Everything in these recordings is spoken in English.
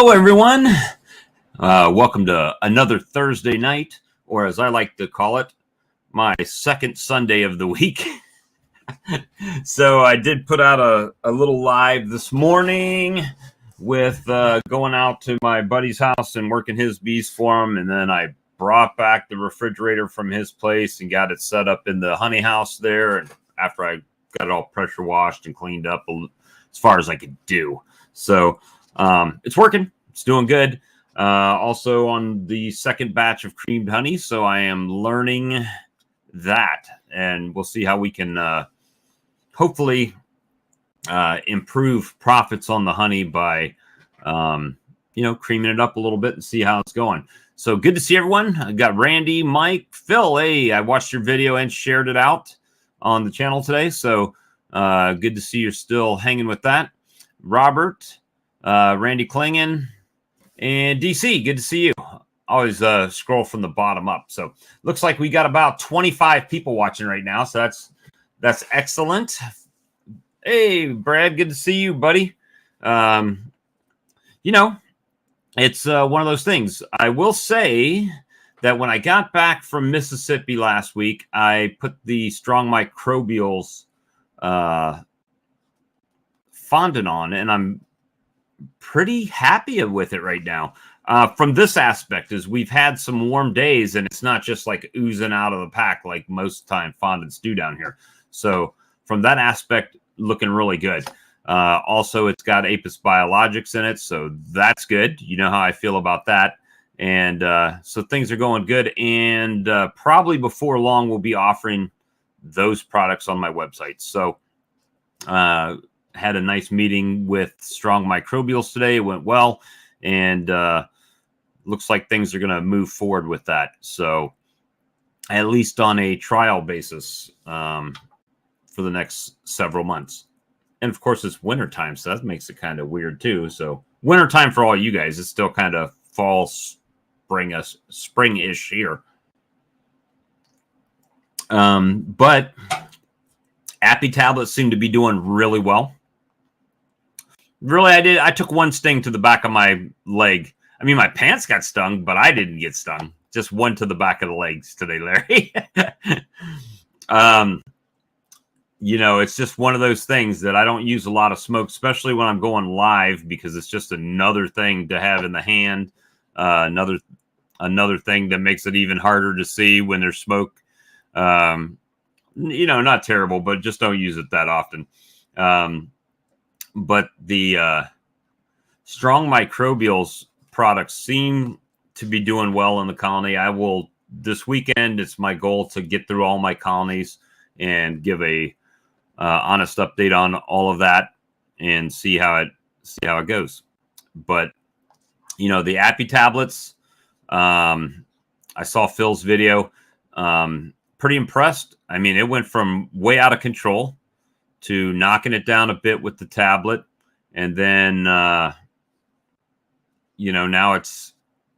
Hello, everyone. Welcome to another Thursday night, or as I like to call it, my second Sunday of the week. So I did put out a little live this morning with going out to my buddy's house and working his bees for him, and then I brought back the refrigerator from his place and got it set up in the honey house there. And after I got it all pressure washed and cleaned up as far as I could do. So it's working. It's doing good. Also on the second batch of creamed honey. So I am learning that, and we'll see how we can hopefully improve profits on the honey by, creaming it up a little bit and see how it's going. So good to see everyone. I got Randy, Mike, Phil. Hey, I watched your video and shared it out on the channel today. So good to see you're still hanging with that. Robert, Randy Klingon, and DC, good to see you. Always scroll from the bottom up. So looks like we got about 25 people watching right now. So that's excellent. Hey, Brad, good to see you, buddy. It's one of those things. I will say that when I got back from Mississippi last week, I put the Strong Microbials fondant on, and I'm pretty happy with it right now. From this aspect is we've had some warm days, and it's not just like oozing out of the pack like most time fondants do down here. So from that aspect, looking really good. Also, it's got Apis Biologics in it, so that's good. You know how I feel about that. And so things are going good. And probably before long, we'll be offering those products on my website. So had a nice meeting with Strong Microbials today. It went well, and looks like things are going to move forward with that. So at least on a trial basis for the next several months. And of course, it's wintertime, so that makes it kind of weird too. So wintertime for all you guys, it's still kind of fall, spring-ish here. But Appy tablets seem to be doing really well. Really, I took one sting to the back of my leg. I mean, my pants got stung, but I didn't get stung. Just one to the back of the legs today, Larry. It's just one of those things that I don't use a lot of smoke, especially when I'm going live, because it's just another thing to have in the hand. Another thing that makes it even harder to see when there's smoke. Not terrible, but just don't use it that often. But the Strong Microbials products seem to be doing well in the colony. I will, this weekend, it's my goal to get through all my colonies and give a honest update on all of that and see how it goes. But the Appy tablets, I saw Phil's video. Pretty impressed. I mean, it went from way out of control to knocking it down a bit with the tablet, and then now it's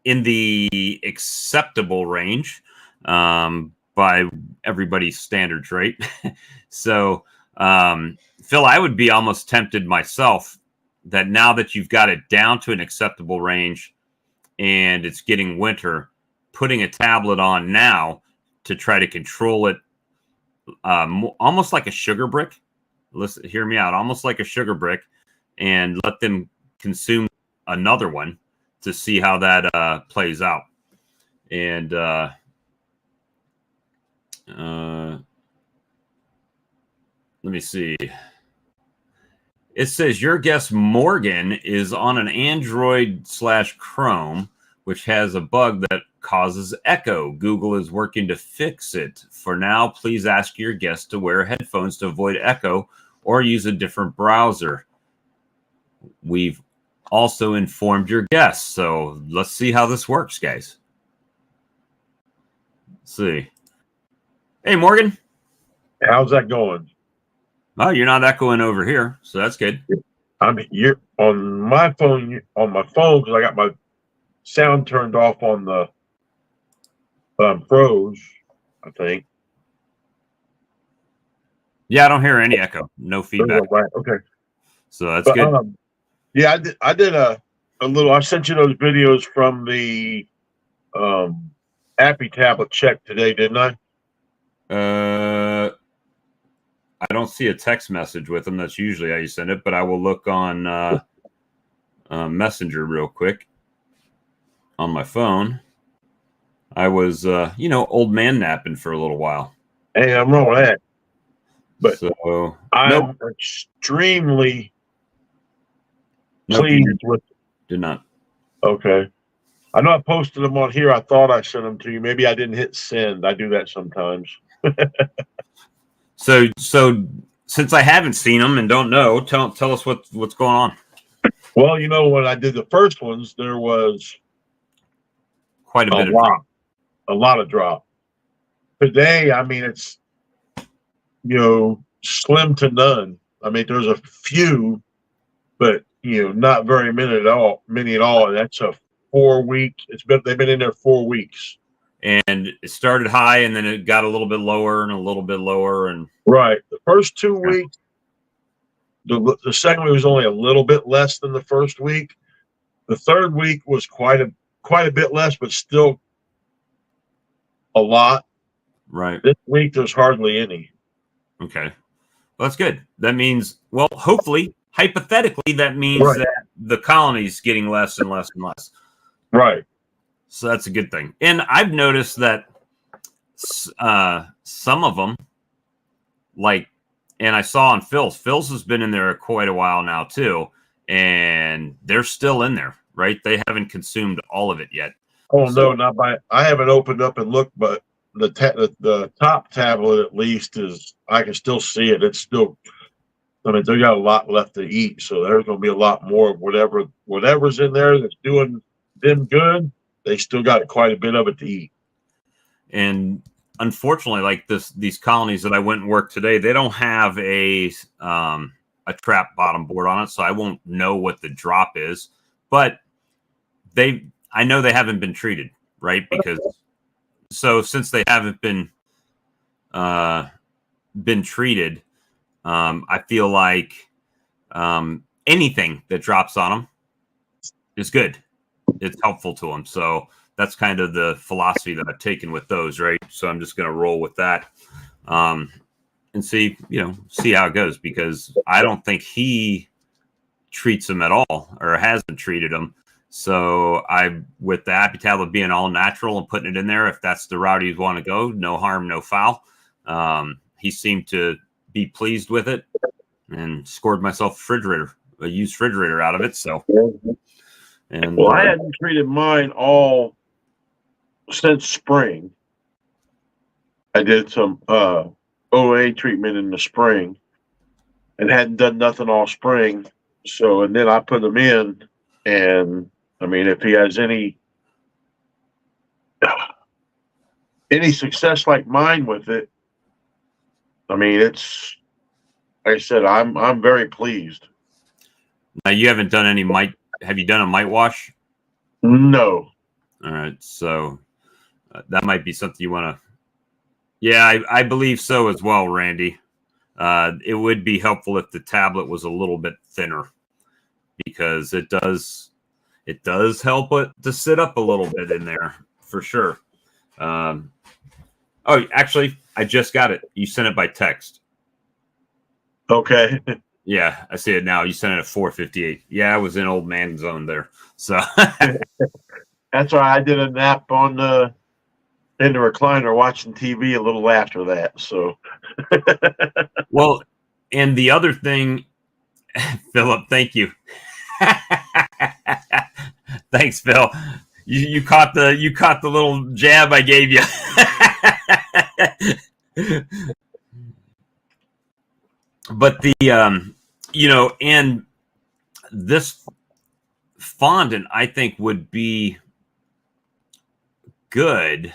in the acceptable range by everybody's standards, right? So Phil, I would be almost tempted myself that now that you've got it down to an acceptable range and it's getting winter, putting a tablet on now to try to control it almost like a sugar brick. Listen, hear me out. Almost like a sugar brick, and let them consume another one to see how that plays out. And let me see. It says your guest Morgan is on an Android/Chrome, which has a bug that causes echo. Google is working to fix it. For now, please ask your guest to wear headphones to avoid echo or use a different browser. We've also informed your guests. So let's see how this works, guys. Let's see. Hey, Morgan. How's that going? Oh, you're not echoing over here, so that's good. You're on my phone, because I got my sound turned off on the pros, I think. Yeah, I don't hear any echo. No feedback. Right. Okay. So that's good. Yeah, I did a a little. I sent you those videos from the Appy tablet check today, didn't I? I don't see a text message with them. That's usually how you send it, but I will look on Messenger real quick on my phone. I was, old man napping for a little while. Hey, I'm wrong with that. But so I'm extremely pleased with. Did not. Okay. I know I posted them on here. I thought I sent them to you. Maybe I didn't hit send. I do that sometimes. So since I haven't seen them and don't know, tell us what's going on. Well, when I did the first ones, there was quite a bit of drop. A lot of drop. Today, I mean, it's slim to none. I mean, there's a few, but not very many at all. And that's a 4 week. They've been in there 4 weeks. And it started high, and then it got a little bit lower and a little bit lower, and right. The first 2 weeks, the second week was only a little bit less than the first week. The third week was quite a bit less, but still a lot. Right. This week there's hardly any. Okay. Well, that's good. That means, well, hopefully, hypothetically, that means that the colony's getting less and less and less. Right. So that's a good thing. And I've noticed that some of them, and I saw on Phil's has been in there quite a while now too, and they're still in there, right? They haven't consumed all of it yet. Oh, so, no, not by. I haven't opened up and looked, but the top tablet at least I can still see it. It's still. I mean, they got a lot left to eat, so there's going to be a lot more of whatever's in there that's doing them good. They still got quite a bit of it to eat. And unfortunately, these colonies that I went and worked today, they don't have a trap bottom board on it, so I won't know what the drop is. But I know they haven't been treated, right? Because since they haven't been treated, I feel like anything that drops on them is good. It's helpful to them. So that's kind of the philosophy that I've taken with those, right? So I'm just going to roll with that and see how it goes, because I don't think he treats them at all or hasn't treated them. So with the Appy tablet being all natural and putting it in there, if that's the route you want to go, no harm, no foul. He seemed to be pleased with it and scored myself a used refrigerator out of it. So. And I hadn't treated mine all since spring. I did some OA treatment in the spring and hadn't done nothing all spring. So, and then I put them in, and I mean, if he has any success like mine with it, I mean, it's, like I said, I'm very pleased. Now, you haven't done any mite. Have you done a mite wash? No. All right. So that might be something you want to. Yeah, I believe so as well, Randy. It would be helpful if the tablet was a little bit thinner, because it does help it to sit up a little bit in there for sure. Oh, actually, I just got it. You sent it by text. Okay. Yeah, I see it now. You sent it at 4:58. Yeah, I was in old man zone there. So that's why I did a nap in the recliner watching TV a little after that. So well, and the other thing, Philip, thank you. Thanks, Phil. You caught the little jab I gave you. But and this fondant, I think, would be good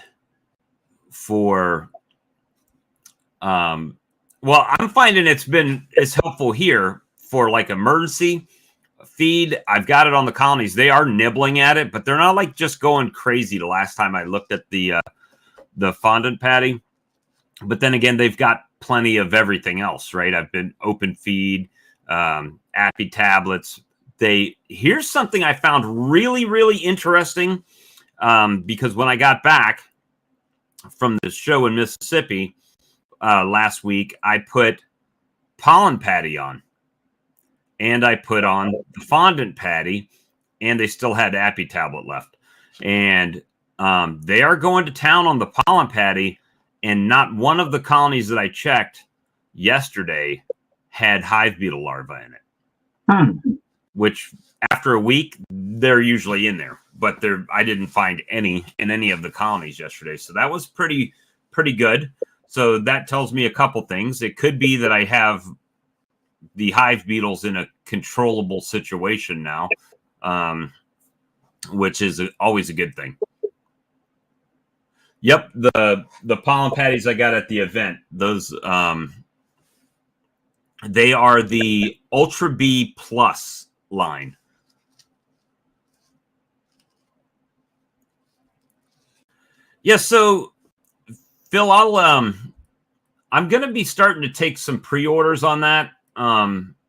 for, well, I'm finding it's helpful here for like emergency feed. I've got it on the colonies. They are nibbling at it, but they're not like just going crazy. The last time I looked at the fondant patty, but then again, they've got plenty of everything else, right? I've been open feed, Appy tablets, here's something I found really, really interesting, because when I got back from the show in Mississippi last week, I put pollen patty on, and I put on the fondant patty, and they still had Appy tablet left. And they are going to town on the pollen patty, and not one of the colonies that I checked yesterday had hive beetle larvae in it. Which after a week, they're usually in there. But I didn't find any in any of the colonies yesterday. So that was pretty good. So that tells me a couple things. It could be that I have the hive beetles in a controllable situation now, which is always a good thing. Yep, the pollen patties I got at the event, those they are the Ultra B Plus line. Yeah, so Phil, I'm going to be starting to take some pre-orders on that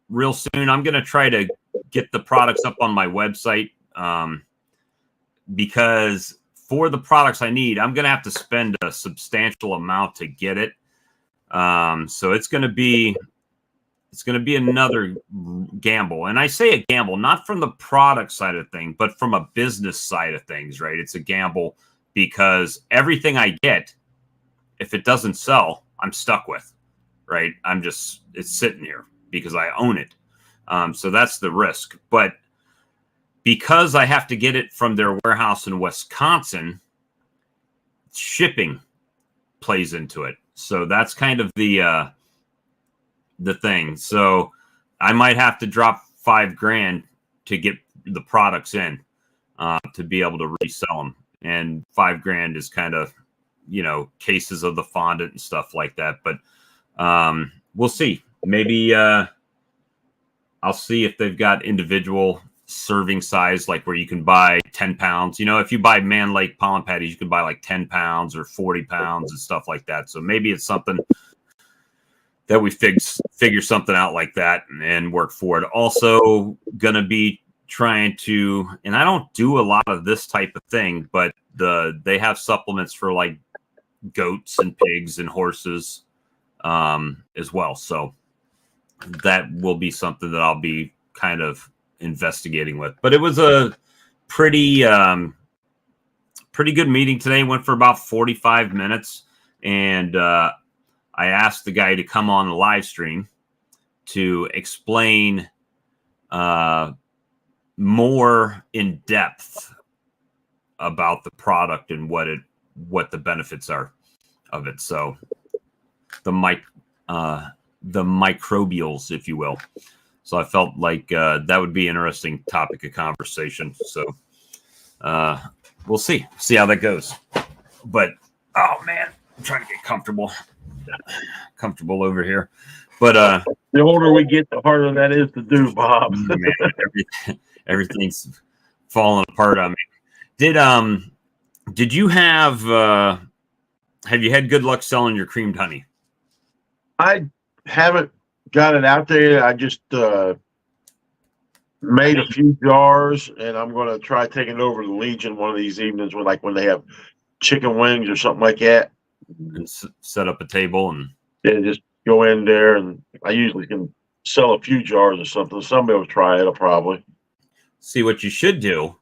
real soon. I'm going to try to get the products up on my website because for the products I need, I'm going to have to spend a substantial amount to get it. So it's going to be another gamble. And I say a gamble, not from the product side of things, but from a business side of things, right? It's a gamble because everything I get, if it doesn't sell, I'm stuck with, right? It's sitting here because I own it. So that's the risk. But because I have to get it from their warehouse in Wisconsin, shipping plays into it. So that's kind of the thing. So I might have to drop $5,000 to get the products in to be able to resell them. And $5,000 is kind of, cases of the fondant and stuff like that. But we'll see. Maybe I'll see if they've got individual serving size, like where you can buy 10 pounds. If you buy Man Lake pollen patties, you can buy like 10 pounds or 40 pounds and stuff like that. So maybe it's something that we figure something out like that and work for it. Also going to be trying to, and I don't do a lot of this type of thing, but they have supplements for like goats and pigs and horses as well. So that will be something that I'll be kind of investigating with. But it was a pretty good meeting today. Went for about 45 minutes, and I asked the guy to come on the live stream to explain more in depth about the product and what the benefits are of it. So the microbials, if you will. So I felt like that would be an interesting topic of conversation. So we'll see how that goes. But oh man, I'm trying to get comfortable over here. But the older we get, the harder that is to do, Bob. Man, everything's falling apart on me. Did you have you had good luck selling your creamed honey? I haven't got it out there. I just made a few jars, and I'm going to try taking it over to the Legion one of these evenings when they have chicken wings or something like that. And set up a table and just go in there, and I usually can sell a few jars or something. Somebody will try it. I'll probably. See, what you should do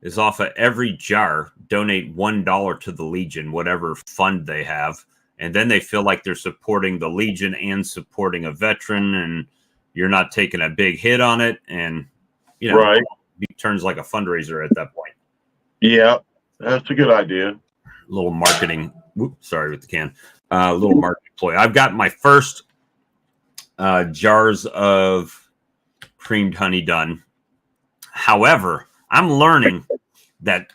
is off of every jar, donate $1 to the Legion, whatever fund they have. And then they feel like they're supporting the Legion and supporting a veteran, and you're not taking a big hit on it. And, right. It turns like a fundraiser at that point. Yeah, that's a good idea. A little marketing. Sorry with the can. Little marketing ploy. I've got my first jars of creamed honey done. However, I'm learning that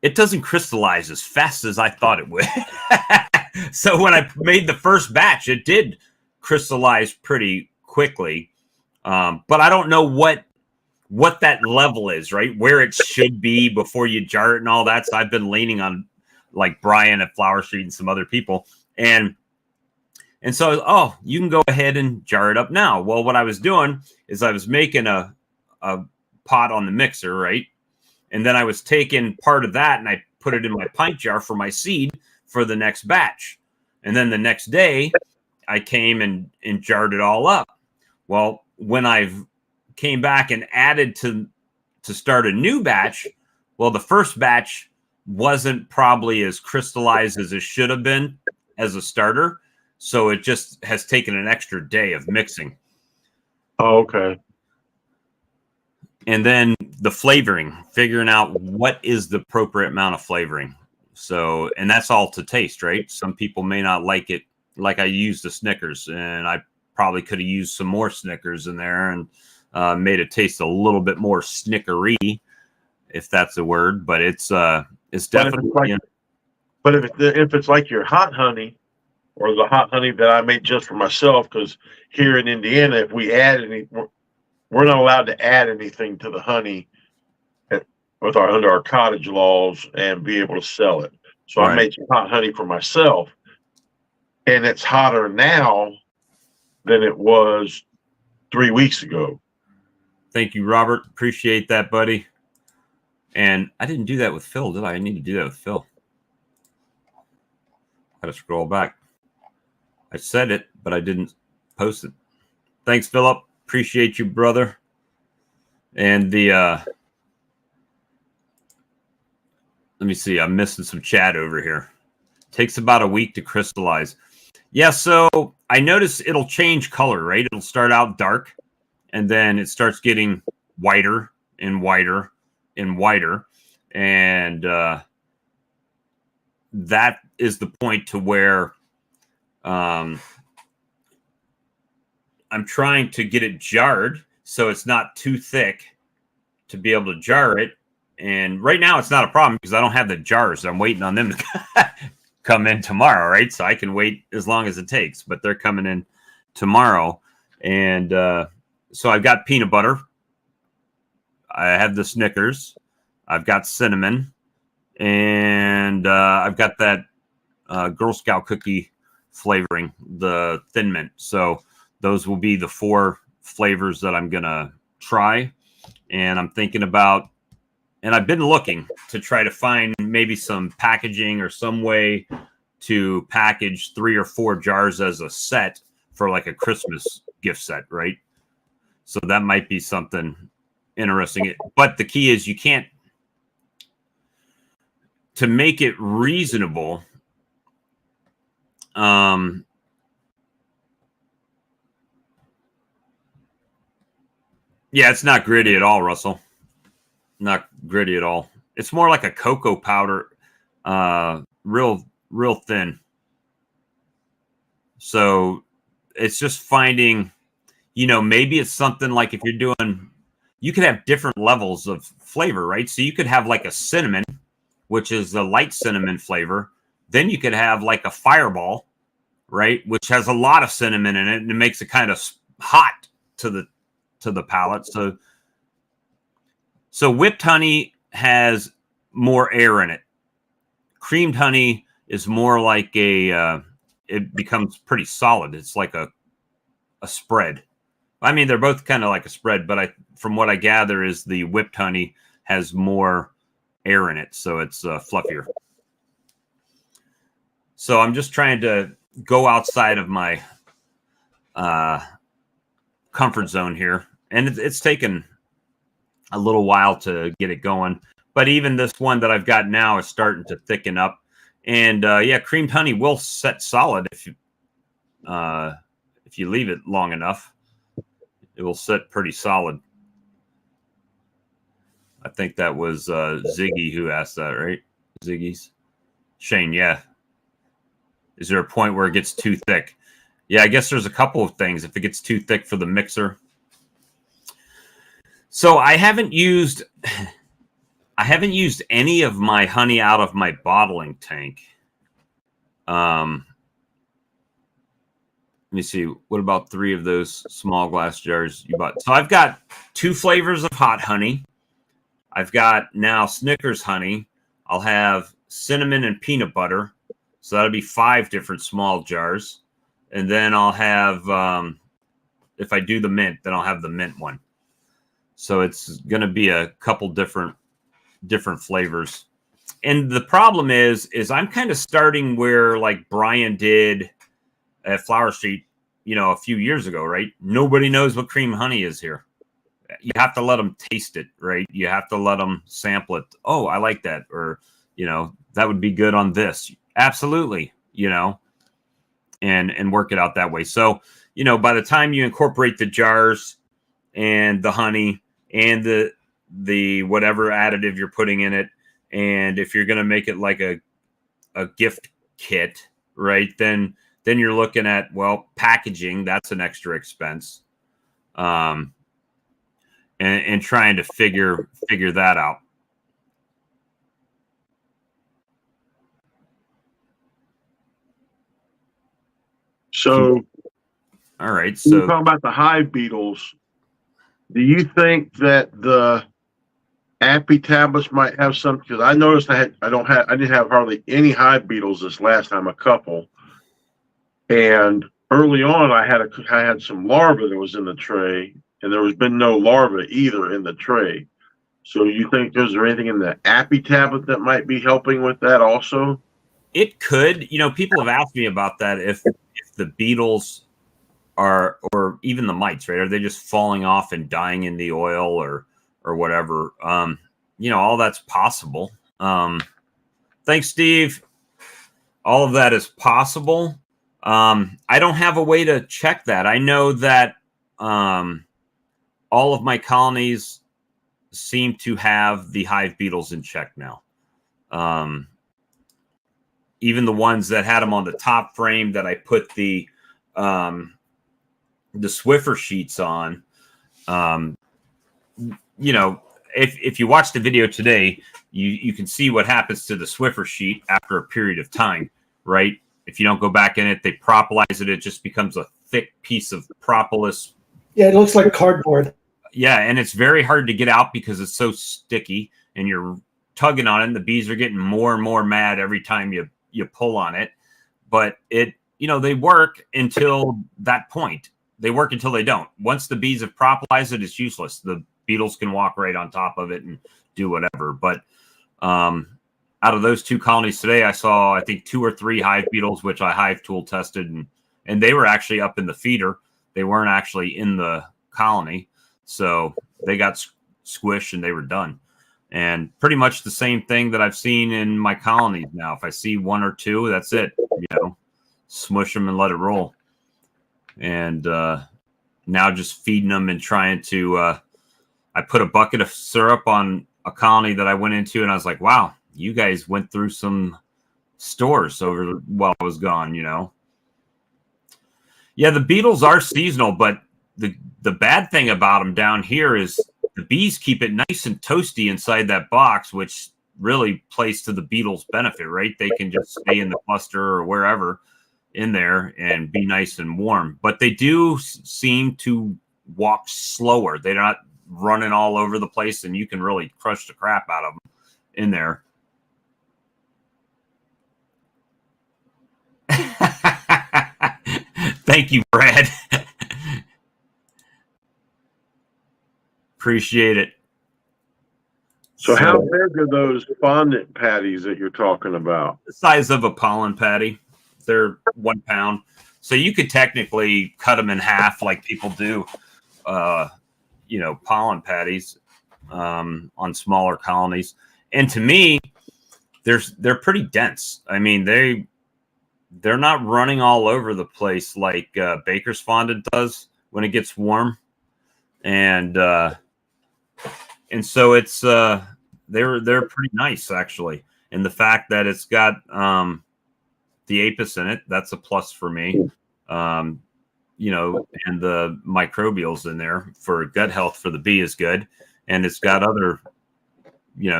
it doesn't crystallize as fast as I thought it would. So when I made the first batch, it did crystallize pretty quickly. But I don't know what that level is, right? Where it should be before you jar it and all that. So I've been leaning on like Brian at Flower Street and some other people. And so, you can go ahead and jar it up now. Well, what I was doing is I was making a a pot on the mixer, right? And then I was taking part of that and I put it in my pint jar for my seed for the next batch. And then the next day I came and jarred it all up. Well, when I came back and added to start a new batch, well, the first batch wasn't probably as crystallized as it should have been as a starter. So it just has taken an extra day of mixing. Oh, okay. And then the flavoring, figuring out what is the appropriate amount of flavoring. So, and that's all to taste, right? Some people may not like it. Like I used the Snickers, and I probably could have used some more Snickers in there and made it taste a little bit more snickery, if that's a word. But it's definitely. But if it's like your hot honey, or the hot honey that I made just for myself, because here in Indiana, if we add any, we're not allowed to add anything to the honey under our cottage laws and be able to sell it. So Right. I made some hot honey for myself, and it's hotter now than it was 3 weeks ago. Thank you, Robert. Appreciate that, buddy. And I didn't do that with Phil, did I? I need to do that with Phil. Got to scroll back. I said it, but I didn't post it. Thanks, Philip. Appreciate you, brother. And the let me see. I'm missing some chat over here. Takes about a week to crystallize. Yeah, so I notice it'll change color, right? It'll start out dark, and then it starts getting whiter and whiter and whiter. And that is the point to where I'm trying to get it jarred so it's not too thick to be able to jar it. And right now it's not a problem because I don't have the jars. I'm waiting on them to come in tomorrow, right? So I can wait as long as it takes, but they're coming in tomorrow. And so I've got peanut butter. I have the Snickers. I've got cinnamon. And I've got that Girl Scout cookie flavoring, the Thin Mint. So those will be the 4 flavors that I'm going to try. And I'm thinking about, and I've been looking to try to find maybe some packaging or some way to package 3 or 4 jars as a set for like a Christmas gift set, right? So that might be something interesting. But the key is you can't, to make it reasonable, yeah, it's not gritty at all, Russell. Not gritty at all. It's more like a cocoa powder, real thin. So it's just finding, maybe it's something like if you're doing, you could have different levels of flavor, right? So you could have like a cinnamon, which is the light cinnamon flavor. Then you could have like a fireball, right, which has a lot of cinnamon in it, and it makes it kind of hot to the palate. So whipped honey has more air in it. Creamed honey is more like it becomes pretty solid. It's like a spread. I mean, they're both kind of like a spread, but from what I gather is the whipped honey has more air in it, so it's fluffier. So I'm just trying to go outside of my comfort zone here, and it's taken a little while to get it going. But even this one that I've got now is starting to thicken up, and yeah, creamed honey will set solid if you leave it long enough. It will set pretty solid. I think that was Ziggy who asked that, right? Ziggy's. Shane, yeah. Is there a point where it gets too thick? Yeah, I guess there's a couple of things. If it gets too thick for the mixer. So I haven't used any of my honey out of my bottling tank. Let me see. What about 3 of those small glass jars you bought? So I've got 2 flavors of hot honey. I've got now Snickers honey. I'll have cinnamon and peanut butter. So that'll be 5 different small jars. And then I'll have, if I do the mint, then I'll have the mint one. So it's going to be a couple different flavors. And the problem is I'm kind of starting where like Brian did at Flower Street, a few years ago, right? Nobody knows what cream honey is here. You have to let them taste it, right? You have to let them sample it. Oh, I like that. Or, that would be good on this. Absolutely, and work it out that way. So, by the time you incorporate the jars and the honey and the whatever additive you're putting in it, and if you're going to make it like a gift kit, right, then you're looking at, well, packaging, that's an extra expense. And trying to figure that out. So, all right. So, talking about the hive beetles, do you think that the Appy tablets might have some? Because I noticed I didn't have hardly any hive beetles this last time, a couple, and early on I had some larvae that was in the tray, and there has been no larvae either in the tray. So you think there's anything in the Appy tablet that might be helping with that also? It could. People have asked me about that. If the beetles are, or even the mites, right? Are they just falling off and dying in the oil or whatever? All that's possible. Thanks, Steve. All of that is possible. I don't have a way to check that. I know that all of my colonies seem to have the hive beetles in check now. Even the ones that had them on the top frame that I put the Swiffer sheets on, if you watch the video today, you can see what happens to the Swiffer sheet after a period of time, right? If you don't go back in it, they propolis it. It just becomes a thick piece of propolis. Yeah, it looks like cardboard. Yeah, and it's very hard to get out because it's so sticky, and you're tugging on it, and the bees are getting more and more mad every time you pull on it. But they work until that point. They work until they don't. Once the bees have propolized it, it's useless. The beetles can walk right on top of it and do whatever. But out of those two colonies today, I saw, I think, 2 or 3 hive beetles, which I hive tool tested, and they were actually up in the feeder. They weren't actually in the colony. So they got squished and they were done. And pretty much the same thing that I've seen in my colonies now. If I see 1 or 2, that's it. Smush them and let it roll. And now just feeding them and trying to I put a bucket of syrup on a colony that I went into, and I was like, wow, you guys went through some stores over while I was gone, Yeah, the beetles are seasonal, but the bad thing about them down here is the bees keep it nice and toasty inside that box, which really plays to the beetles' benefit, right? They can just stay in the cluster or wherever in there and be nice and warm. But they do seem to walk slower. They're not running all over the place, and you can really crush the crap out of them in there. Thank you, Brad. Appreciate it. So how big are those fondant patties that you're talking about? The size of a pollen patty. They're 1 pound. So you could technically cut them in half like people do, pollen patties on smaller colonies. And to me, they're pretty dense. I mean, they're not running all over the place like Baker's fondant does when it gets warm. And so it's they're pretty nice, actually. And the fact that it's got the apis in it, that's a plus for me. And the microbials in there for gut health for the bee is good. And it's got other,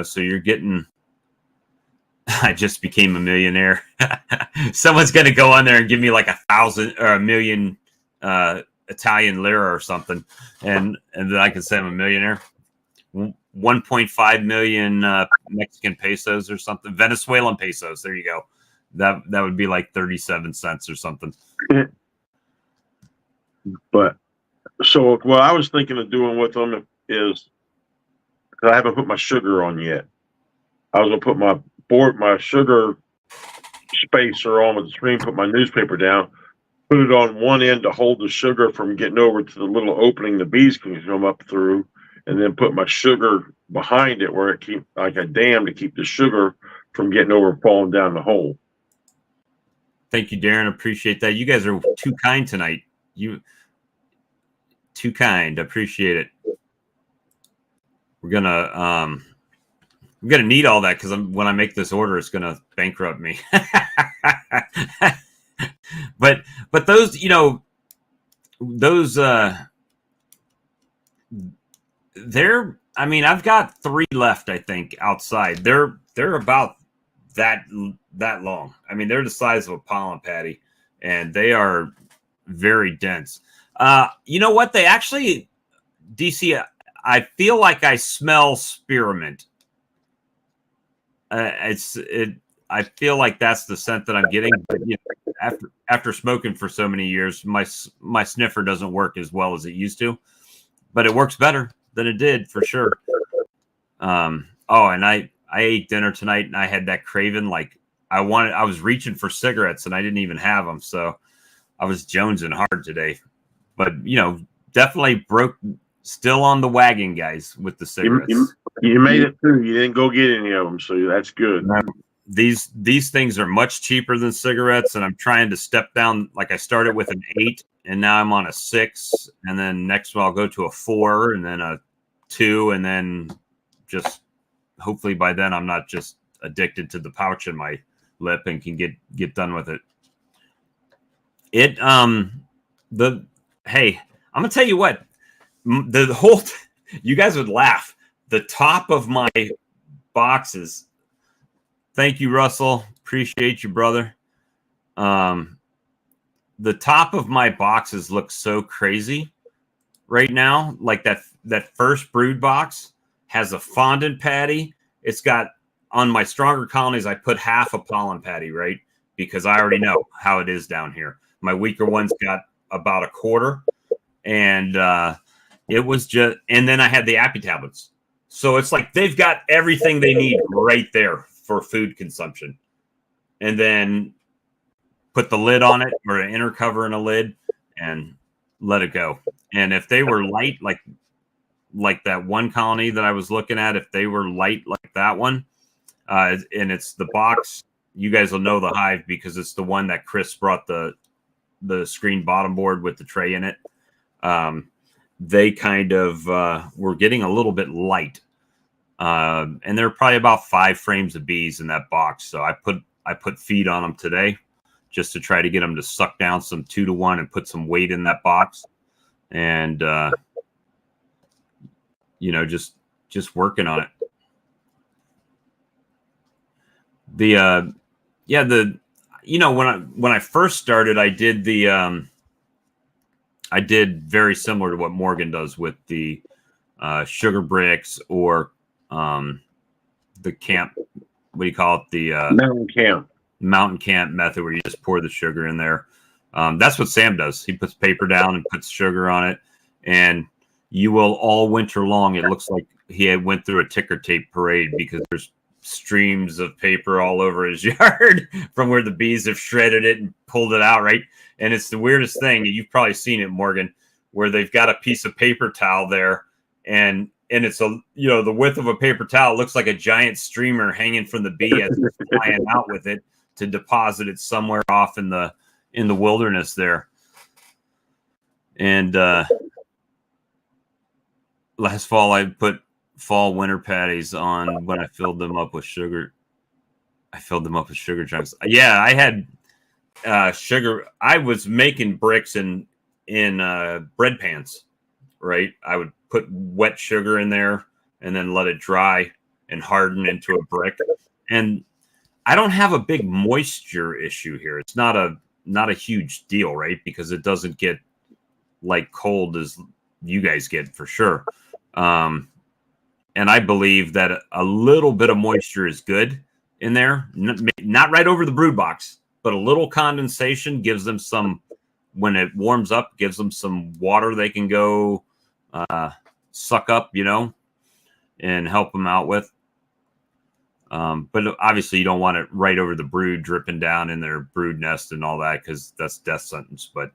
so you're getting, I just became a millionaire. Someone's going to go on there and give me like 1,000 or 1 million Italian lira or something. And then I can say I'm a millionaire. 1.5 million Mexican pesos or something. Venezuelan pesos. There you go. That would be like 37 cents or something. But so what I was thinking of doing with them, is because I haven't put my sugar on yet. I was gonna put my sugar spacer on with the screen, put my newspaper down, put it on one end to hold the sugar from getting over to the little opening the bees can come up through, and then put my sugar behind it where it keep like a dam to keep the sugar from getting over and falling down the hole. Thank you, Darren. Appreciate that. You guys are too kind tonight. You too kind. Appreciate it. We're gonna need all that because when I make this order, it's gonna bankrupt me. but those, you know, those they're. I mean, I've got 3 left. I think outside. They're about that long. I mean, they're the size of a pollen patty, and they are very dense. You know what? They actually, DC. I feel like I smell spearmint. I feel like that's the scent that I'm getting. But you know, after smoking for so many years, my sniffer doesn't work as well as it used to, but it works better than it did for sure. Oh, and I ate dinner tonight, and I had that craving. Like I was reaching for cigarettes, and I didn't even have them, so I was jonesing hard today. But you know, definitely still on the wagon, guys, with the cigarettes. You made it through. You didn't go get any of them, so that's good. These things are much cheaper than cigarettes, and I'm trying to step down. Like I started with an 8, and now I'm on a 6, and then next one I'll go to a 4, and then a 2, and then just hopefully by then I'm not just addicted to the pouch in my lip and can get done with it. Hey, I'm gonna tell you what. The whole you guys would laugh. The top of my boxes. Thank you, Russell. Appreciate you, brother. The top of my boxes look so crazy right now. Like that first brood box has a fondant patty. It's got on my stronger colonies. I put half a pollen patty, right? Because I already know how it is down here. My weaker ones got about a quarter, and it was just, and then I had the Appy tablets. So it's like they've got everything they need right there for food consumption. And then put the lid on it or an inner cover and a lid and let it go. And if they were light, like that one colony that I was looking at, if they were light like that one, and it's the box, you guys will know the Hive because it's the one that Chris brought the screen bottom board with the tray in it. They kind of were getting a little bit light. And there are probably about 5 frames of bees in that box. So I put feed on them today just to try to get them to suck down some 2-to-1 and put some weight in that box. And, you know, just working on it. You know, when I first started, I did very similar to what Morgan does with the sugar bricks or the camp. What do you call it? The mountain camp method, where you just pour the sugar in there. That's what Sam does. He puts paper down and puts sugar on it, and you will all winter long. It looks like he went through a ticker tape parade because there's streams of paper all over his yard from where the bees have shredded it and pulled it out, right? And it's the weirdest thing. You've probably seen it, Morgan, where they've got a piece of paper towel there, and it's the width of a paper towel. It looks like a giant streamer hanging from the bee as it's flying out with it to deposit it somewhere off in the wilderness there. And last fall I put fall winter patties on when I filled them up with sugar. I filled them up with sugar chunks. Yeah, I had sugar. I was making bricks in bread pans, right? I would put wet sugar in there and then let it dry and harden into a brick. And I don't have a big moisture issue here. It's not a huge deal, right? Because it doesn't get like cold as you guys get for sure. And I believe that a little bit of moisture is good in there, not right over the brood box, but a little condensation gives them some, when it warms up, gives them some water they can go suck up, and help them out with. But obviously you don't want it right over the brood dripping down in their brood nest and all that, because that's death sentence. But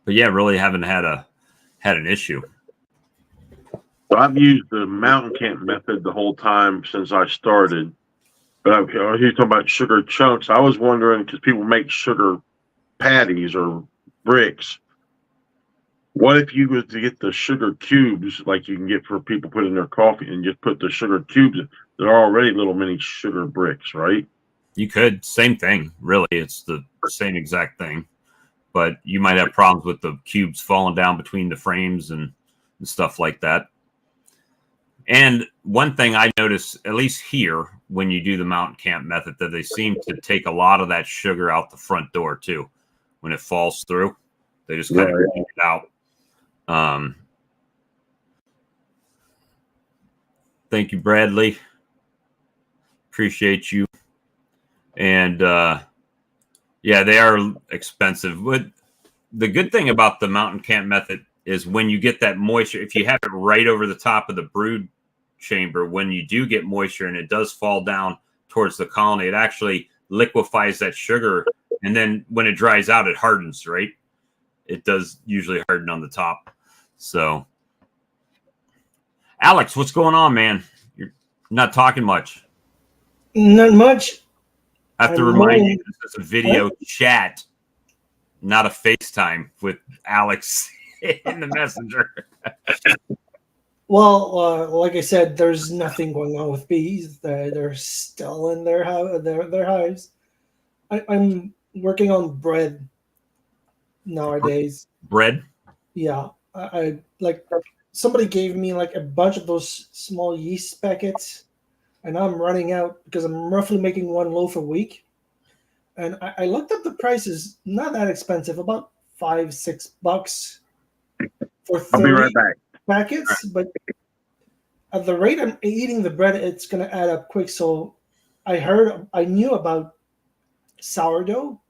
yeah, really haven't had an issue. So I've used the mountain camp method the whole time since I started. But I was talking about sugar chunks. I was wondering, because people make sugar patties or bricks. What if you was to get the sugar cubes like you can get for people put in their coffee, and just put the sugar cubes? They're already little mini sugar bricks, right? You could. Same thing, really. It's the same exact thing. But you might have problems with the cubes falling down between the frames and stuff like that. And one thing I notice, at least here, when you do the mountain camp method, that they seem to take a lot of that sugar out the front door too. When it falls through, they just kind of take it out. Thank you, Bradley. Appreciate you. And yeah, they are expensive. But the good thing about the mountain camp method is when you get that moisture, if you have it right over the top of the brood chamber, when you do get moisture and it does fall down towards the colony, it actually liquefies that sugar, and then when it dries out, it hardens, right? It does usually harden on the top. So Alex, what's going on, man? You're not talking much. Not much. I have to remind you, this is a video chat, not a FaceTime with Alex in the messenger. Well, like I said, there's nothing going on with bees. They're still in their hives. I'm working on bread nowadays. Bread? Yeah, I like somebody gave me like a bunch of those small yeast packets, and I'm running out because I'm roughly making one loaf a week. And I looked up the prices, not that expensive, about $5-6 for 30 I'll be right back. packets. But at the rate I'm eating the bread, it's gonna add up quick. So I knew about sourdough,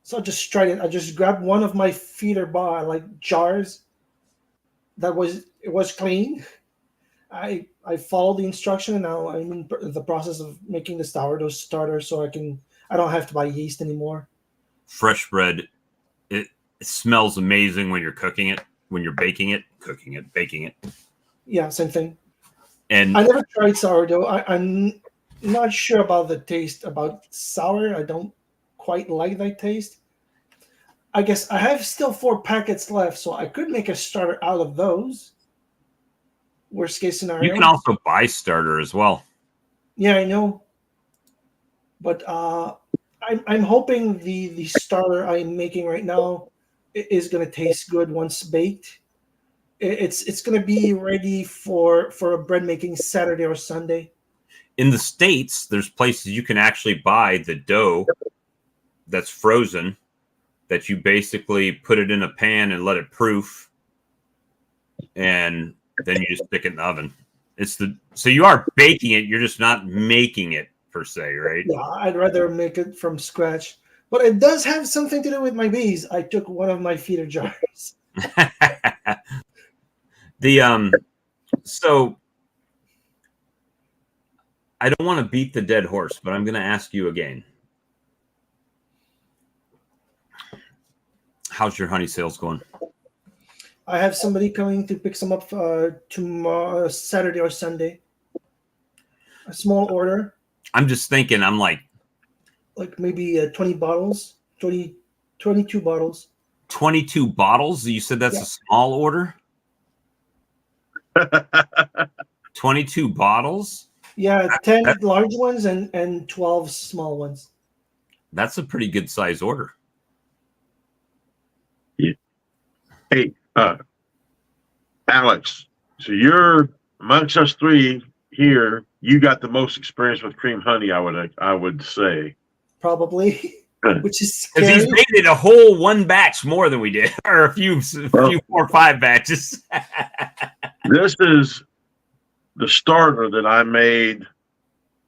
so I just tried it. I just grabbed one of my feeder jars that was clean. I followed the instruction, and now I'm in the process of making the sourdough starter, so I don't have to buy yeast anymore. Fresh bread, it smells amazing when you're cooking it, when you're baking it, baking it. Yeah, same thing. And I never tried sourdough. I'm not sure about the taste about sour. I don't quite like that taste. I guess I have still 4 packets left, so I could make a starter out of those. Worst case scenario. you can also buy starter as well. Yeah, I know. But I'm hoping the starter I'm making right now is going to taste good once baked. It's going to be ready for a bread making Saturday or Sunday. In the States, there's places you can actually buy the dough that's frozen, that you basically put it in a pan and let it proof, and then you just stick it in the oven. So you are baking it, you're just not making it per se, right? Yeah, I'd rather make it from scratch. But it does have something to do with my bees. I took one of my feeder jars. So I don't want to beat the dead horse, but I'm going to ask you again. How's your honey sales going? I have somebody coming to pick some up tomorrow, Saturday or Sunday. A small order. I'm just thinking, I'm like maybe 20 bottles, 22 bottles. 22 bottles? You said that's a small order? 22 bottles? Yeah, 10 large ones and 12 small ones. That's a pretty good size order. Yeah. Hey, Alex, so you're amongst us 3 here. You got the most experience with cream honey, I would say. Probably, which is scary. Because he's made it a whole 1 batch more than we did, or a few 4 or 5 batches. This is the starter that I made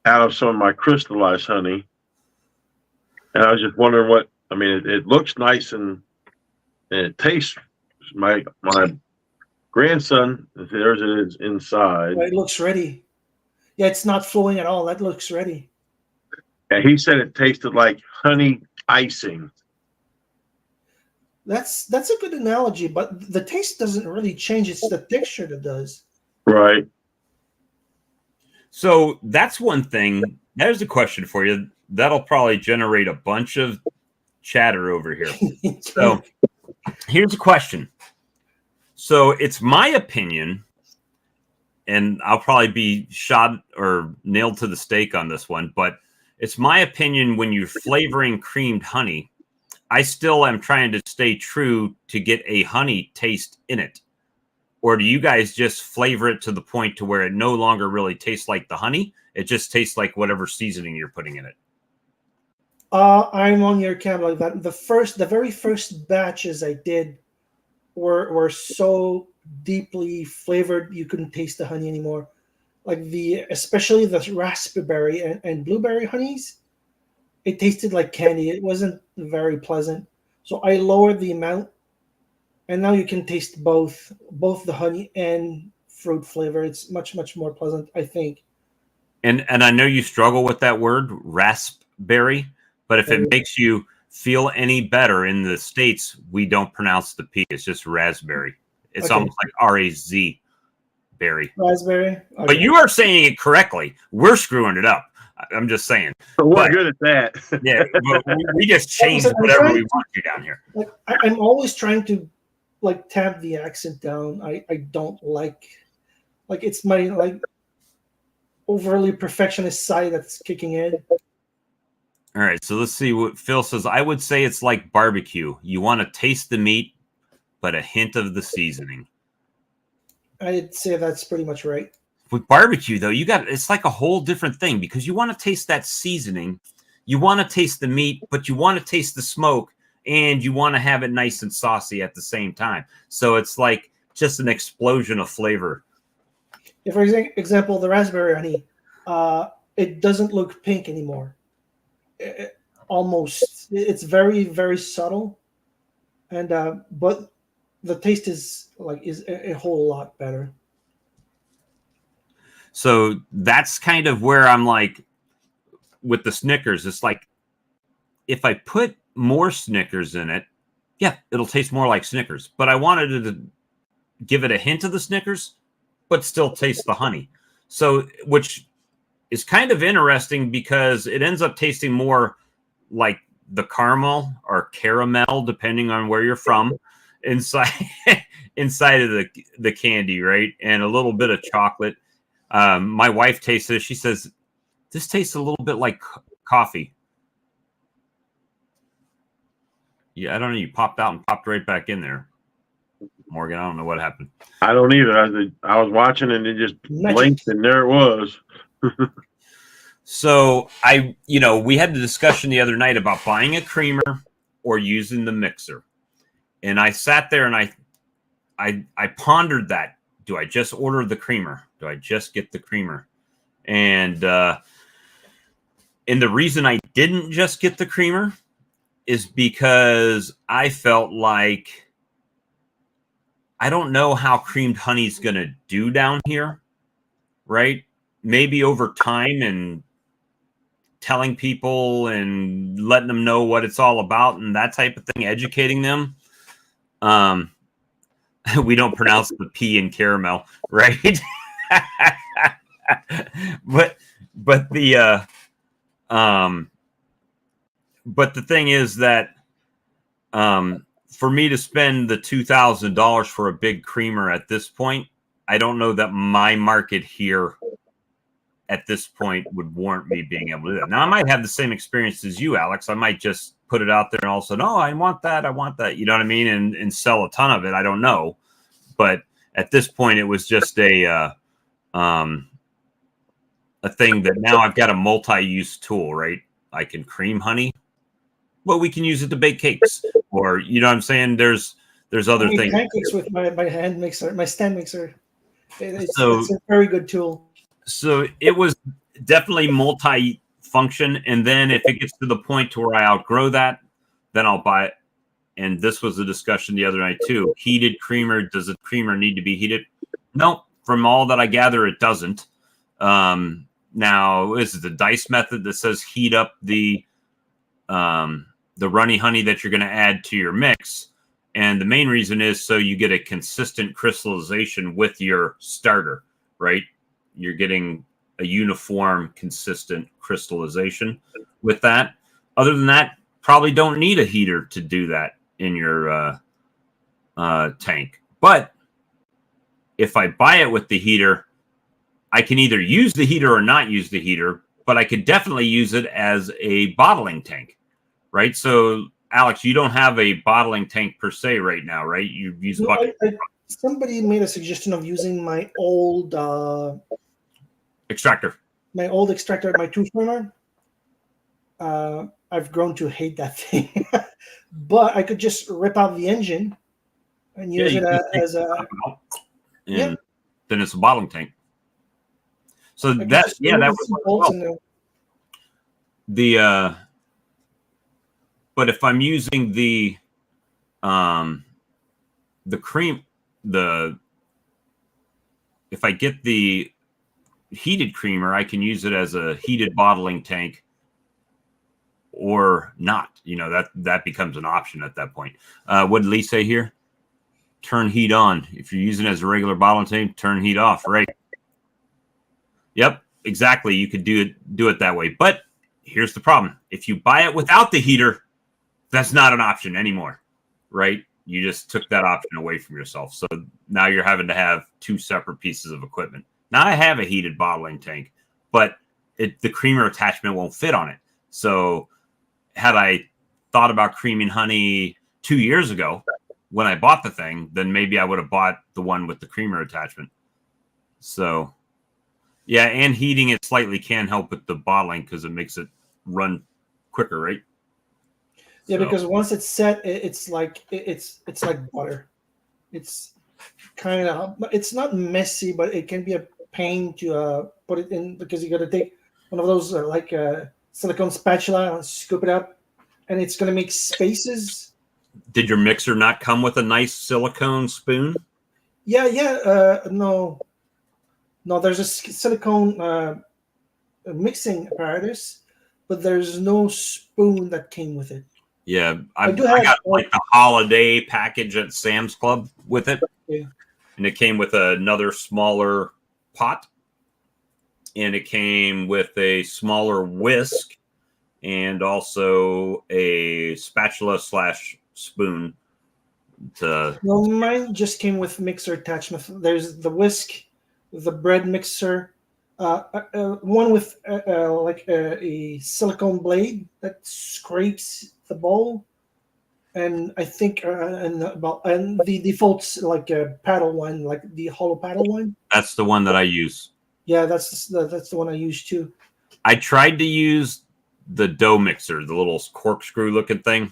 out of some of my crystallized honey. And I was just wondering it looks nice and it tastes, my grandson, there's it is inside. It looks ready. Yeah, it's not flowing at all. That looks ready. And he said it tasted like honey icing. That's a good analogy, but the taste doesn't really change. It's the texture that does. Right. So that's one thing. There's a question for you. That'll probably generate a bunch of chatter over here. So here's a question. So it's my opinion, and I'll probably be shot or nailed to the stake on this one, but it's my opinion when you're flavoring creamed honey, I still am trying to stay true to get a honey taste in it. Or do you guys just flavor it to the point to where it no longer really tastes like the honey? It just tastes like whatever seasoning you're putting in it. I'm on your camp like that. The very first batches I did were so deeply flavored you couldn't taste the honey anymore. Like especially the raspberry and blueberry honeys, it tasted like candy. It wasn't very pleasant. So I lowered the amount, and now you can taste both the honey and fruit flavor. It's much more pleasant, I think. And I know you struggle with that word, raspberry, but if it makes you feel any better, in the States, we don't pronounce the P. It's just raspberry. It's almost like R-A-Z berry. Raspberry. Okay. But you are saying it correctly. We're screwing it up. I'm just saying. We're good at that. Yeah, we just change whatever we want to down here. Like I'm always trying to like tamp the accent down. I don't like it's my like overly perfectionist side that's kicking in. All right, so let's see what Phil says. I would say it's like barbecue. You want to taste the meat, but a hint of the seasoning. I'd say that's pretty much right. With barbecue, though, it's like a whole different thing because you want to taste that seasoning. You want to taste the meat, but you want to taste the smoke, and you want to have it nice and saucy at the same time. So it's like just an explosion of flavor. Yeah, for example, the raspberry honey, it doesn't look pink anymore. It's very subtle, and but the taste is a whole lot better. So that's kind of where I'm like with the Snickers. It's like if I put more Snickers in it, yeah, it'll taste more like Snickers. But I wanted to give it a hint of the Snickers, but still taste the honey. So which is kind of interesting because it ends up tasting more like the caramel or caramel, depending on where you're from, inside of the candy, right? And a little bit of chocolate. My wife tastes it. She says, this tastes a little bit like coffee. Yeah, I don't know. You popped out and popped right back in there. Morgan, I don't know what happened. I don't either. I was watching and it just blinked and there it was. So we had the discussion the other night about buying a creamer or using the mixer. And I sat there and I pondered that. Do I just order the creamer? Do I just get the creamer? And the reason I didn't just get the creamer is because I felt like I don't know how creamed honey's going to do down here, right? Maybe over time and telling people and letting them know what it's all about and that type of thing, educating them. We don't pronounce the P in caramel, right? but the thing is that for me to spend the $2,000 for a big creamer at this point, I don't know that my market here at this point would warrant me being able to do that. Now, I might have the same experience as you, Alex. I might just put it out there and also, no, I want that. You know what I mean? And sell a ton of it. I don't know. But at this point, it was just a thing that now I've got a multi-use tool, right? I can cream honey, but we can use it to bake cakes, or you know what I'm saying? There's other things. Pancakes with my hand mixer, my stand mixer. It's a very good tool. So it was definitely multi-function, and then if it gets to the point to where I outgrow that, then I'll buy and this was a discussion the other night too. Heated creamer, does the creamer need to be heated? No, from all that I gather, it doesn't. Now, this is the dice method that says heat up the runny honey that you're going to add to your mix. And the main reason is so you get a consistent crystallization with your starter, right? You're getting a uniform, consistent crystallization with that. Other than that, probably don't need a heater to do that in your tank. But if I buy it with the heater, I can either use the heater or not use the heater, but I could definitely use it as a bottling tank, right? So, Alex, you don't have a bottling tank per se right now, right? You use No, bucket. Somebody made a suggestion of using my old Extractor. My old extractor, my two framer. I've grown to hate that thing, but I could just rip out the engine and use it as a. And then it's a bottling tank. So that was the but if I'm using the cream, if I get the heated creamer, I can use it as a heated bottling tank or not. You know, that becomes an option at that point. What did Lee say here? Turn heat on. If you're using it as a regular bottling tank, turn heat off, right? Yep, exactly. You could do it that way. But here's the problem. If you buy it without the heater, that's not an option anymore, right? You just took that option away from yourself. So now you're having to have two separate pieces of equipment. Now I have a heated bottling tank, but the creamer attachment won't fit on it. So had I thought about creaming honey 2 years ago when I bought the thing, then maybe I would have bought the one with the creamer attachment. So yeah, and heating it slightly can help with the bottling because it makes it run quicker, right? Yeah, because once it's set, it's like butter. It's kind of, it's not messy, but it can be a pain to put it in because you got to take one of those silicone spatula and scoop it up, and it's going to make spaces. Did your mixer not come with a nice silicone spoon? Yeah. No, there's a silicone mixing apparatus, but there's no spoon that came with it. Yeah, I got like the holiday package at Sam's Club with it. Yeah. And it came with another smaller pot. And it came with a smaller whisk and also a spatula / spoon. No, mine just came with mixer attachment. There's the whisk, the bread mixer, one with a silicone blade that scrapes the bowl, and I think and the default's like a paddle one, like the hollow paddle one. That's the one that I use. Yeah, that's the one I use too. I tried to use the dough mixer, the little corkscrew looking thing.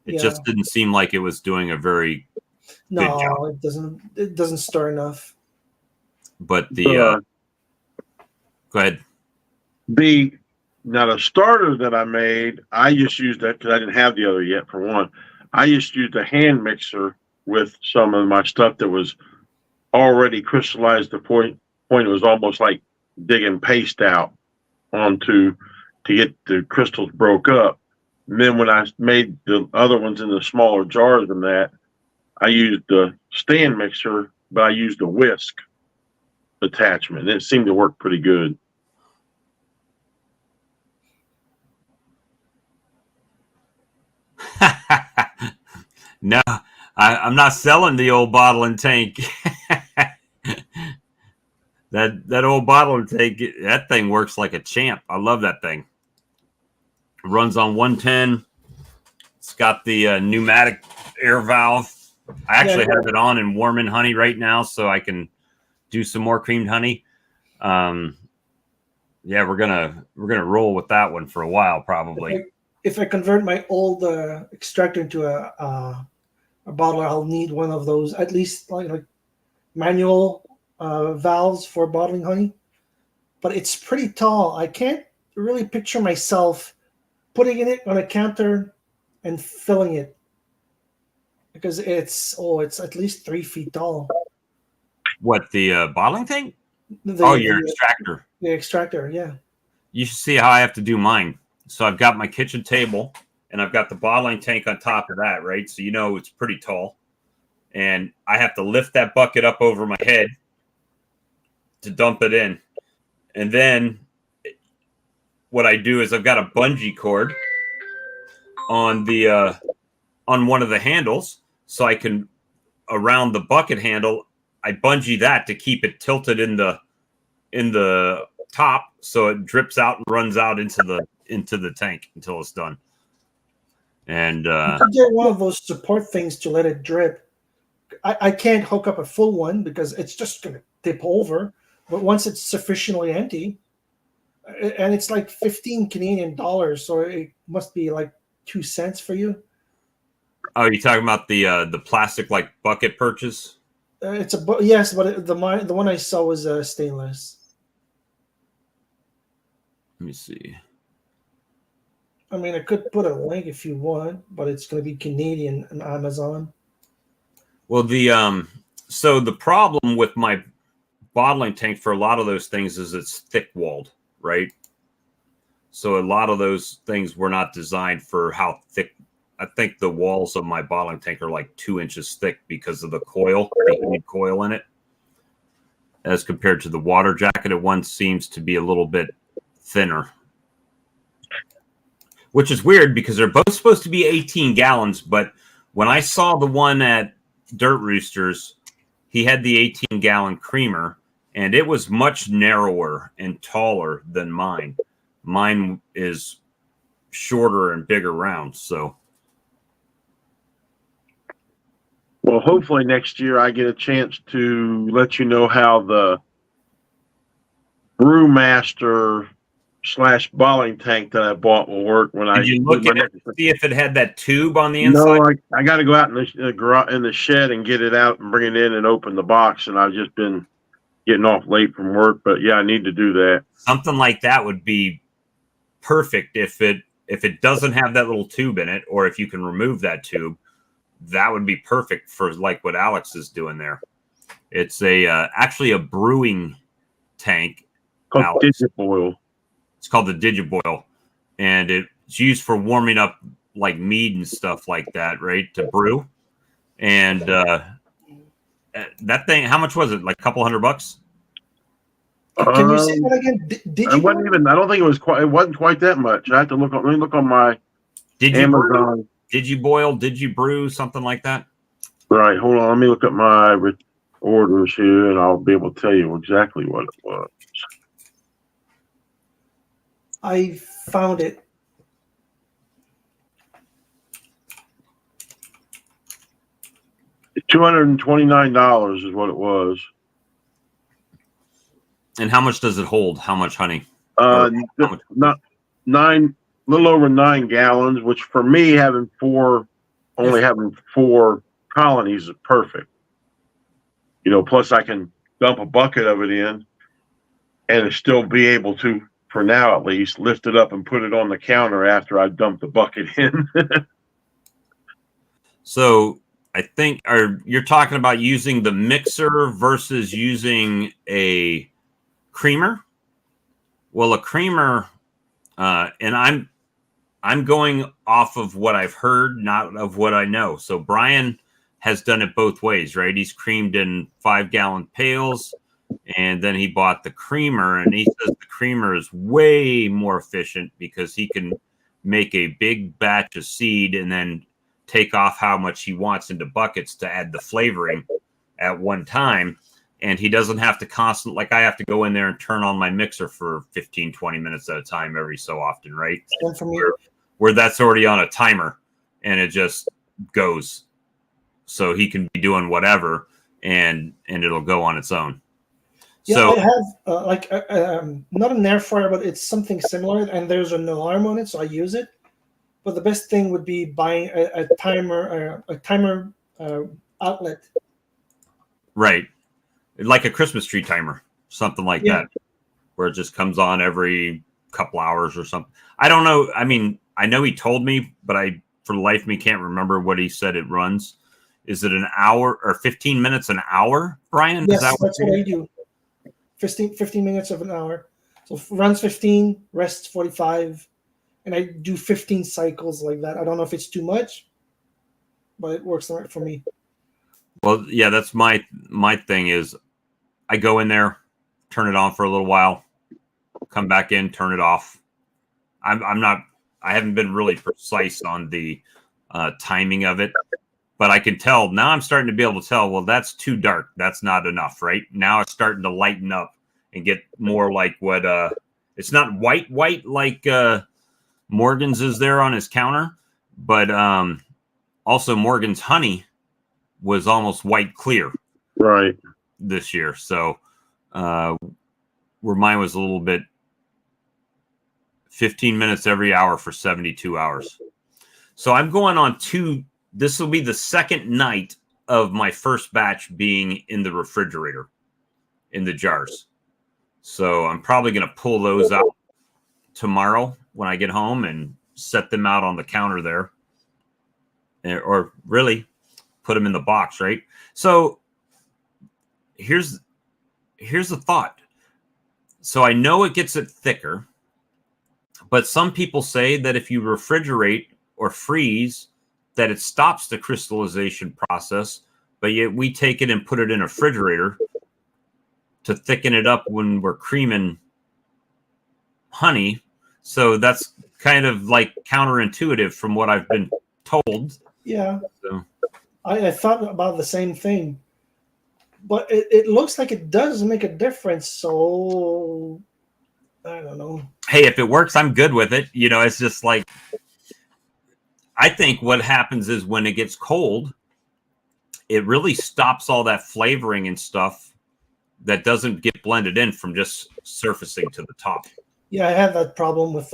It just didn't seem like it was doing a very good job. It doesn't stir enough. But go ahead. The starter that I made, I just used that because I didn't have the other yet. For one, I just used a hand mixer with some of my stuff that was already crystallized. The point it was almost like digging paste out onto to get the crystals broke up. And then when I made the other ones in the smaller jars than that, I used the stand mixer, but I used the whisk attachment. It seemed to work pretty good. No, I'm not selling the old bottling tank. that old bottling tank, that thing works like a champ. I love that thing. It runs on 110. It's got the pneumatic air valve. I actually have it on and warming honey right now, so I can do some more creamed honey. We're gonna roll with that one for a while, probably. If I convert my old extractor into a bottler, I'll need one of those, at least like manual valves for bottling honey. But it's pretty tall. I can't really picture myself putting it on a counter and filling it. because it's at least 3 feet tall. What, the bottling tank? The, Your the, extractor. the extractor, yeah. You should see how I have to do mine. So I've got my kitchen table, and I've got the bottling tank on top of that, right? So it's pretty tall. And I have to lift that bucket up over my head to dump it in. And then what I do is I've got a bungee cord on the on one of the handles, so I can, around the bucket handle, I bungee that to keep it tilted in the top, so it drips out and runs out into the tank until it's done. And You could get one of those support things to let it drip. I can't hook up a full one because it's just going to tip over. But once it's sufficiently empty, and it's like 15 Canadian dollars, so it must be like 2 cents for you. oh, you talking about the plastic like bucket purchase? Yes, but the one I saw was stainless. Let me see. I mean, I could put a link if you want, but it's going to be Canadian on Amazon. Well, so the problem with my bottling tank for a lot of those things is it's thick walled, right? So a lot of those things were not designed for how thick. I think the walls of my bottling tank are like 2 inches thick because of the heated coil in it. As compared to the water jacketed one, seems to be a little bit thinner. Which is weird because they're both supposed to be 18 gallons, but when I saw the one at Dirt Roosters, he had the 18-gallon creamer, and it was much narrower and taller than mine. Mine is shorter and bigger round, so. Well, hopefully next year I get a chance to let you know how the Brewmaster / bottling tank that I bought will work when Did you look at it to see if it had that tube on the inside? No, I got to go out in the shed and get it out and bring it in and open the box. And I've just been getting off late from work, but yeah, I need to do that. Something like that would be perfect if it doesn't have that little tube in it, or if you can remove that tube. That would be perfect for like what Alex is doing there. It's actually a brewing tank. Called Digiboil. It's called the Digiboil, and it's used for warming up like mead and stuff like that, right? To brew. And that thing, how much was it? Like a couple $100? Can you say that again? I don't think it wasn't quite that much. I have to look on my Amazon. Did you boil? Did you brew? Something like that? Right. Hold on. Let me look at my orders here, and I'll be able to tell you exactly what it was. I found it. $229 is what it was. And how much does it hold? How much honey? Not little over 9 gallons, which for me having four colonies is perfect. Plus I can dump a bucket of it in and still be able to, for now at least, lift it up and put it on the counter after I dump the bucket in. So I think you're talking about using the mixer versus using a creamer. Well, a creamer, and I'm going off of what I've heard, not of what I know. So Brian has done it both ways, right? He's creamed in 5-gallon pails, and then he bought the creamer, and he says the creamer is way more efficient because he can make a big batch of seed and then take off how much he wants into buckets to add the flavoring at one time. And he doesn't have to like I have to go in there and turn on my mixer for 15, 20 minutes at a time every so often, right? Where that's already on a timer and it just goes. So he can be doing whatever and it'll go on its own. Yeah, so I have not an air fryer, but it's something similar, and there's an alarm on it, so I use it. But the best thing would be buying a timer outlet. Right. Like a Christmas tree timer, something like that, where it just comes on every couple hours or something. I don't know. I mean, I know he told me, but for the life of me can't remember what he said it runs. Is it an hour or 15 minutes an hour, Brian? Yes, Is that that's what I do. 15 minutes of an hour. So runs 15, rests 45, and I do 15 cycles like that. I don't know if it's too much, but it works all right for me. Well, yeah, that's my thing is I go in there, turn it on for a little while, come back in, turn it off. I haven't been really precise on the timing of it, but I can tell now. I'm starting to be able to tell. Well, that's too dark. That's not enough, right? Now it's starting to lighten up and get more like what. It's not white like Morgan's is there on his counter, but also Morgan's honey was almost white clear, Right. this year. So where mine was a little bit 15 minutes every hour for 72 hours. So I'm going on this will be the second night of my first batch being in the refrigerator in the jars. So I'm probably going to pull those out tomorrow when I get home and set them out on the counter there. Or really put them in the box, right? So here's the thought. So I know it gets it thicker, but some people say that if you refrigerate or freeze, that it stops the crystallization process, but yet we take it and put it in a refrigerator to thicken it up when we're creaming honey. So that's kind of like counterintuitive from what I've been told. Yeah. So I thought about the same thing, but it looks like it does make a difference. So I don't know. hey, if it works, I'm good with it. It's just like, I think what happens is when it gets cold, it really stops all that flavoring and stuff that doesn't get blended in from just surfacing to the top. Yeah, I had that problem with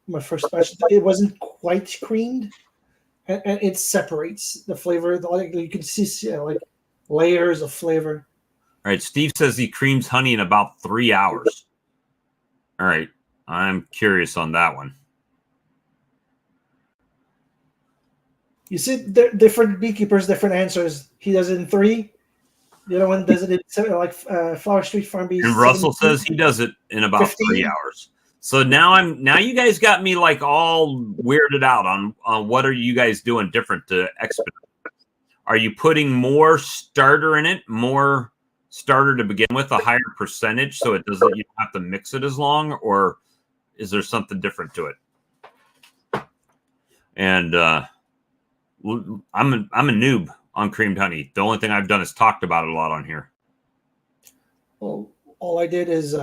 my first batch. It wasn't quite creamed, and it separates the flavor. Like you can see, like layers of flavor. All right, Steve says he creams honey in about 3 hours. All right, I'm curious on that one. You see, different beekeepers, different answers. He does it in 3. The other one does it in 7, like Flower Street Farm Bees. And Russell says he does it in about 15. 3 hours. So now you guys got me like all weirded out on what are you guys doing different to expedite? Are you putting more starter in it, more starter to begin with, a higher percentage, so it doesn't, you don't have to mix it as long, or is there something different to it? And I'm a noob on creamed honey. The only thing I've done is talked about it a lot on here. Well, all I did is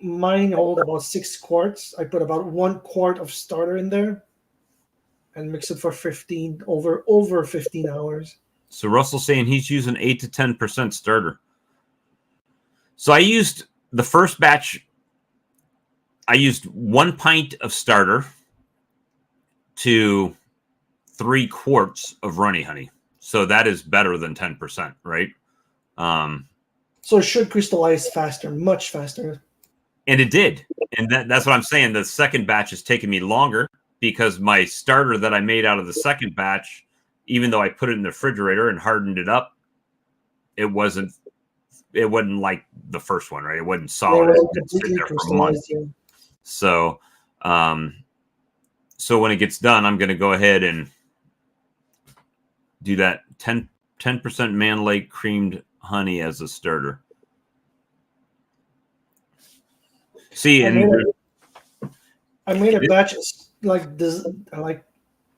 mine hold about 6 quarts. I put about 1 quart of starter in there and mix it for 15 over 15 hours. So Russell's saying he's using 8 to 10% starter. So I used the first batch. I used 1 pint of starter to 3 quarts of runny honey. So that is better than 10%, right? So it should crystallize faster, much faster. And it did. And that's what I'm saying. The second batch is taking me longer because my starter that I made out of the second batch, even though I put it in the refrigerator and hardened it up, it wasn't like the first one, right? It wasn't solid. Yeah, it It wasn't didn't sit completely there for crystallized. months. So, so when it gets done, I'm going to go ahead and do that 10% Man Lake creamed honey as a starter. See, I made a batch like this, like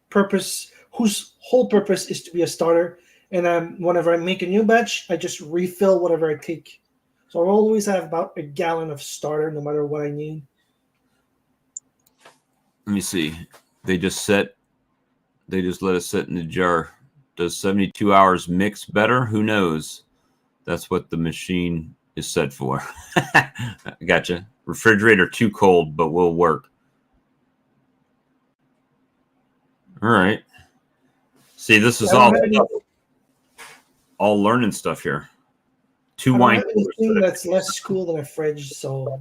purpose, whose whole purpose is to be a starter. And whenever I make a new batch, I just refill whatever I take. So I always have about a gallon of starter, no matter what I need. let me see. They just let us sit in the jar. Does 72 hours mix better? Who knows? That's what the machine is set for. Gotcha. Refrigerator too cold, but will work. All right. See, this is all learning stuff here. 2 I don't wine have anything that's less cool than a fridge, so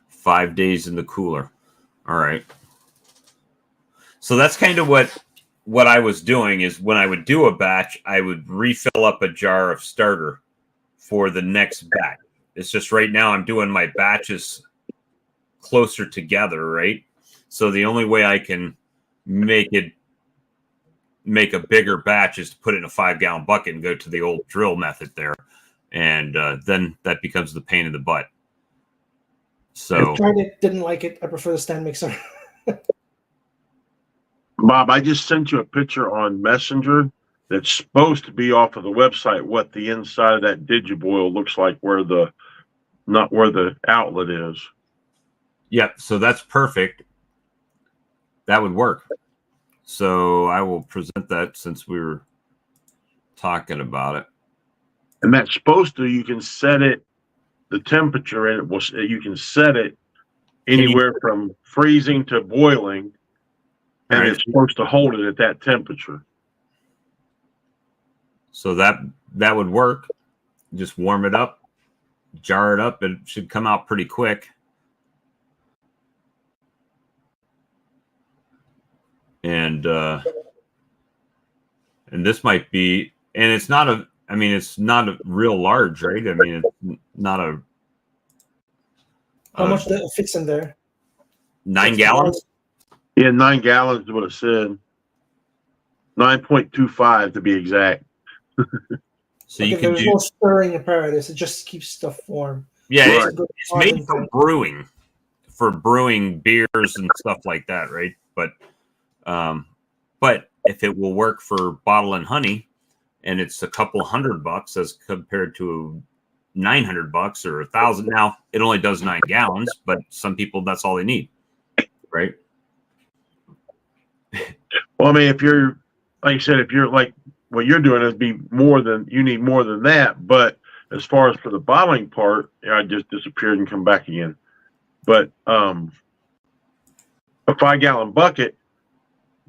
5 days in the cooler. All right. So that's kind of what I was doing is when I would do a batch, I would refill up a jar of starter for the next batch. It's just right now I'm doing my batches closer together, right? So the only way I can make a bigger batch is to put it in a 5-gallon bucket and go to the old drill method there. And then that becomes the pain in the butt. So I tried it, didn't like it. I prefer the stand mixer. Bob, I just sent you a picture on Messenger that's supposed to be off of the website what the inside of that Digiboil looks like, not where the outlet is. yeah, so that's perfect. That would work. So I will present that since we were talking about it. And that's supposed to, you can set it, the temperature in it, you can set it anywhere from freezing to boiling, and Right. it's supposed to hold it at that temperature. So that would work. Just warm it up, jar it up. It should come out pretty quick. And this might be, and it's not a, I mean, it's not a real large, right? I mean, it's not a. How much fits in there? 9 gallons? Yeah, 9 gallons is what it said. 9.25 to be exact. So you can there's do. no stirring apparatus. It just keeps stuff warm. Yeah, Right. it's made for brewing beers and stuff like that, right? But if it will work for bottle and honey, and it's a couple $100 as compared to $900 or $1,000. Now it only does 9 gallons, but some people that's all they need, right? Well, I mean, if you're, like you said, if you're like what you're doing is you need more than that. But as far as for the bottling part, I just disappeared and come back again. But a 5-gallon bucket,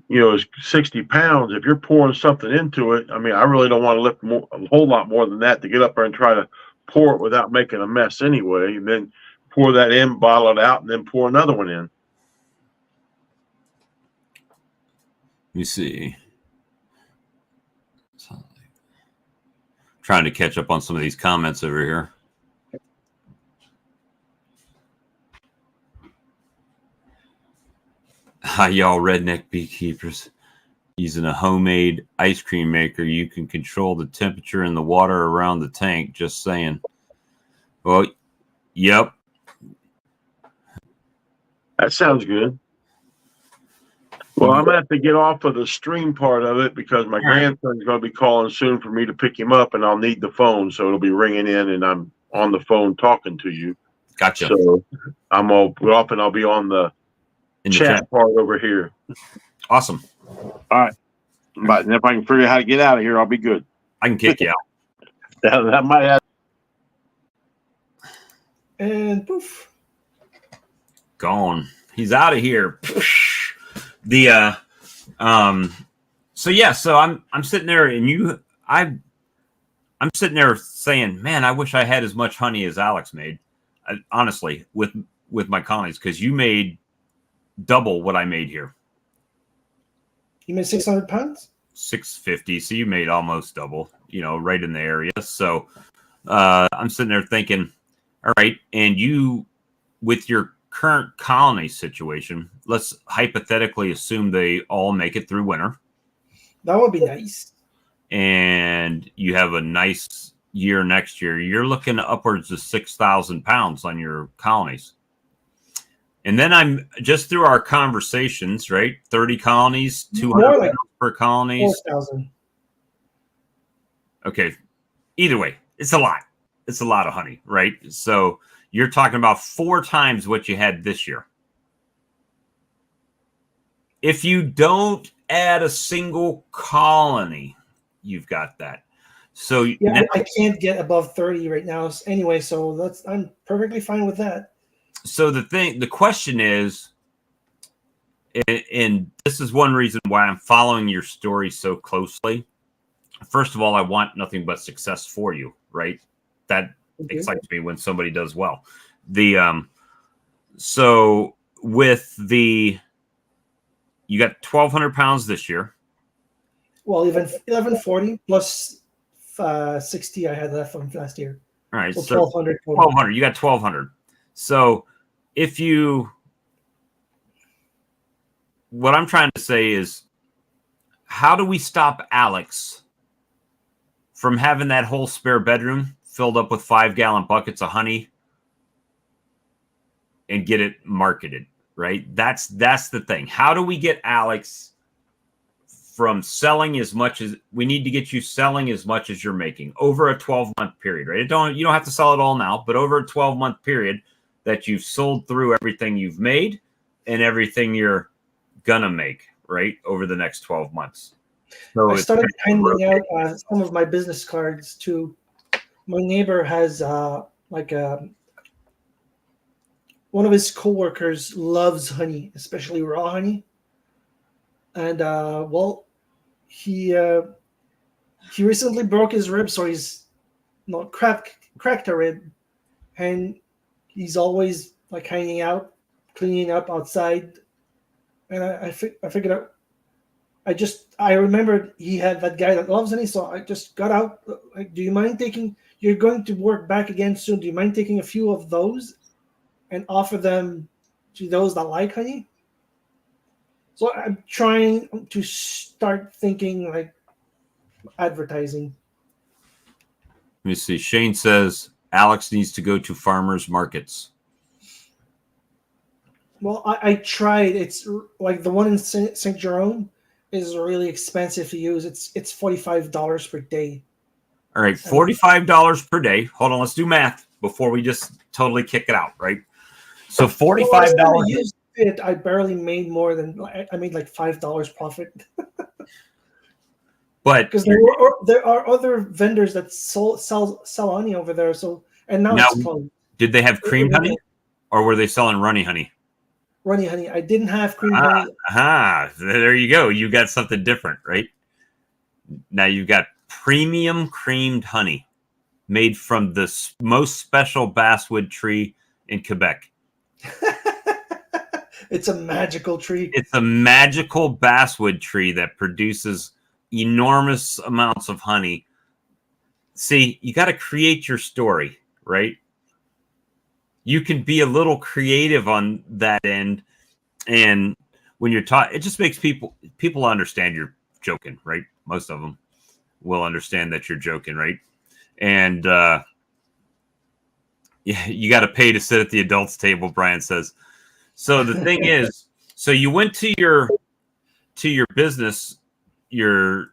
is 60 pounds. If you're pouring something into it, I mean, I really don't want to lift a whole lot more than that to get up there and try to pour it without making a mess anyway. And then pour that in, bottle it out, and then pour another one in. Let me see. Trying to catch up on some of these comments over here. Hi, y'all redneck beekeepers. Using a homemade ice cream maker, you can control the temperature and the water around the tank. Just saying. Well, yep. That sounds good. Well, I'm going to have to get off of the stream part of it because my grandson's going to be calling soon for me to pick him up, and I'll need the phone, so it'll be ringing in, and I'm on the phone talking to you. Gotcha. So I'm all put off, and I'll be on the chat part over here. Awesome. All right. But if I can figure out how to get out of here, I'll be good. I can kick you out. that might have. And poof. Gone. He's out of here. So I'm sitting there and I'm sitting there saying, man, I wish I had as much honey as Alex made. Honestly, with my colonies, because you made double what I made here. You made 600 pounds? 650. So you made almost double, right in the area. So I'm sitting there thinking, all right, and you, with your current colony situation, let's hypothetically assume they all make it through winter. That would be nice. And you have a nice year next year. You're looking upwards of 6,000 pounds on your colonies. And then I'm just through our conversations, right? 30 colonies, 200 pounds per colonies. 4,000. Okay. Either way, it's a lot. It's a lot of honey, right? So you're talking about 4 times what you had this year. If you don't add a single colony, you've got that. So yeah, I can't get above 30 right now anyway, so I'm perfectly fine with that. So the question is, and this is one reason why I'm following your story so closely. First of all, I want nothing but success for you, right? That excites me when somebody does well. So with the You got 1,200 pounds this year. Well, even 1140 plus 60 I had left from last year. All right, So so 1,200. 1,200. You got 1,200. So if you, what I'm trying to say is, how do we stop Alex from having that whole spare bedroom filled up with 5-gallon buckets of honey and get it marketed, right? That's the thing. How do we get Alex from selling as much as we need to get you selling as much as you're making over a 12-month period, right? You don't have to sell it all now, but over a 12-month period that you've sold through everything you've made and everything you're gonna make, right, over the next 12 months. So I started handing out some of my business cards to my neighbor. Has one of his coworkers loves honey, especially raw honey, and he recently broke his rib, so he's not cracked a rib, and he's always like hanging out, cleaning up outside, and I figured out. I remembered he had that guy that loves honey, so I just got out. Like, do you mind taking? You're going to work back again soon. Do you mind taking a few of those and offer them to those that like honey? So I'm trying to start thinking like advertising. Let me see. Shane says Alex needs to go to farmers markets. Well, I tried. It's like the one in St. Jerome is really expensive to use. It's $45 per day. All right, $45 per day. Hold on, let's do math before we just totally kick it out, right? So $45. I barely made more than I made like $5 profit. But because there are other vendors that sell honey over there. So now it's closed. Did they have cream honey, or were they selling runny honey? Runny honey. I didn't have cream honey. There you go. You got something different, right? Now you've got premium creamed honey made from the most special basswood tree in Quebec. It's a magical tree. It's a magical basswood tree that produces enormous amounts of honey. See, you got to create your story, right? You can be a little creative on that end, and when you're taught, it just makes people understand you're joking, right? Most of them will understand that you're joking, right? And you got to pay to sit at the adults table, Brian says. So the thing is, so you went to your business, your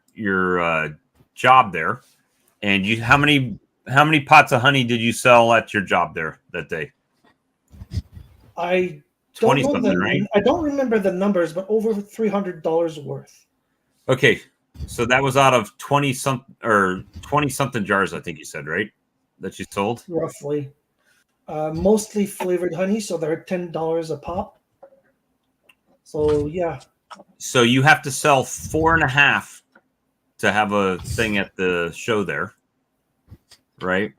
job there, and how many pots of honey did you sell at your job there that day? I don't know right? I don't remember the numbers, but over $300 worth. Okay, so that was out of 20-something jars, I think you said, right? That you sold roughly. Mostly flavored honey, so they're $10 a pop. So yeah. So you have to sell 4.5 to have a thing at the show there, right?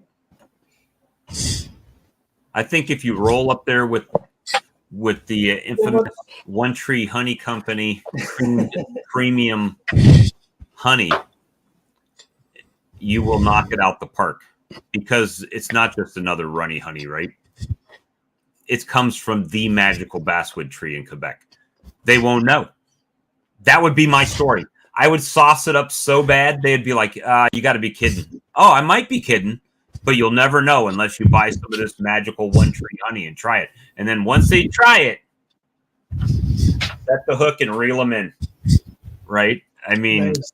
I think if you roll up there with the infamous One Tree Honey Company premium honey, you will knock it out the park, because it's not just another runny honey, right? It comes from the magical basswood tree in Quebec. They won't know. That would be my story. I would sauce it up so bad, they'd be like, you got to be kidding. Oh, I might be kidding, but you'll never know unless you buy some of this magical One Tree honey and try it. And then once they try it, set the hook and reel them in, right? I mean, nice.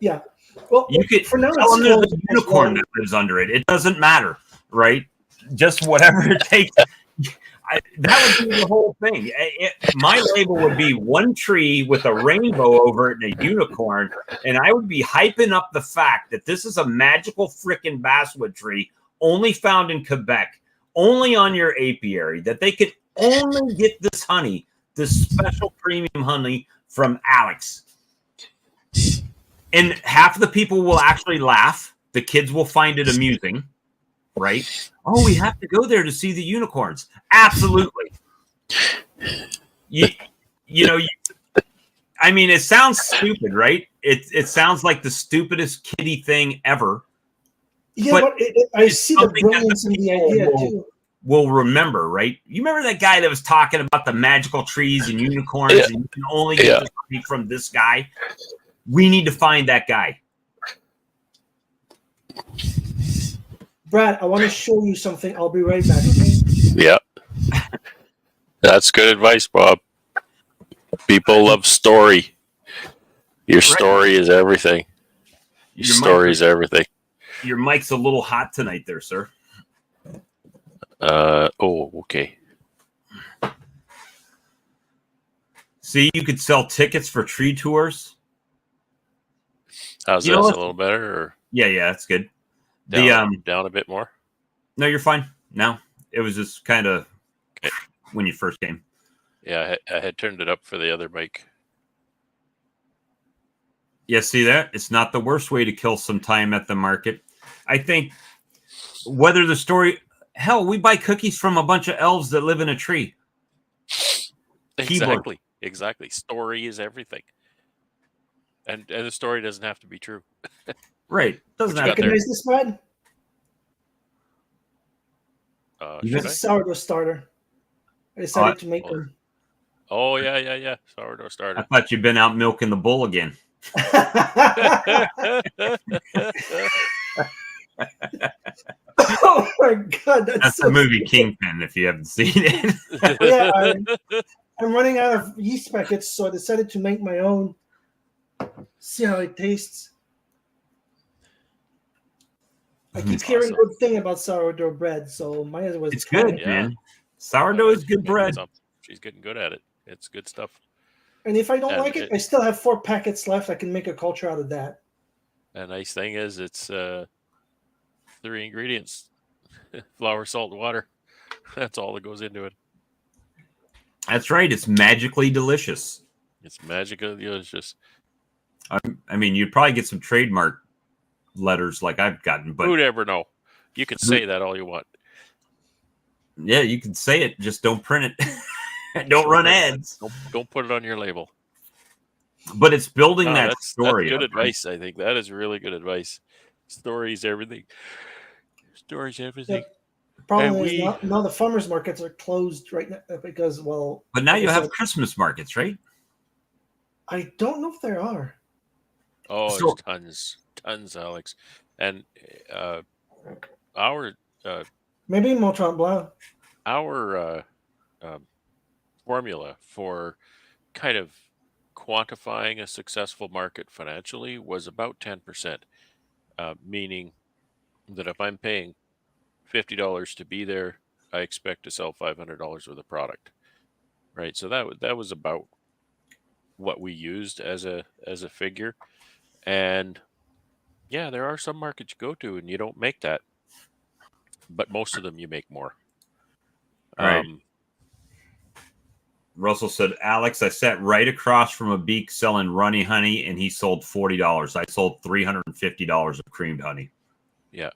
Yeah. Well, you could for now, tell them there's a unicorn that lives under it. It doesn't matter, right? Just whatever it takes. That would be the whole thing. My label would be One Tree with a rainbow over it and a unicorn, and I would be hyping up the fact that this is a magical freaking basswood tree only found in Quebec, only on your apiary, that they could only get this honey, this special premium honey from Alex. And half of the people will actually laugh. The kids will find it amusing, right? Oh, we have to go there to see the unicorns. Absolutely. You know, I mean, it sounds stupid, right? It sounds like the stupidest kiddie thing ever. Yeah, but I It's see the something that brilliance in the people idea too. will remember, right? You remember that guy that was talking about the magical trees and unicorns, Yeah. and you can only get this money from this guy? We need to find that guy. Brad, I want to show you something. I'll be right back. Okay? Yeah. That's good advice, Bob. People love story. Your story is everything. Your story is everything. Your mic's a little hot tonight there, sir. Okay. See, you could sell tickets for tree tours. How's this? A little better? Or yeah, that's good. down a bit more? No, you're fine. No, it was just kind of when you first came. Yeah, I had turned it up for the other mic. Yeah, see that? It's not the worst way to kill some time at the market. I think whether the story... Hell, we buy cookies from a bunch of elves that live in a tree. Exactly. Story is everything. And the story doesn't have to be true. Right. Doesn't have to. Recognize this, Brad? Should I? Sourdough starter. I decided to make them. Oh, yeah. Sourdough starter. I thought you'd been out milking the bull again. Oh my God, that's the movie Kingpin, if you haven't seen it. Yeah, I'm running out of yeast packets, so I decided to make my own. See how it tastes. I keep hearing good thing about sourdough bread, so might as well. It's good, man. Sourdough is good bread. She's getting good at it. It's good stuff. And if I don't like it, I still have 4 packets left. I can make a culture out of that. The nice thing is it's 3 ingredients: flour, salt, and water. That's all that goes into it. That's right. It's magically delicious. It's magically delicious. I mean, you'd probably get some trademark letters like I've gotten, but who'd ever know? You can say that all you want. Yeah, you can say it. Just don't print it. Don't run ads. Don't put it on your label. But it's building that story. That's good advice. I think that is really good advice. Stories, everything. Stories, everything. The problem is now the farmers markets are closed right now because, well. But now you have Christmas markets, right? I don't know if there are. Oh, there's tons, Alex. And our maybe Mont Blanc. Our formula for kind of quantifying a successful market financially was about 10%, meaning that if I'm paying $50 to be there, I expect to sell $500 worth of product, right? So that was about what we used as a figure. And yeah, there are some markets you go to and you don't make that, but most of them you make more. All right. Russell said, Alex, I sat right across from a beak selling runny honey, and he sold $40. I sold $350 of creamed honey. Yeah.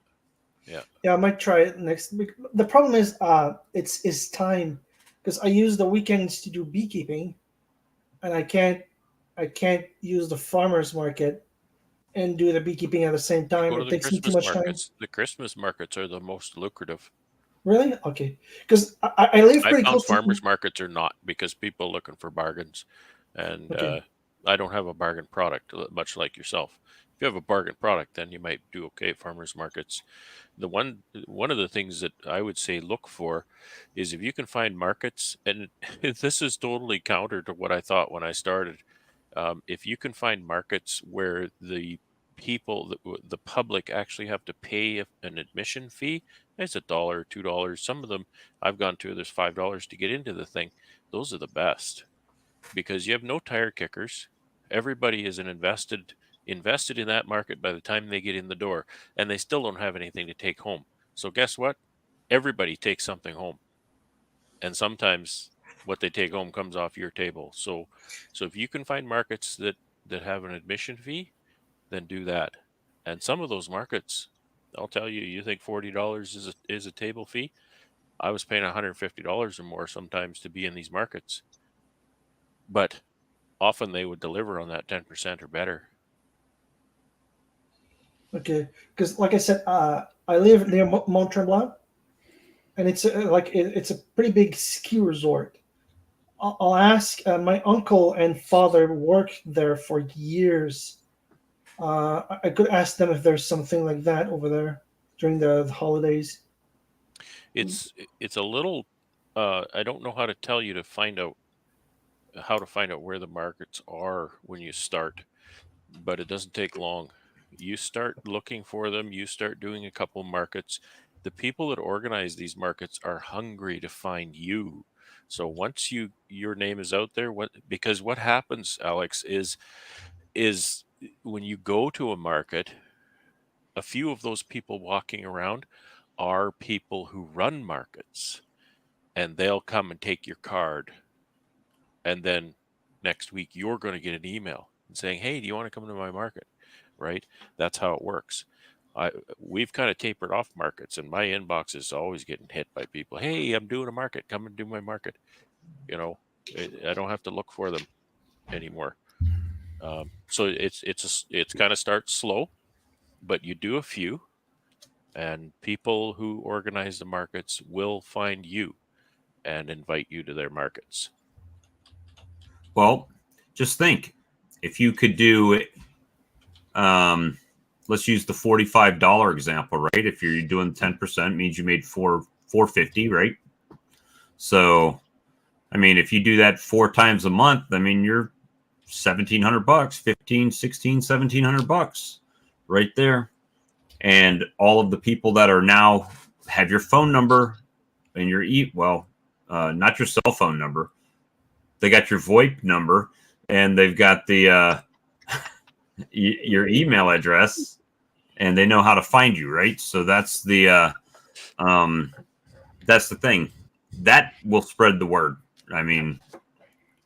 I might try it next week. The problem is, it's time, because I use the weekends to do beekeeping, and I can't use the farmers market and do the beekeeping at the same time. It takes me too much time. The Christmas markets are the most lucrative. Really? Okay. Because I live pretty close to farmers markets are not, because people are looking for bargains. And I don't have a bargain product, much like yourself. If you have a bargain product, then you might do okay at farmers markets. One of the things that I would say look for is if you can find markets, and this is totally counter to what I thought when I started. If you can find markets where the people, the public, actually have to pay an admission fee, it's $1 or $2. Some of them I've gone to, there's $5 to get into the thing. Those are the best, because you have no tire kickers. Everybody is invested in that market by the time they get in the door, and they still don't have anything to take home. So guess what? Everybody takes something home, and sometimes what they take home comes off your table. So if you can find markets that have an admission fee, then do that. And some of those markets, I'll tell you, you think $40 is a table fee? I was paying $150 or more sometimes to be in these markets. But often they would deliver on that 10% or better. Okay, because like I said, I live near Mont Tremblant, and it's a pretty big ski resort. I'll ask. My uncle and father worked there for years. I could ask them if there's something like that over there during the holidays. It's a little. I don't know how to tell you to find out how to find out where the markets are when you start, but it doesn't take long. You start looking for them. You start doing a couple markets. The people that organize these markets are hungry to find you. So once your name is out there, because what happens, Alex, is when you go to a market, a few of those people walking around are people who run markets, and they'll come and take your card, and then next week you're going to get an email saying, "Hey, do you want to come to my market?" Right? That's how it works. We've kind of tapered off markets, and my inbox is always getting hit by people. "Hey, I'm doing a market. Come and do my market." You know, I don't have to look for them anymore. So it's kind of starts slow, but you do a few, and people who organize the markets will find you and invite you to their markets. Well, just think if you could do, let's use the $45 example, right? If you're doing 10%, means you made $450, right? So, I mean, if you do that 4 times a month, I mean, you're $1,700, 15, 16, $1,700 right there. And all of the people that are now have your phone number and your not your cell phone number. They got your VoIP number, and they've got the your email address, and they know how to find you, right? So that's the thing that will spread the word. I mean,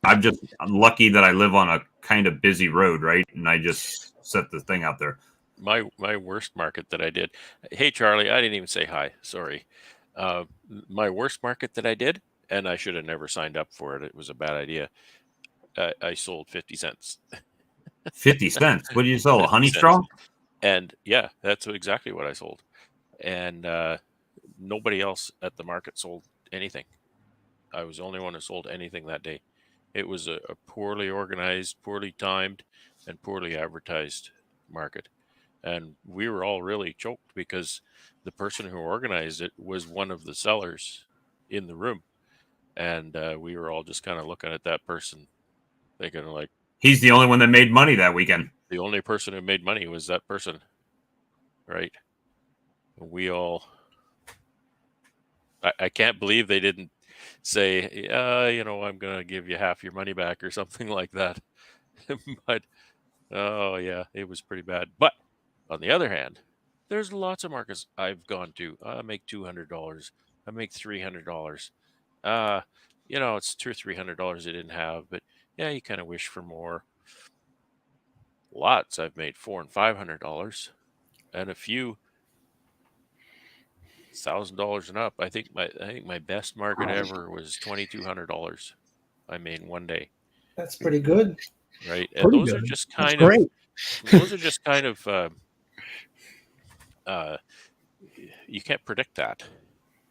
I'm lucky that I live on a kind of busy road, right? And I just set the thing out there. My worst market that I did. Hey, Charlie, I didn't even say hi. Sorry. My worst market that I did, and I should have never signed up for it. It was a bad idea. I sold 50 cents. 50 cents. What do you sell? A 50 honey cents. straw? And yeah, that's exactly what I sold. And nobody else at the market sold anything. I was the only one who sold anything that day. It was a poorly organized, poorly timed, and poorly advertised market. And we were all really choked because the person who organized it was one of the sellers in the room. And we were all just kind of looking at that person thinking like, he's the only one that made money that weekend. The only person who made money was that person, right? We all, I can't believe they didn't say, I'm going to give you half your money back or something like that. But, oh yeah, it was pretty bad. But on the other hand, there's lots of markets I've gone to. I make $200. I make $300. It's $200 or $300 they didn't have, but yeah, you kind of wish for more. Lots I've made $400 and $500, and a few $1,000 and up. I think my best market ever was $2,200. I made one day. That's pretty good. Right, and Pretty those good. are just That's kind of great. those are just kind of you can't predict that,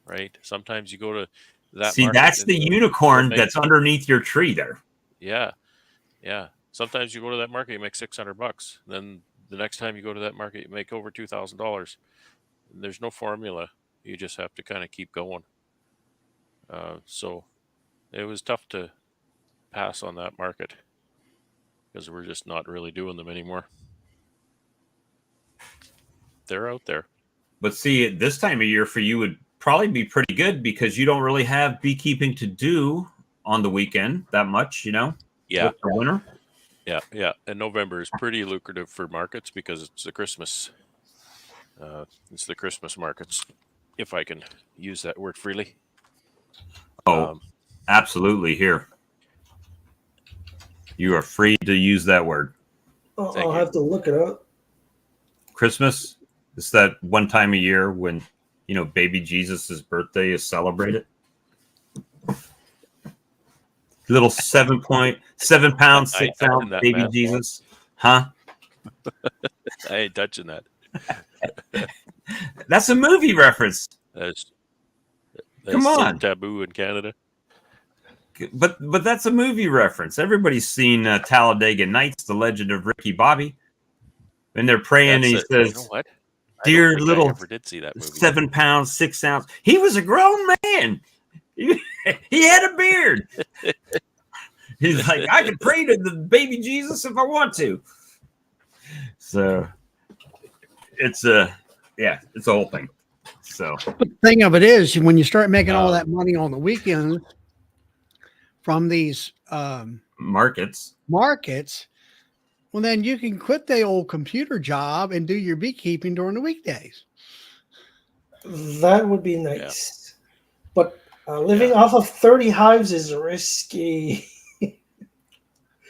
right? Sometimes you go to that See, market. that's the unicorn that's underneath your tree there. Yeah. Sometimes you go to that market, you make $600. Then the next time you go to that market, you make over $2,000. There's no formula. You just have to kind of keep going. So it was tough to pass on that market because we're just not really doing them anymore. They're out there. But see, this time of year for you would probably be pretty good because you don't really have beekeeping to do on the weekend that much, Yeah. With the winter. Yeah. And November is pretty lucrative for markets because it's the Christmas. It's the Christmas markets, if I can use that word freely. Oh, absolutely. Here, you are free to use that word. I'll have to look it up. Christmas. It's that one time a year when, baby Jesus' birthday is celebrated. Little 7.7 pound, I ain't 6 ounce touching that, baby man. Jesus. Huh? I ain't touching that. That's a movie reference. That's Come so on. taboo in Canada. But that's a movie reference. Everybody's seen Talladega Nights, The Legend of Ricky Bobby. And they're praying and he says, you know what? I dear don't think little I ever did see that movie. 7 pounds, 6 ounce. He was a grown man. He had a beard. He's like, I can pray to the baby Jesus if I want to. So it's a whole thing. So But the thing of it is, when you start making all that money on the weekends from these markets, well, then you can quit the old computer job and do your beekeeping during the weekdays. That would be nice. But living off of 30 hives is risky.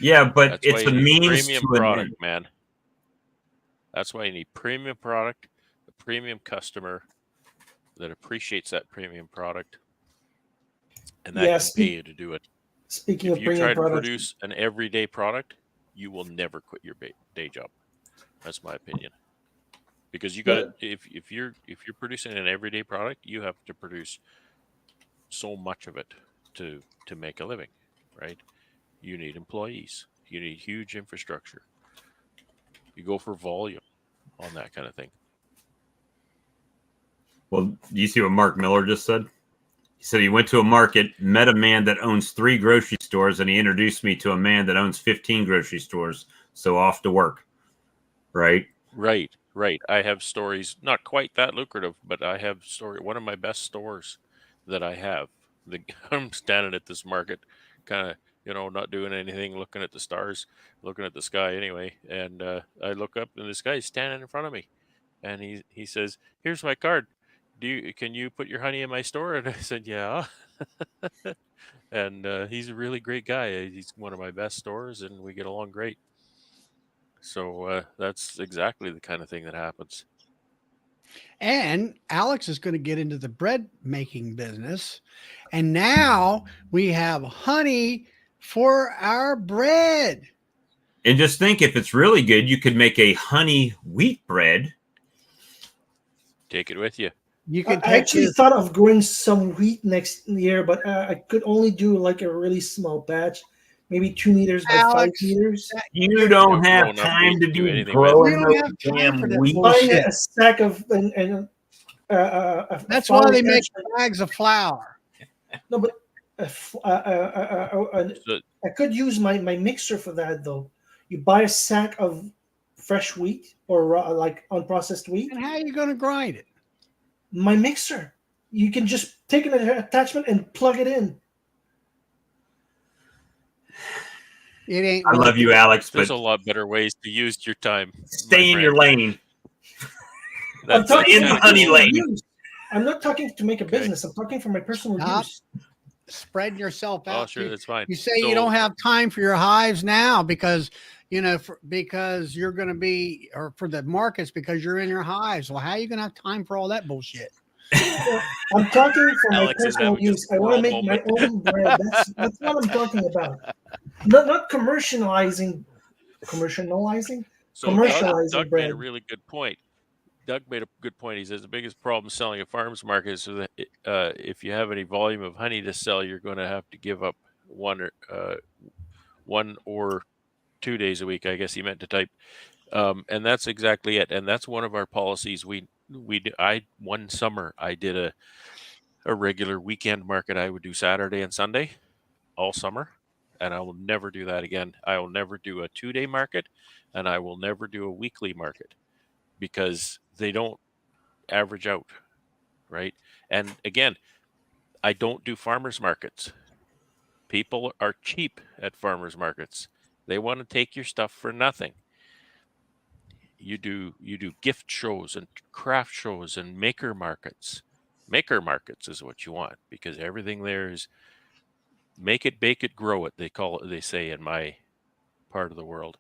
Yeah, but That's it's why a you need means premium to product, an man. That's why you need premium product, a premium customer that appreciates that premium product, and that can pay you to do it. Speaking If of you premium try to products, produce an everyday product, you will never quit your day job. That's my opinion. Because you got to, if you're producing an everyday product, you have to produce so much of it to make a living, right? You need employees. You need huge infrastructure. You go for volume on that kind of thing. Well, do you see what Mark Miller just said? He said he went to a market, met a man that owns 3 grocery stores, and he introduced me to a man that owns 15 grocery stores. So off to work. Right? Right. I have stories, not quite that lucrative, but I have one of my best stores that I have. I'm standing at this market, kind of, not doing anything, looking at the stars, looking at the sky anyway. And I look up and this guy's standing in front of me. And he says, "Here's my card. Can you put your honey in my store?" And I said, "Yeah." And he's a really great guy. He's one of my best stores, and we get along great. So that's exactly the kind of thing that happens. And Alex is going to get into the bread making business. And now we have honey for our bread. And just think, if it's really good, you could make a honey wheat bread. Take it with you. You can I actually thought of growing some wheat next year, but I could only do like a really small batch, maybe 2 meters by 5 meters. You don't have time to be growing those damn wheat. Buying a sack of that's why they make bags of flour. No, but I could use my mixer for that though. You buy a sack of fresh wheat or like unprocessed wheat. And how are you going to grind it? My mixer. You can just take an attachment and plug it in. It ain't. I love you, Alex. There's but a lot better ways to use your time. Stay in your lane. I'm talking in the honey lane. I'm not talking to make a business. I'm talking for my personal use. Spreading yourself out. Oh, sure, that's fine. You say you don't have time for your hives now because because you're going to be, or for the markets because you're in your hives. Well, how are you going to have time for all that bullshit? I'm talking for my Alex is personal having use. a I want to make moment. my own bread. That's what I'm talking about. Not commercializing. So Commercializing Doug bread. made a really good point. Doug made a good point. He says the biggest problem selling at farmers market is that if you have any volume of honey to sell, you're going to have to give up one or 2 days a week. I guess he meant to type, and that's exactly it. And that's one of our policies. One summer I did a regular weekend market. I would do Saturday and Sunday all summer, and I will never do that again. I will never do a 2-day market, and I will never do a weekly market because they don't average out, right? And again, I don't do farmers markets. People are cheap at farmers markets. They want to take your stuff for nothing. You do gift shows and craft shows and maker markets. Maker markets is what you want because everything there is make it, bake it, grow it. They say in my part of the world.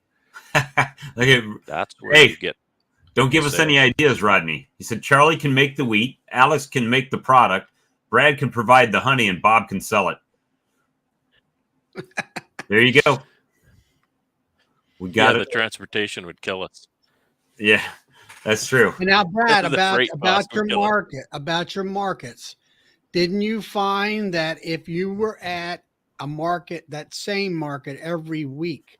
That's where you get. Don't give us any ideas, Rodney. He said Charlie can make the wheat, Alex can make the product, Brad can provide the honey, and Bob can sell it. There you go. We got the it. transportation would kill us. Yeah, that's true. And now, Brad, The freight cost your would kill it. about your markets. Didn't you find that if you were at a market, that same market every week,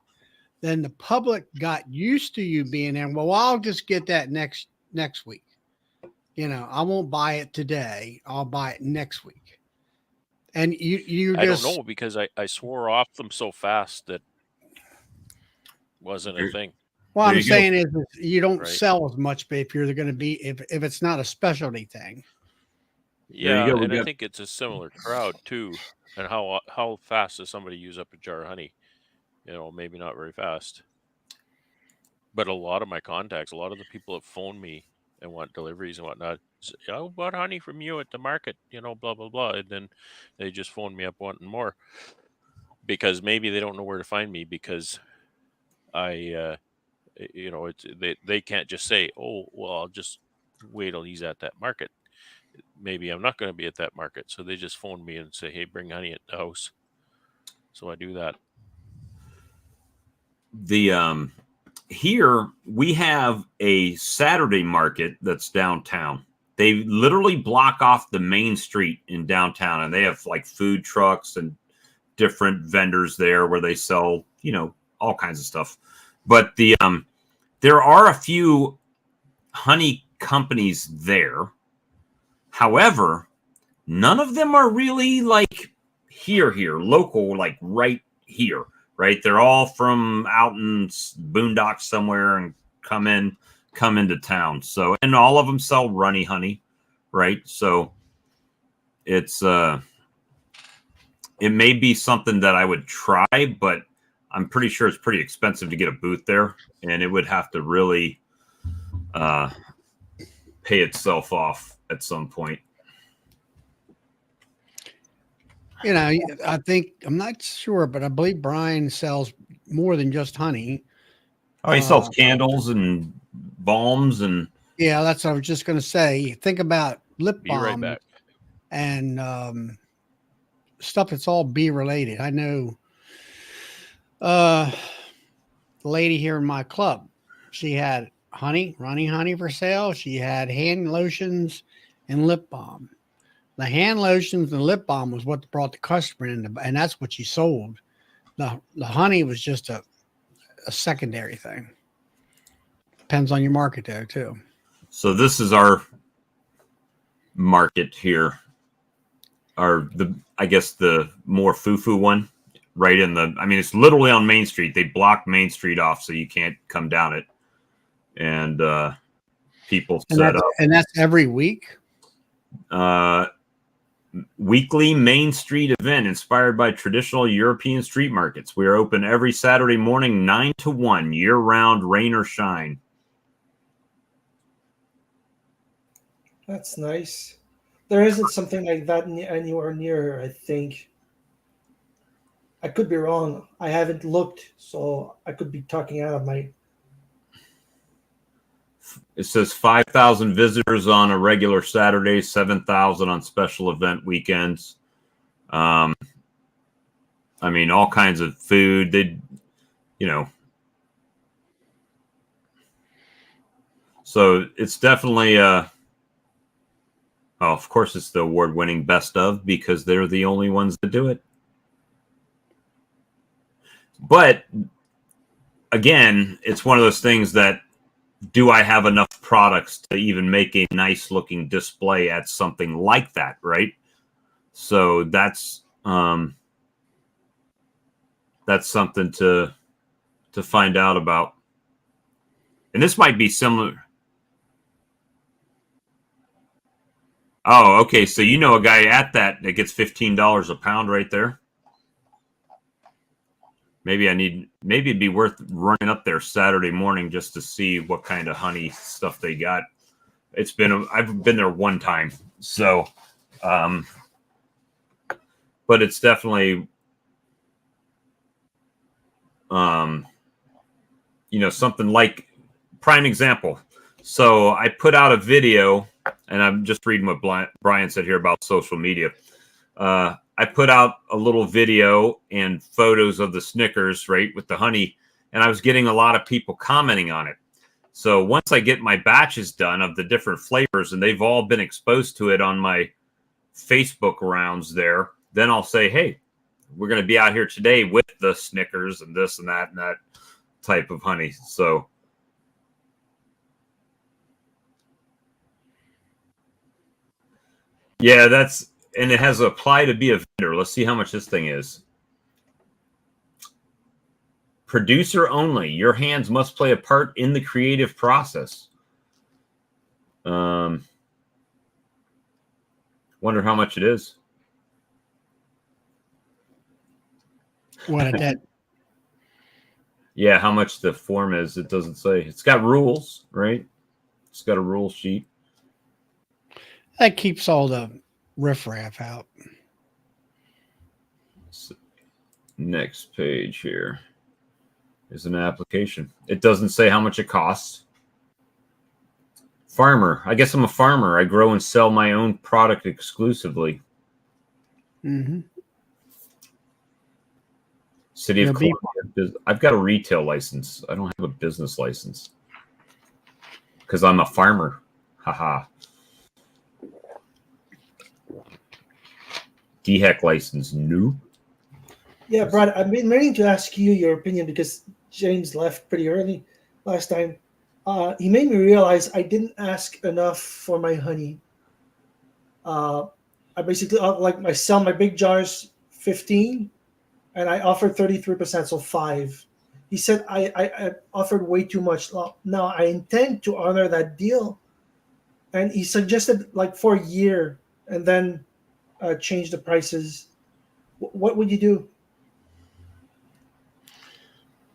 then the public got used to you being there? Well, I'll just get that next week. You know, I won't buy it today. I'll buy it next week. And you I just don't know, because I swore off them so fast that wasn't a thing. what There I'm you go. saying is you don't Right. sell as much, but if you're going to be if it's not a specialty thing. There you Yeah, go. We and I got- think it's a similar crowd too. And how fast does somebody use up a jar of honey? You know, maybe not very fast. But a lot of my contacts, a lot of the people that phone me and want deliveries and whatnot, say, I bought honey from you at the market, you know, blah blah blah. And then they just phone me up wanting more, because maybe they don't know where to find me, because I you know, it's they can't just say, oh well, I'll just wait till he's at that market. Maybe I'm not going to be at that market, so they just phone me and say, hey, bring honey at the house. So I do that. The here we have a Saturday market that's downtown. They literally block off the main street in downtown, and they have like food trucks and different vendors there where they sell, you know, all kinds of stuff. But there are a few honey companies there. However, none of them are really like here, local, like right here, right? They're all from out in boondocks somewhere and come into town. So, and all of them sell runny honey, right? So it's it may be something that I would try, but I'm pretty sure it's pretty expensive to get a booth there, and it would have to really pay itself off at some point. You know, I think, I'm not sure, but I believe Brian sells more than just honey. Oh, he sells candles and balms and Yeah, that's what I was just going to say. Think about lip Be right balm back. and stuff that's all bee related. I know the lady here in my club, she had running honey for sale. She had hand lotions and lip balm. The hand lotions and lip balm was what brought the customer in, and that's what she sold. The honey was just a secondary thing. Depends on your market there too. so this is our market here. I guess the more foo-foo one, right in the, I mean, it's literally on Main Street. They blocked Main Street off so you can't come down it. And people set up. And that's every week? Weekly Main Street event inspired by traditional European street markets. We are open every Saturday morning, 9 to 1, year-round, rain or shine. That's nice. There isn't something like that anywhere near, I think. I could be wrong. I haven't looked, so I could be talking out of my. It says 5,000 visitors on a regular Saturday, 7,000 on special event weekends. I mean, all kinds of food. They, you know. So it's definitely, oh, of course, it's the award-winning best of, because they're the only ones that do it. But again, it's one of those things that, do I have enough products to even make a nice looking display at something like that, right? So that's something to find out about. And this might be similar. Oh, okay. So you know a guy at that gets $15 a pound right there. Maybe it'd be worth running up there Saturday morning just to see what kind of honey stuff they got. I've been there one time. So, but it's definitely, you know, something like, prime example. So I put out a video, and I'm just reading what Brian said here about social media. I put out a little video and photos of the Snickers, right, with the honey, and I was getting a lot of people commenting on it. So once I get my batches done of the different flavors and they've all been exposed to it on my Facebook rounds there, then I'll say, hey, we're going to be out here today with the Snickers and this and that type of honey. So yeah, and it has apply to be a vendor. Let's see how much this thing is. Producer only. Your hands must play a part in the creative process. Wonder how much it is. What a debt. Yeah, how much the form is, it doesn't say. It's got rules, right? It's got a rule sheet. That keeps all the riffraff out. Next page here is an application. It doesn't say how much it costs. Farmer. I guess I'm a farmer. I grow and sell my own product exclusively. Mm-hmm. City of Columbia. I've got a retail license. I don't have a business license because I'm a farmer. Haha. DHEC license. No. Yeah, Brad, I've been meaning to ask you your opinion because James left pretty early last time. He made me realize I didn't ask enough for my honey. I basically I sell my big jars 15, and I offered 33%, so 5. He said I offered way too much. Now I intend to honor that deal, and he suggested like for a year and then change the prices. What would you do?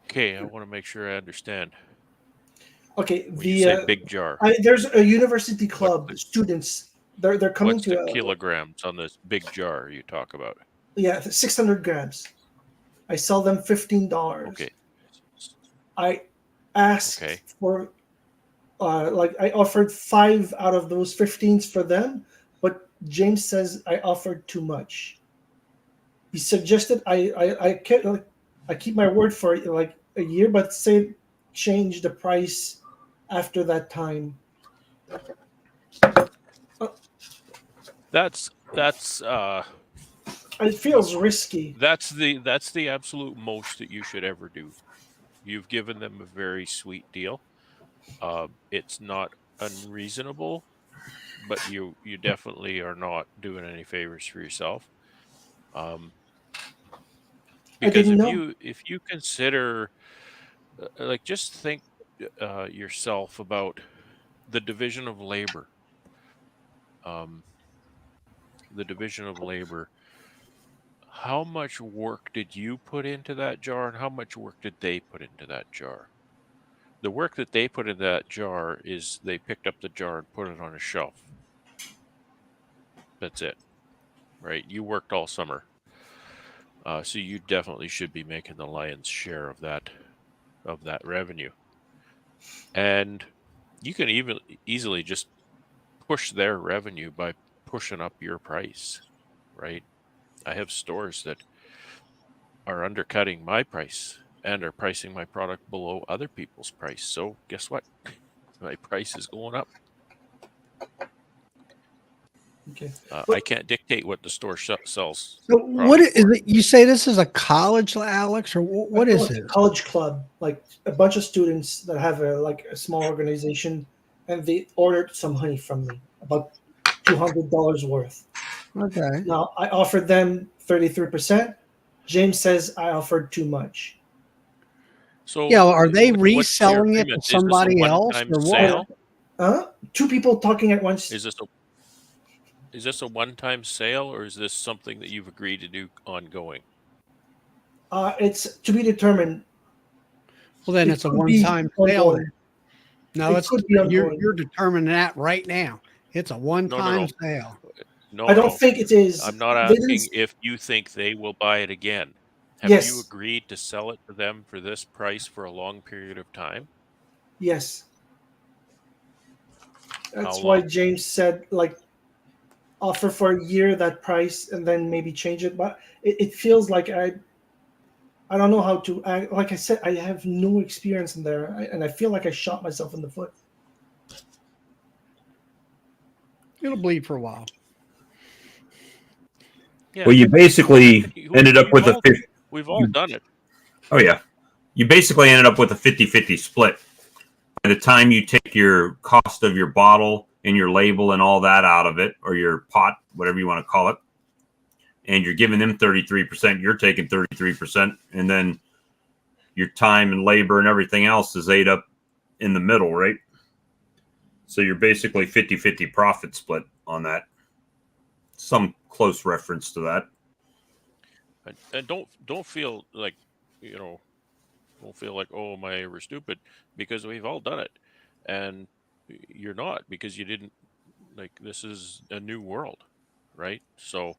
Okay, I want to make sure I understand. Okay, When you say big jar, there's a university club. What- students, they're coming what's to the kilograms on this big jar you talk about? 600 grams. I sell them $15. Okay. I asked Okay. for I offered 5 out of those 15s for them, but James says I offered too much. He suggested I keep my word for like a year, but say change the price after that time. That's It feels risky. that's the absolute most that you should ever do. You've given them a very sweet deal. It's not unreasonable, but you definitely are not doing any favors for yourself. Because didn't know. if you consider like just think yourself about the division of labor. The division of labor. How much work did you put into that jar, and how much work did they put into that jar? The work that they put in that jar is they picked up the jar and put it on a shelf. That's it, right? You worked all summer, so you definitely should be making the lion's share of that revenue. And you can even easily just push their revenue by pushing up your price, right? I have stores that are undercutting my price and are pricing my product below other people's price. So guess what? My price is going up. Okay. I can't dictate what the store sells. So what is it? You say this is a college, Alex, or what is Like it? a college club, like a bunch of students that have a small organization, and they ordered some honey from me, about $200 worth. Okay. Now I offered them 33%. James says I offered too much. So Yeah, are they what's your reselling it agreement? to somebody else or what? Sale? 2 people talking at once. Is this a one-time sale, or is this something that you've agreed to do ongoing? It's to be determined. Well, then It it's a could be one-time sale. ongoing. Then. No, It could be ongoing. you're determining that right now. It's a one-time sale. No, I don't think it is. I'm not They asking didn't- if you think they will buy it again. Have Yes. you agreed to sell it to them for this price for a long period of time? Yes. That's How why long? James said, like, offer for a year that price and then maybe change it. But it feels like I don't know how to act. Like I said, I have no experience in there, and I feel like I shot myself in the foot. It'll bleed for a while. Yeah. Well, you basically ended up with we've all done it. Oh, yeah. You basically ended up with a 50-50 split. By the time you take your cost of your bottle and your label and all that out of it, or your pot, whatever you want to call it, and you're giving them 33%, you're taking 33%, and then your time and labor and everything else is ate up in the middle, right? So you're basically 50-50 profit split on that. Some close reference to that. And don't feel like, don't feel like, oh my, we're stupid, because we've all done it, and you're not, because you didn't, like, this is a new world, right? So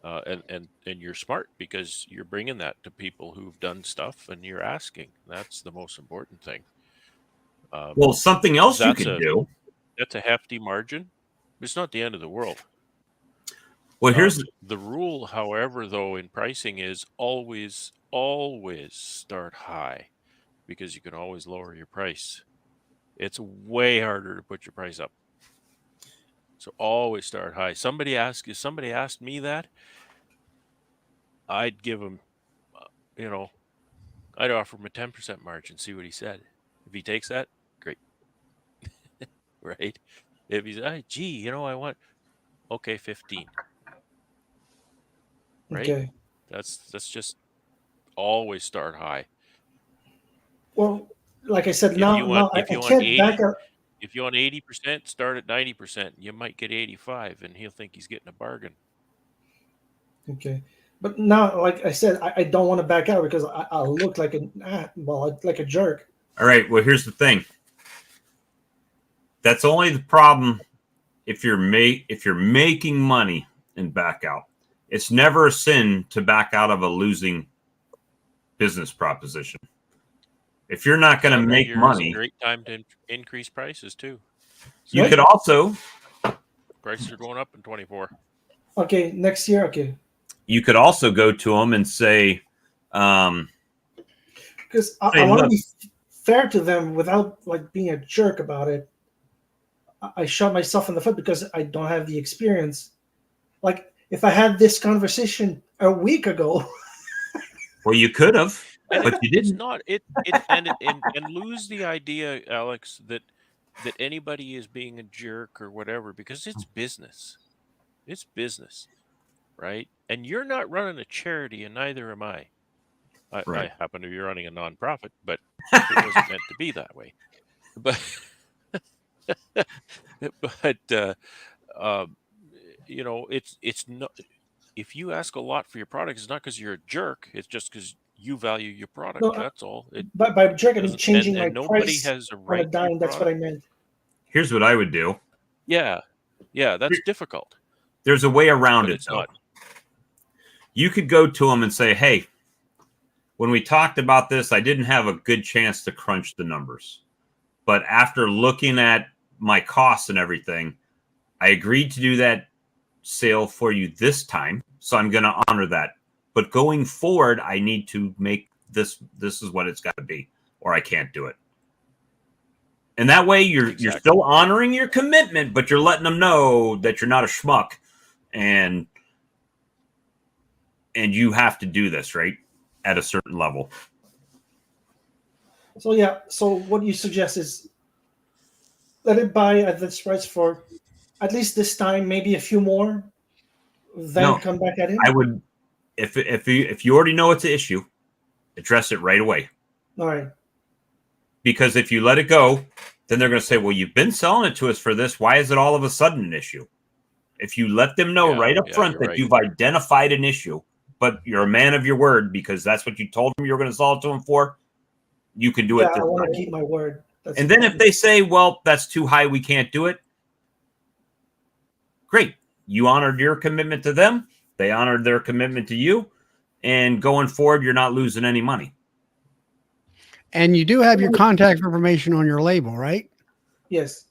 and you're smart because you're bringing that to people who've done stuff, and you're asking. That's the most important thing. Well, something else you could do. That's a hefty margin. It's not the end of the world. Well, here's the rule, however, though, in pricing is always start high, because you can always lower your price. It's way harder to put your price up. So always start high. If somebody asked me that, I'd give him, I'd offer him a 10% margin, see what he said. If he takes that, great. Right? If he's, gee, I want, okay, 15. Right? Okay. That's just always start high. Well, like I said, If now you want I can't back up. If you want 80%, start at 90%. You might get 85, and he'll think he's getting a bargain. Okay. But now, like I said, I don't want to back out because I'll look like like a jerk. all right. Well, here's the thing. That's only the problem if you're making money and back out. It's never a sin to back out of a losing business proposition. If you're not going to make money, it's a great time to increase prices too. So you could also prices are going up in 24. Okay, next year. Okay. You could also go to them and say, because I want to be fair to them without like being a jerk about it. I shot myself in the foot because I don't have the experience. Like if I had this conversation a week ago. Well, you could have, but you didn't. It's not and lose the idea, Alex, that anybody is being a jerk or whatever, because it's business. It's business, right? And you're not running a charity, and neither am I. I happen to be running a nonprofit, but it wasn't meant to be that way. But it's not. If you ask a lot for your product, it's not because you're a jerk. It's just because you value your product. No, that's all. By jerk, I mean changing my nobody price has a right on a dime. That's what I meant. Here's what I would do. Yeah, that's difficult. There's a way around it, though. Not. You could go to them and say, hey, when we talked about this, I didn't have a good chance to crunch the numbers. But after looking at my costs and everything, I agreed to do that sale for you this time. So I'm going to honor that. But going forward, I need to make this is what it's got to be, or I can't do it. And that way you're still honoring your commitment, but you're letting them know that you're not a schmuck and you have to do this, right? At a certain level. So yeah, so what you suggest is let it buy at this price for at least this time, maybe a few more, then come back at it. I would, if you already know it's an issue, address it right away. All right. Because if you let it go, then they're going to say, well, you've been selling it to us for this. Why is it all of a sudden an issue? If you let them know right up front that you've identified an issue, but you're a man of your word because that's what you told them you were going to sell it to them for, you can do it. I want to keep my word. And then if they say, well, that's too high, we can't do it. Great. You honored your commitment to them. They honored their commitment to you. And going forward, you're not losing any money. And you do have your contact information on your label, right? Yes.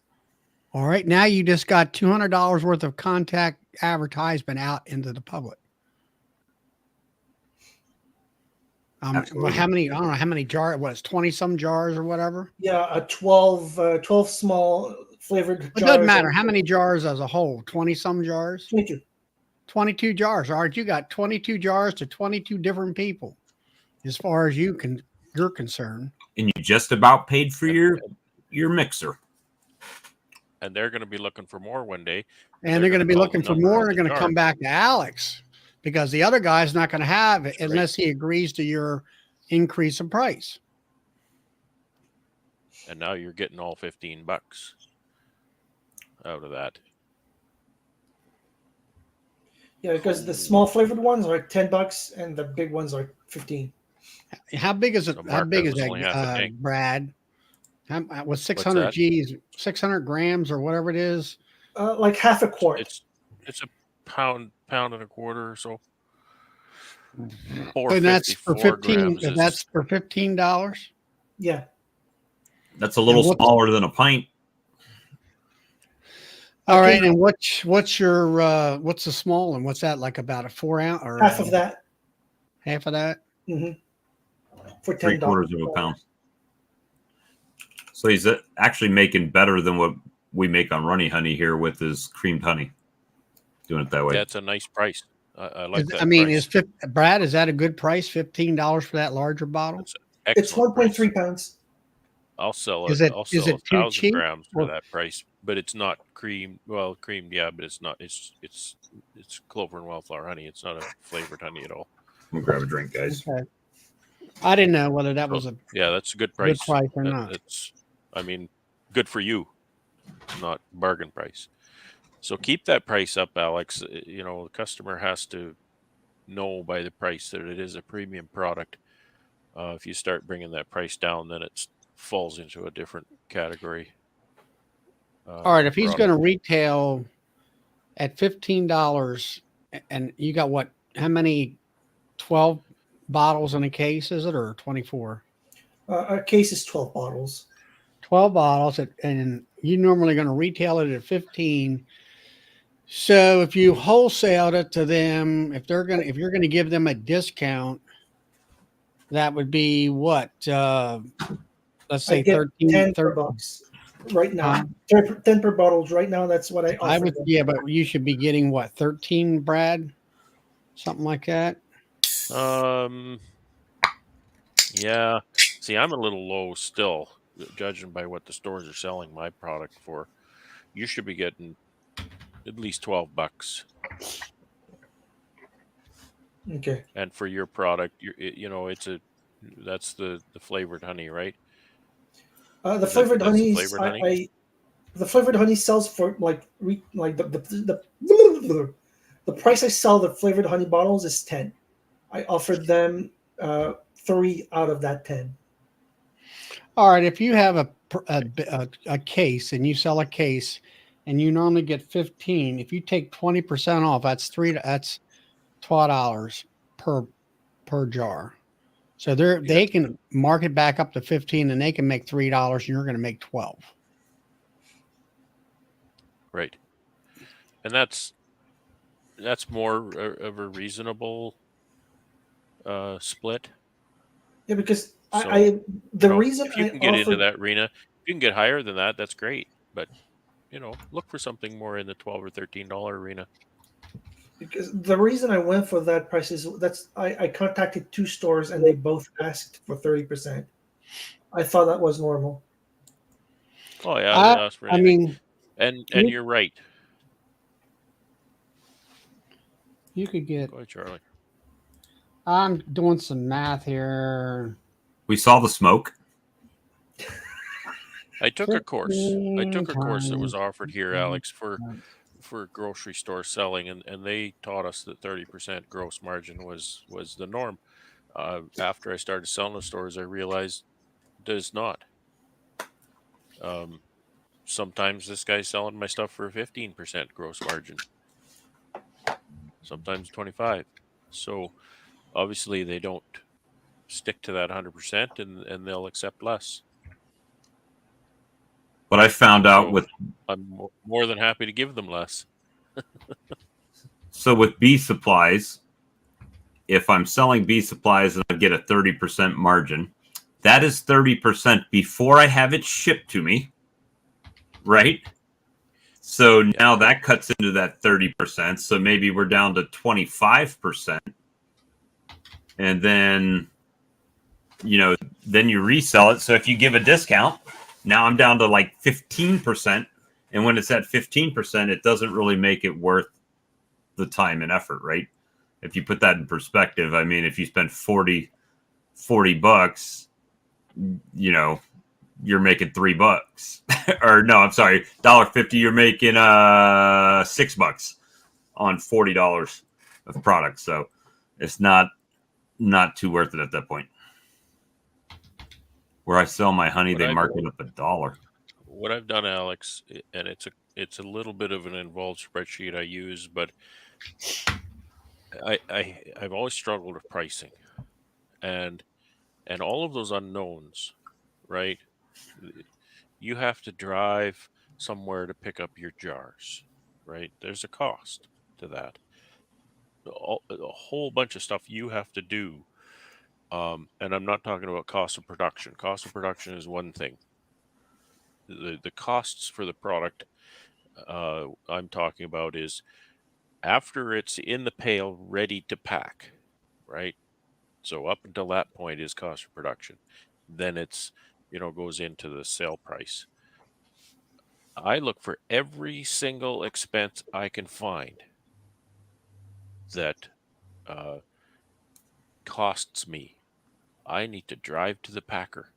All right, now you just got $200 worth of contact advertisement out into the public. Well, Absolutely. how many? I don't know how many jars. What, it's 20 some jars or whatever. Yeah, 12 small flavored It jars. doesn't matter how many jars as a whole. 20 some jars. 22. 22 jars. All right, you got 22 jars to 22 different people, as far as you're concerned. And you just about paid for your mixer. And they're going to be looking for more one day. And they're going to be call looking the for number more. on They're the going to come jar. back to Alex because the other guy's not going to have it That's unless he agrees to your increase in price. And now you're getting all $15 out of that. Yeah, because the small flavored ones are $10 and the big ones are 15. How big is it? So How Mark, big that is was only half a that, tank. Brad? Was 600 that? G's, 600 grams or whatever it is? Like half a quart. It's a pound and a quarter or so. And that's for 15. grams is That's for $15. Yeah. That's a little what's- smaller than a pint. All Okay. right, and what's your what's the small one? What's that, like about a 4 ounce or Half of that. Half of that. For $10. 3/4 of a pound. So he's actually making better than what we make on Runny Honey here with his creamed honey. Doing it that way. That's a nice price. I like that. I mean, price. Brad, is that a good price? $15 for that larger bottle? That's It's excellent 1.3 price. pounds. I'll sell Is it. it- I'll is sell it too 1,000 cheap, grams for or- that price, but it's not creamed. Well, creamed, yeah, but it's not. It's clover and wildflower honey. It's not a flavored honey at all. I'm gonna grab a drink, guys. Okay. I didn't know whether that was a Yeah, that's a good good price. price or not. It's, I mean, good for you, not bargain price. So keep that price up, Alex. The customer has to know by the price that it is a premium product. If you start bringing that price down, then it falls into a different category. All right, if he's product. going to retail at $15, and you got what? How many? 12 bottles in a case, is it, or 24? Our case is 12 bottles. 12 bottles, and you're normally going to retail it at 15. So if you wholesaled it to them, if you're going to give them a discount, that would be what? Let's say I get 13, 10 per 13. box right now. Huh? 10 per bottles right now. That's what I offer. I would, them. yeah, but you should be getting what, 13, Brad? Something like that. Yeah. See, I'm a little low still, judging by what the stores are selling my product for. You should be getting at least $12. Okay. And for your product, that's the flavored honey, right? The flavored that's the honey, flavored honey? the flavored honey sells for like the price I sell the flavored honey bottles is 10. I offered them 3 out of that 10. All right, if you have a case and you sell a case and you normally get 15, if you take 20% off, that's $12 per jar. So they can mark it back up to 15 and they can make $3 and you're going to make 12. Right. And that's more of a reasonable split. Yeah, because So, the reason if you I can get into offered that arena, if you can get higher than that, that's great. But look for something more in the $12 or $13 arena. because the reason I went for that price is I contacted 2 stores and they both asked for 30%. I thought that was normal. Oh yeah, they ask for I anything. mean, and you're right. you could get, Go ahead, Charlie. I'm doing some math here. We saw the smoke. I took a course. That was 15 offered here, times Alex, for grocery store selling, and they taught us that 30% gross margin was the norm. After I started selling to stores, I realized it is not. Sometimes this guy's selling my stuff for 15% gross margin. Sometimes 25. So obviously they don't stick to that 100%, and they'll accept less. But I found out So with I'm more than happy to give them less. with bee supplies, if I'm selling bee supplies and I get a 30% margin, that is 30% before I have it shipped to me, right? So now that cuts into that 30%. So maybe we're down to 25%. And then, then you resell it. So if you give a discount, now I'm down to like 15%. And when it's at 15%, it doesn't really make it worth the time and effort, right? If you put that in perspective, I mean, if you spend 40 bucks, you're making $3 or no, I'm sorry, $1.50. You're making $6 on $40 of product. So it's not too worth it at that point. Where I sell my honey, they mark it up $1. What I've done, Alex, and it's a little bit of an involved spreadsheet I use, but I've always struggled with pricing and all of those unknowns, right? You have to drive somewhere to pick up your jars, right? There's a cost to that. A whole bunch of stuff you have to do. And I'm not talking about cost of production. Cost of production is one thing. The costs for the product I'm talking about is after it's in the pail ready to pack, right? So up until that point is cost of production. Then it's, goes into the sale price. I look for every single expense I can find that costs me. I need to drive to the packer.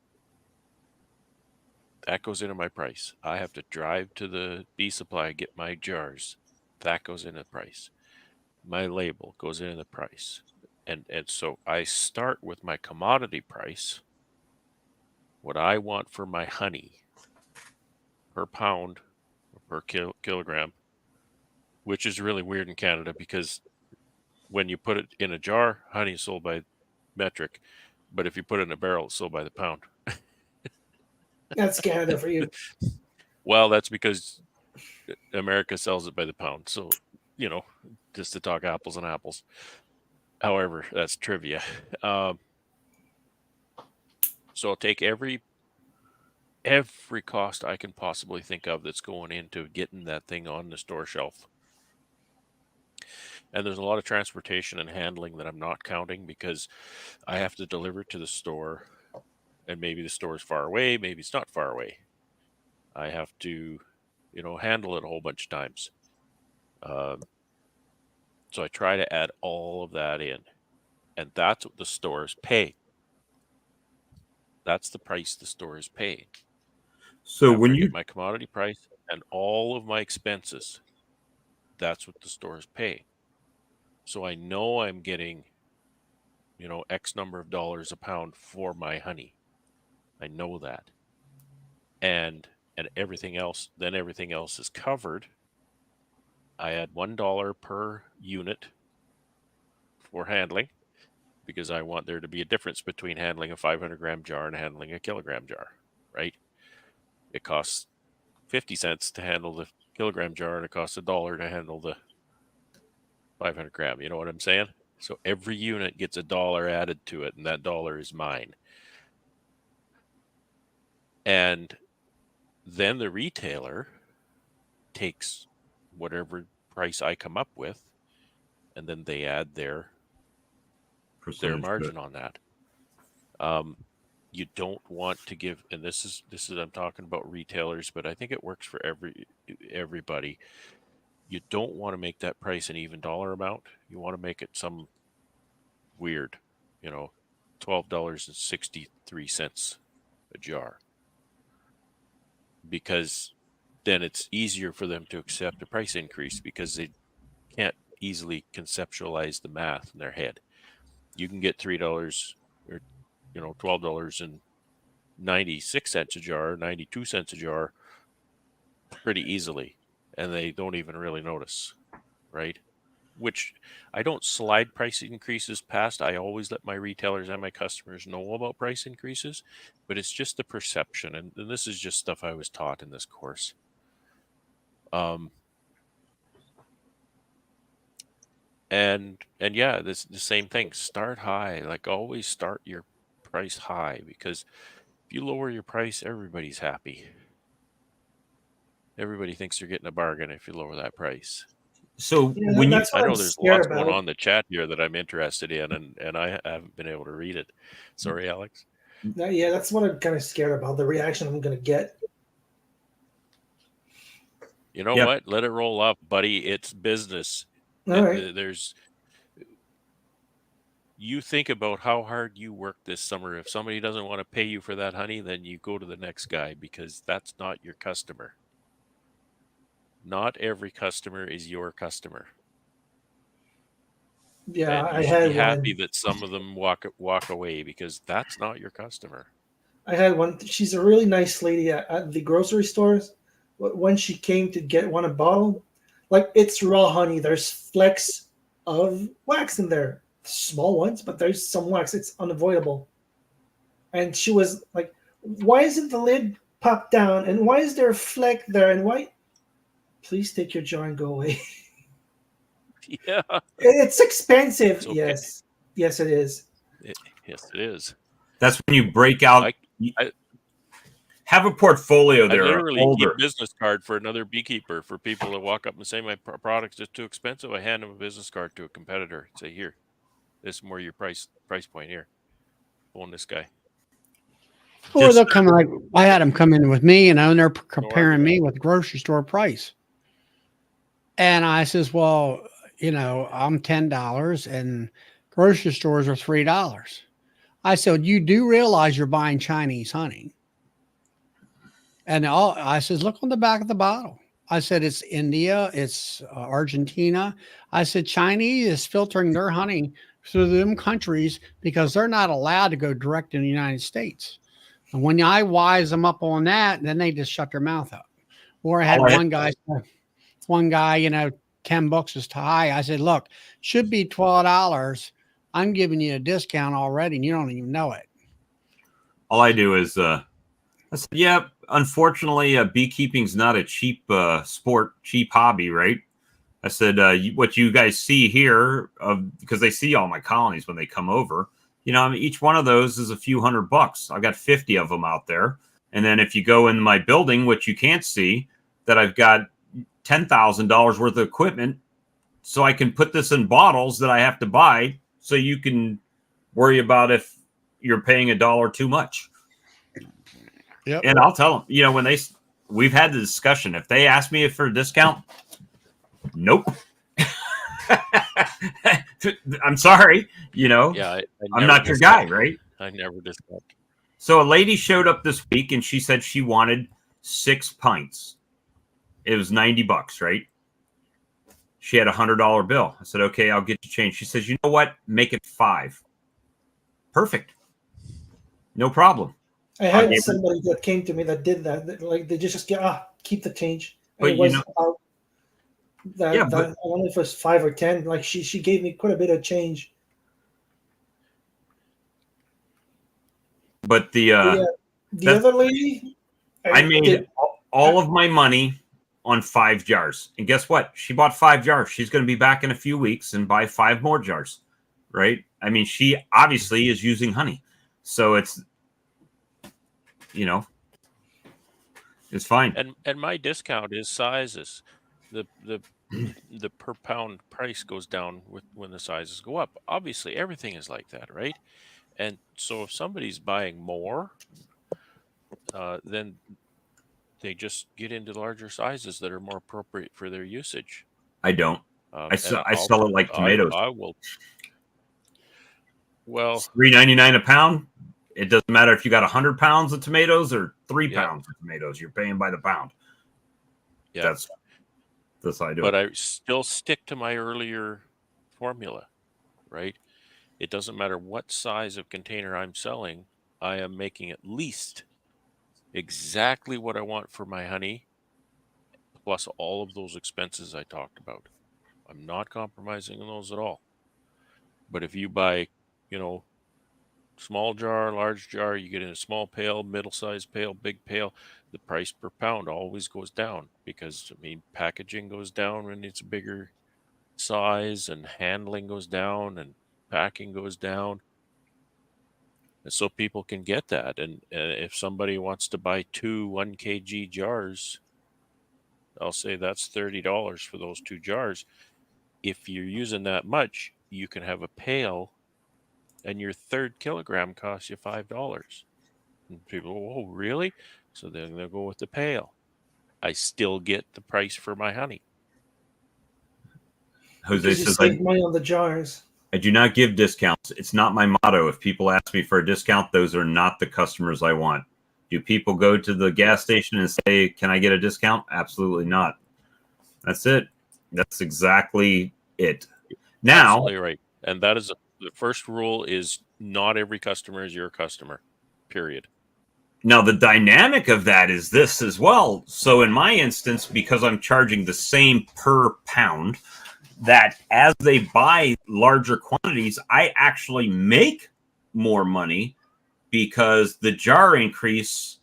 That goes into my price. I have to drive to the bee supply, get my jars. That goes into the price. My label goes into the price. And so I start with my commodity price, what I want for my honey per pound or per kilogram, which is really weird in Canada because when you put it in a jar, honey is sold by metric, but if you put it in a barrel, it's sold by the pound. That's Canada for you. Well, that's because America sells it by the pound. So, just to talk apples and apples. However, that's trivia. So I'll take every cost I can possibly think of that's going into getting that thing on the store shelf. And there's a lot of transportation and handling that I'm not counting because I have to deliver it to the store, and maybe the store is far away, maybe it's not far away. I have to, handle it a whole bunch of times. So I try to add all of that in, and that's what the stores pay. That's the price the stores pay. So After when I you get my commodity price and all of my expenses, that's what the stores pay. So I know I'm getting, X number of dollars a pound for my honey. I know that. And everything else is covered. I add $1 per unit for handling because I want there to be a difference between handling a 500-gram jar and handling a kilogram jar, right? It costs 50 cents to handle the kilogram jar and it costs $1 to handle the 500 gram. You know what I'm saying? So every unit gets $1 added to it, and that $1 is mine. And then the retailer takes whatever price I come up with, and then they add their margin on that. You don't want to give, and this is I'm talking about retailers, but I think it works for everybody. You don't want to make that price an even dollar amount. You want to make it some weird, $12.63 a jar, because then it's easier for them to accept a price increase because they can't easily conceptualize the math in their head. You can get $3 or $12.96 a jar, 92 cents a jar pretty easily, and they don't even really notice, right? which I don't slide price increases past. I always let my retailers and my customers know about price increases, but it's just the perception. And this is just stuff I was taught in this course. And yeah, this the same thing. Start high. Like always start your price high, because if you lower your price, everybody's happy. Everybody thinks they're getting a bargain if you lower that price. So Yeah, when you that's I what I'm know there's scared lots going about. on in the chat here that I'm interested in, and I haven't been able to read it. Sorry, Alex. Yeah, that's what I'm kind of scared about. The reaction I'm going to get. You know Yep. what? Let it roll up, buddy. It's business. All right. You think about how hard you work this summer. If somebody doesn't want to pay you for that honey, then you go to the next guy, because that's not your customer. Not every customer is your customer. Yeah, And I you should be had happy one. that some of them walk away, because that's not your customer. I had one. She's a really nice lady at the grocery stores. When she came to get one a bottle, like it's raw honey. There's flecks of wax in there, small ones, but there's some wax. It's unavoidable. And she was like, "Why isn't the lid popped down? And why is there a fleck there? And why? Please take your jar and go away." Yeah, It's expensive. it's okay. Yes, it is. Yes, it is. that's when you break out. I Have a portfolio I there. literally keep a business card for another beekeeper, for people that walk up and say my product's just too expensive. I hand them a business card to a competitor. Say, here, this is more your price point here. Phone this guy. Or they'll come like I had them come in with me, and they're comparing me with the grocery store price. And I says, well, I'm $10 and grocery stores are $3. I said, you do realize you're buying Chinese honey. And I says, look on the back of the bottle. I said, it's India, it's Argentina. I said, Chinese is filtering their honey through them countries because they're not allowed to go direct in the United States. And when I wise them up on that, then they just shut their mouth up. Or I had one guy, $10 is too high. I said, look, should be $12. I'm giving you a discount already, and you don't even know it. All I do is, I said, yeah, unfortunately, beekeeping's not a cheap sport, cheap hobby, right? I said, what you guys see here, because they see all my colonies when they come over, each one of those is a few $100. I've got 50 of them out there. And then if you go in my building, which you can't see, that I've got $10,000 worth of equipment, so I can put this in bottles that I have to buy, so you can worry about if you're paying $1 too much. Yep. And I'll tell them, when we've had the discussion, if they ask me for a discount, nope. I'm sorry, Yeah, I'm not your guy, right? I never discount. So a lady showed up this week and she said she wanted 6 pints. It was $90, right? She had $100 bill. I said, okay, I'll get you change. She says, you know what? Make it 5. Perfect. No problem. I had somebody that came to me that did that. Like they just keep the change. And But it was about that. I don't know if it was 5 or 10. Like she gave me quite a bit of change. But the other lady, I made all of my money on 5 jars. And guess what? She bought 5 jars. She's going to be back in a few weeks and buy 5 more jars, right? I mean, she obviously is using honey. So it's, it's fine. And my discount is sizes. The per pound price goes down when the sizes go up. Obviously, everything is like that, right? And so if somebody's buying more, then they just get into larger sizes that are more appropriate for their usage. I don't. I sell it like tomatoes. I will. Well, it's $3.99 a pound. It doesn't matter if you got 100 pounds of tomatoes or 3 pounds of tomatoes. You're paying by the pound. Yeah, that's how I do but it. I still stick to my earlier formula, right? It doesn't matter what size of container I'm selling. I am making at least exactly what I want for my honey, plus all of those expenses I talked about. I'm not compromising on those at all. But if you buy, small jar, large jar, you get in a small pail, middle-sized pail, big pail, the price per pound always goes down because, packaging goes down when it's a bigger size, and handling goes down, and packing goes down. And so people can get that. And if somebody wants to buy 2 1 kg jars, I'll say that's $30 for those 2 jars. If you're using that much, you can have a pail, and your third kilogram costs you $5. And people, oh, really? So then they'll go with the pail. I still get the price for my honey. Jose Because you says, save money on the jars. I do not give discounts. It's not my motto. If people ask me for a discount, those are not the customers I want. Do people go to the gas station and say, can I get a discount? Absolutely not. That's it. That's exactly it. Now, Absolutely right. And that is the first rule is not every customer is your customer, period. Now, the dynamic of that is this as well. So in my instance, because I'm charging the same per pound, that as they buy larger quantities, I actually make more money because the jar increase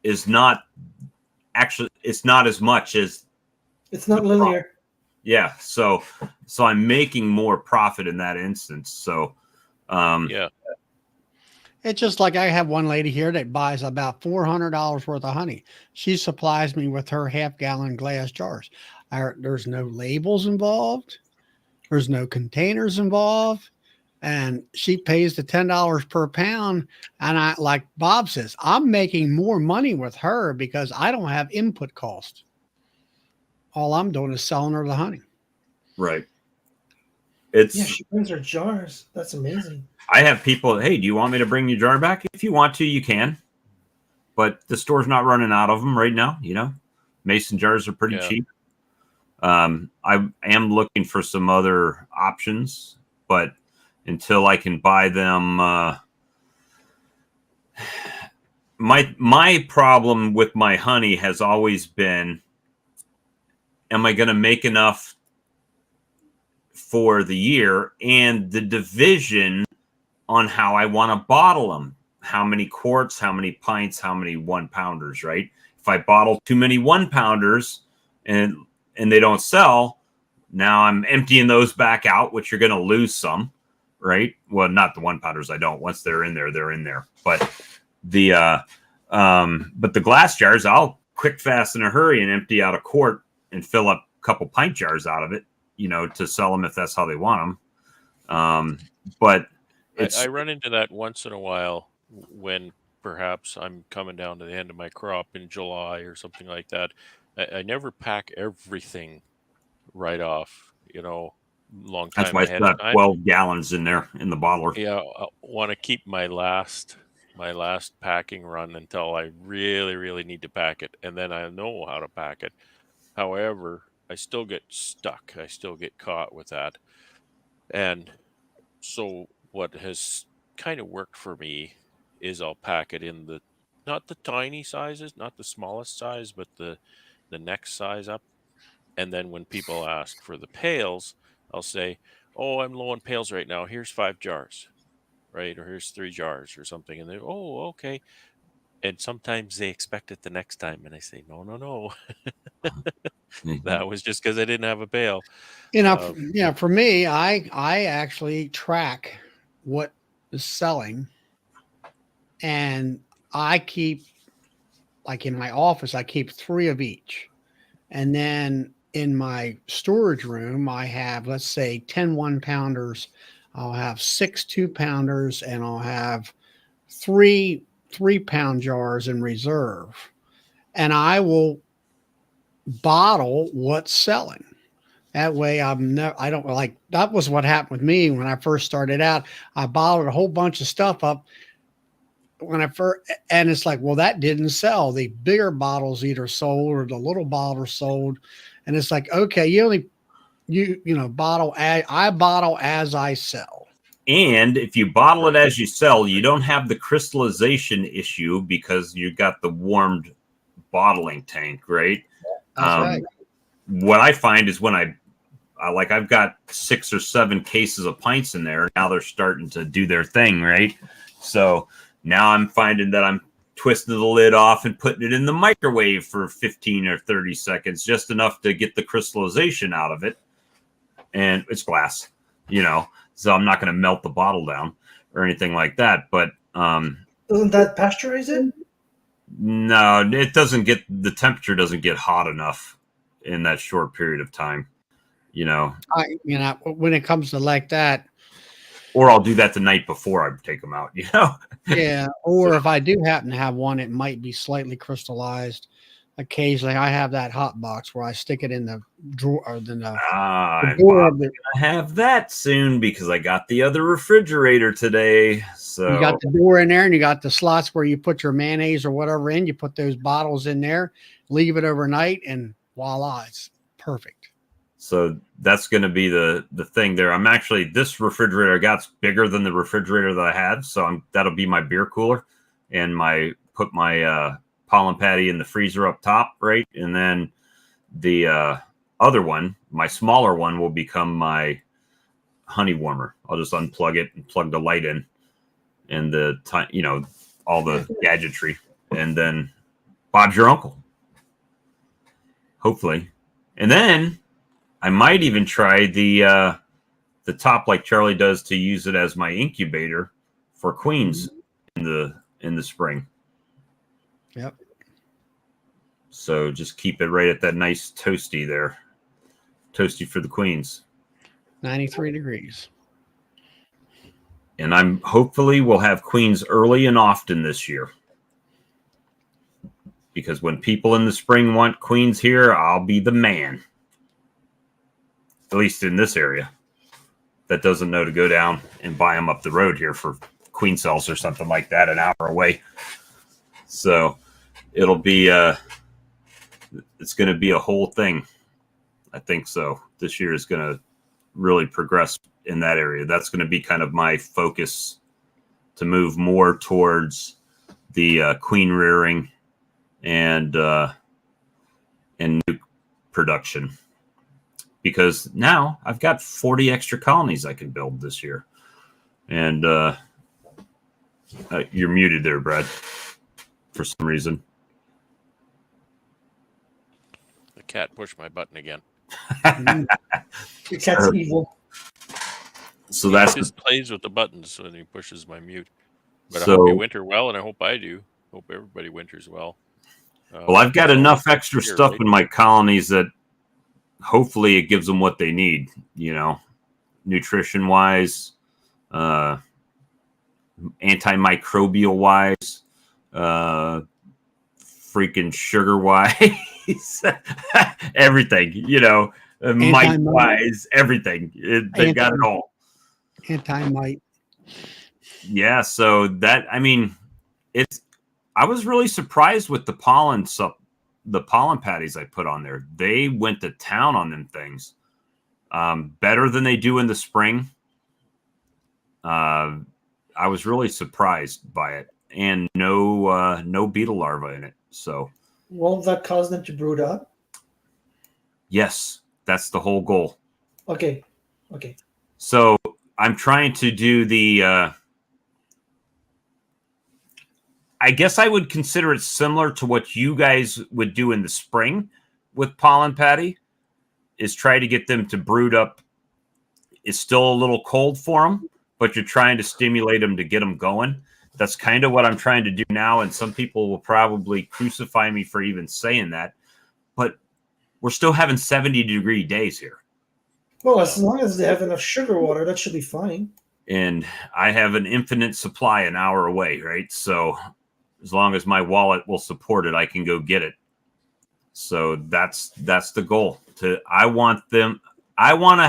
is not actually, it's not as much as It's not linear. yeah. So I'm making more profit in that instance. So Yeah. It's just like I have one lady here that buys about $400 worth of honey. She supplies me with her half-gallon glass jars. There's no labels involved. There's no containers involved. And she pays the $10 per pound. And I, like Bob says, I'm making more money with her because I don't have input cost. All I'm doing is selling her the honey. right. Yeah, It's she brings her jars. That's amazing. I have people, hey, do you want me to bring your jar back? If you want to, you can. But the store's not running out of them right now. Mason jars are pretty cheap. I am looking for some other options, but until I can buy them, my problem with my honey has always been, am I going to make enough for the year, and the division on how I want to bottle them? How many quarts, how many pints, how many 1 pounders, right? If I bottle too many 1 pounders and they don't sell, now I'm emptying those back out, which you're going to lose some, right? Well, not the 1 pounders. I don't. Once they're in there, they're in there. But the glass jars, I'll quick, fast, in a hurry and empty out a quart and fill up a couple pint jars out of it, to sell them if that's how they want them. But I run into that once in a while when perhaps I'm coming down to the end of my crop in July or something like that. I never pack everything right off, long that's time why it's ahead got of time. 12 gallons in there in the bottler. Yeah, I want to keep my last packing run until I really, really need to pack it, and then I know how to pack it. However, I still get stuck. I still get caught with that. And so what has kind of worked for me is I'll pack it in not the tiny sizes, not the smallest size, but the next size up. And then when people ask for the pails, I'll say, oh, I'm low on pails right now. Here's 5 jars, right? Or here's 3 jars or something. And they, oh, okay. And sometimes they expect it the next time. And I say, no. That was just because I didn't have a pail. For me, I actually track what is selling, and I keep, like in my office, I keep 3 of each. And then in my storage room, I have, let's say, 10 1 pounders. I'll have 6 2 pounders, and I'll have 3 3-pound jars in reserve. And I will bottle what's selling. That way I don't, like, that was what happened with me when I first started out. I bottled a whole bunch of stuff up when I first, and it's like, well, that didn't sell. The bigger bottles either sold or the little bottles sold. And it's like, okay, bottle, I bottle as I sell. And if you bottle it as you sell, you don't have the crystallization issue because you got the warmed bottling tank, right? That's right. What I find is when I've got 6 or 7 cases of pints in there. Now they're starting to do their thing, right? So now I'm finding that I'm twisting the lid off and putting it in the microwave for 15 or 30 seconds, just enough to get the crystallization out of it. And it's glass, so I'm not going to melt the bottle down or anything like that. But doesn't that pasteurize it? no, it doesn't get, the temperature doesn't get hot enough in that short period of time, When it comes to like that, or I'll do that the night before I take them out, Yeah. Or if I do happen to have one, it might be slightly crystallized. Occasionally, I have that hot box where I stick it in the drawer or the door of the. I have that soon because I got the other refrigerator today. So You got the door in there, and you got the slots where you put your mayonnaise or whatever in. You put those bottles in there, leave it overnight, and voila, it's perfect. So that's going to be the thing there. I'm actually, this refrigerator got bigger than the refrigerator that I had. So that'll be my beer cooler, and put my pollen patty in the freezer up top. Right. And then the other one, my smaller one, will become my honey warmer. I'll just unplug it and plug the light in and all the gadgetry, and then Bob's your uncle. Hopefully. And then I might even try the top like Charlie does to use it as my incubator for queens in the spring. Yep. So just keep it right at that nice toasty there. Toasty for the queens. 93 degrees. And I'm hopefully we'll have queens early and often this year. Because when people in the spring want queens here, I'll be the man. At least in this area, that doesn't know to go down and buy them up the road here for queen cells or something like that, an hour away. So it'll be it's going to be a whole thing. I think so. This year is going to really progress in that area. That's going to be kind of my focus, to move more towards the queen rearing and new production. Because now I've got 40 extra colonies I can build this year. And you're muted there, Brad, for some reason. The cat pushed my button again. The cat's evil. So He just plays with the buttons when he pushes my mute. But I hope you winter well, and I hope I do. Hope everybody winters well. Well, I've got enough extra stuff in my colonies that hopefully it gives them what they need, nutrition wise, antimicrobial wise, freaking sugar wise, everything, mite wise, everything. They've got it all. Anti-mite. Yeah. So I was really surprised with the pollen patties I put on there. They went to town on them things, better than they do in the spring. I was really surprised by it, and no beetle larvae in it. So won't that cause them to brood up? Yes, that's the whole goal. Okay. So I'm trying to do the I guess I would consider it similar to what you guys would do in the spring with pollen patty, is try to get them to brood up. It's still a little cold for them, but you're trying to stimulate them to get them going. That's kind of what I'm trying to do now. And some people will probably crucify me for even saying that, but we're still having 70-degree days here. Well, as long as they have enough sugar water, that should be fine. And I have an infinite supply an hour away, right? So as long as my wallet will support it, I can go get it. So that's the goal. I want to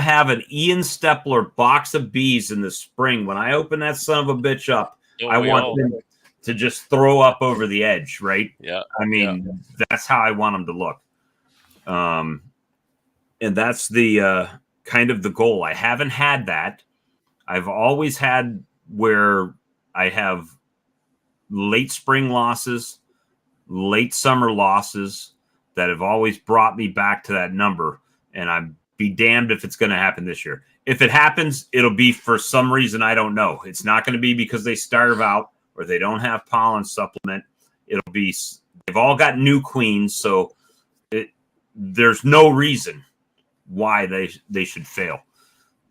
have an Ian Stepler box of bees in the spring. When I open that son of a bitch up, I want them to just throw up over the edge, right? Yeah. That's how I want them to look. And that's the kind of the goal. I haven't had that. I've always had where I have late spring losses, late summer losses that have always brought me back to that number. And I'm be damned if it's going to happen this year. If it happens, it'll be for some reason I don't know. It's not going to be because they starve out or they don't have pollen supplement. It'll be they've all got new queens, so there's no reason why they should fail.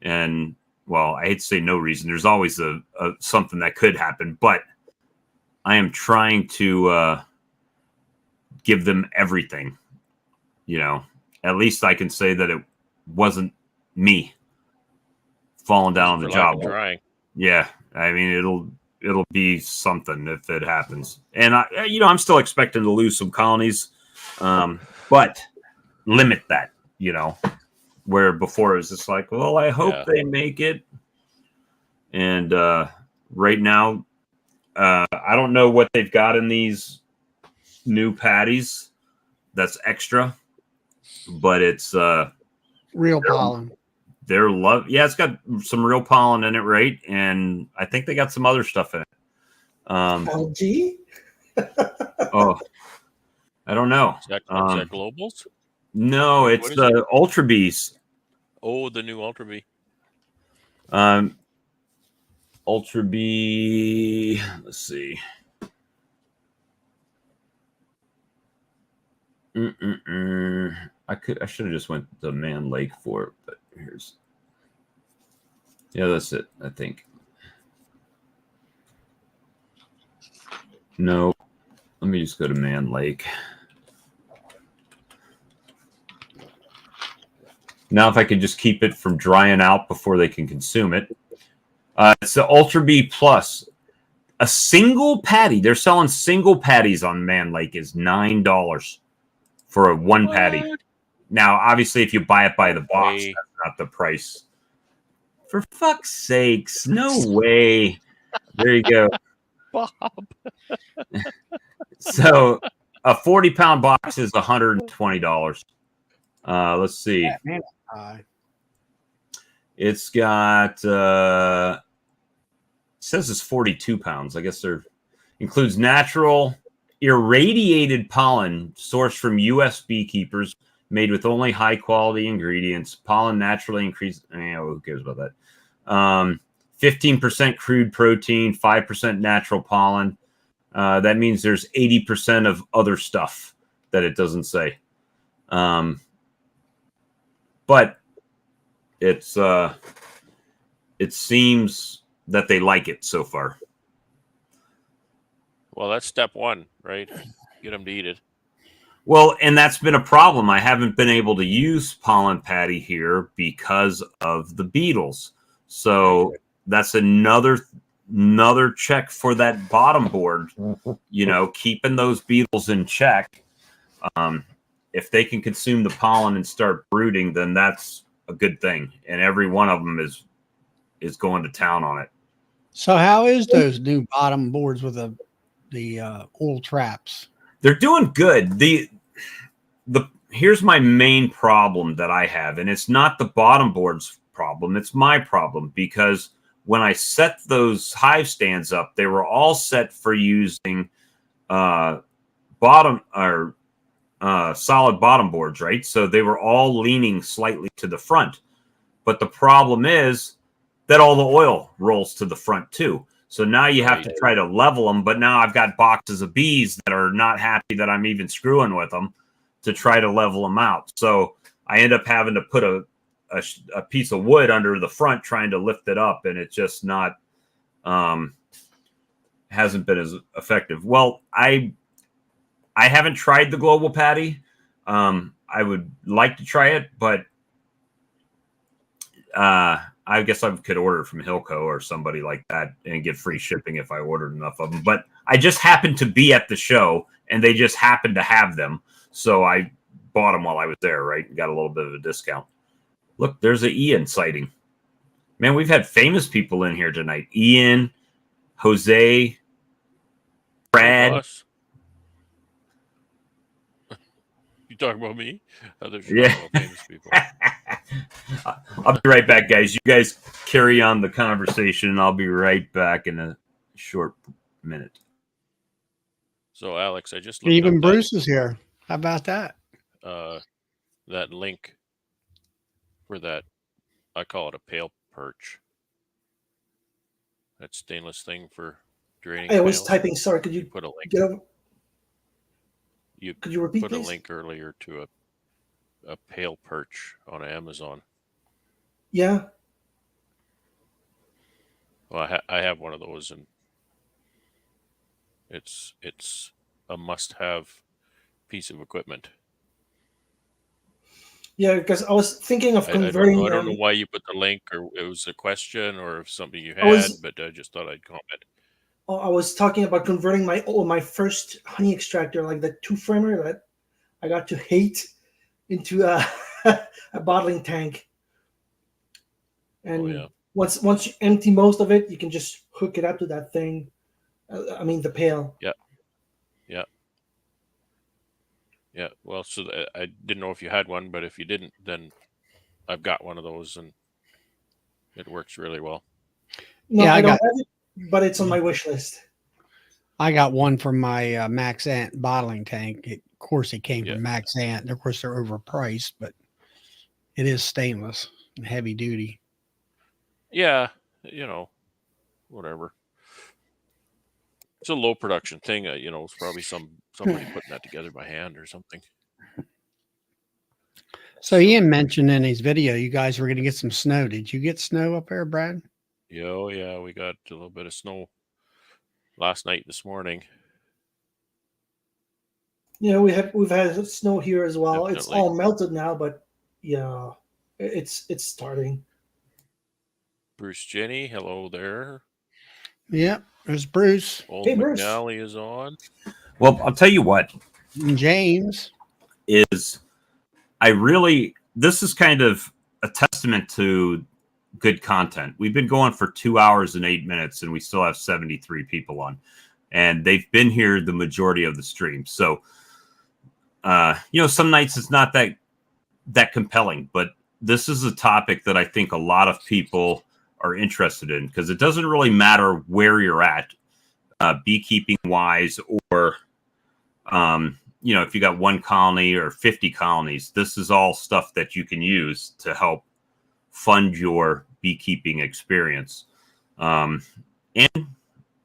And well, I hate to say no reason. There's always a something that could happen, but I am trying to give them everything. You know, at least I can say that it wasn't me falling down on the job. Trying. Yeah, I mean it'll be something if it happens, and I'm still expecting to lose some colonies, but limit that. Where before it was just like, well, I hope they make it, and right now, I don't know what they've got in these new patties that's extra. But it's real pollen. It's got some real pollen in it, right? And I think they got some other stuff in it. Algae? Oh, I don't know. Is that globals? No, it's the Ultra Bees. Oh, the new Ultra Bee. Ultra Bee. Let's see. I should have just went to Man Lake for it, but that's it, I think. No, let me just go to Man Lake. Now, if I could just keep it from drying out before they can consume it. It's the Ultra Bee Plus. A single patty, they're selling single patties on Man Lake is $9 for a one patty. Now, obviously, if you buy it by the box, that's not the price. For fuck's sakes, no way. There you go. Bob. So, a 40-pound box is $120. Let's see. It's got, it says it's 42 pounds. I guess includes natural irradiated pollen sourced from U.S. beekeepers, made with only high-quality ingredients. Pollen naturally increases. Who cares about that? 15% crude protein, 5% natural pollen. That means there's 80% of other stuff that it doesn't say. But it seems that they like it so far. Well, that's step one, right? Get them to eat it. Well, and that's been a problem. I haven't been able to use pollen patty here because of the beetles. So that's another check for that bottom board, keeping those beetles in check. If they can consume the pollen and start brooding, then that's a good thing. And every one of them is going to town on it. So how is those new bottom boards with the oil traps? They're doing good. Here's my main problem that I have, and it's not the bottom board's problem, it's my problem, because when I set those hive stands up, they were all set for using solid bottom boards, right? So they were all leaning slightly to the front. But the problem is that all the oil rolls to the front too. So now you have to try to level them, but now I've got boxes of bees that are not happy that I'm even screwing with them to try to level them out. So I end up having to put a piece of wood under the front trying to lift it up, and it's just not hasn't been as effective. Well, I haven't tried the global patty. I would like to try it, but I guess I could order from Hilco or somebody like that and get free shipping if I ordered enough of them. But I just happened to be at the show and they just happened to have them. So I bought them while I was there, right? And got a little bit of a discount. Look, there's an Ian sighting. Man, we've had famous people in here tonight. Ian, Jose, Brad. You talking about me? Yeah. About famous people. I'll be right back, guys. You guys carry on the conversation, and I'll be right back in a short minute. So, Alex, I just looked Even up Bruce is here. How about that? that link for that. I call it a pale perch. That stainless thing for draining. I was pails. typing. Sorry, could you Put a link. get over? You Could you repeat, put a please? link earlier to a pale perch on Amazon. Yeah. Well, I have one of those, and it's a must-have piece of equipment. Yeah, because I was thinking of I don't converting. know. I don't know why you put the link, or it was a question, or if something you I was- had, but I just thought I'd comment. I was talking about converting my first honey extractor, like the two framer that I got to hate, into a, a bottling tank. And Oh, yeah. once you empty most of it, you can just hook it up to that thing. I mean, the pail. Yeah. Well, so I didn't know if you had one, but if you didn't, then I've got one of those, and it works really well. No, Yeah, I I don't got- have it, but it's on my wish list. I got one from my Max Ant bottling tank. Of course, it came Yeah. from Max Ant. Of course, they're overpriced, but it is stainless and heavy duty. Yeah, whatever. It's a low production thing. It's probably somebody putting that together by hand or something. So Ian mentioned in his video, you guys were going to get some snow. Did you get snow up there, Brad? Yeah, oh yeah, we got a little bit of snow last night, this morning. Yeah, we've had snow here as well. It's Definitely. all melted now, but yeah, it's starting. Bruce Jenny, hello there. Yep. There's Bruce Old Hey, Bruce. McNally is on. Well, I'll tell you what and James. is this is kind of a testament to good content. We've been going for 2 hours and 8 minutes, and we still have 73 people on, and they've been here the majority of the stream. So, some nights it's not that compelling, but this is a topic that I think a lot of people are interested in, because it doesn't really matter where you're at, beekeeping wise, or if you got one colony or 50 colonies. This is all stuff that you can use to help fund your beekeeping experience. And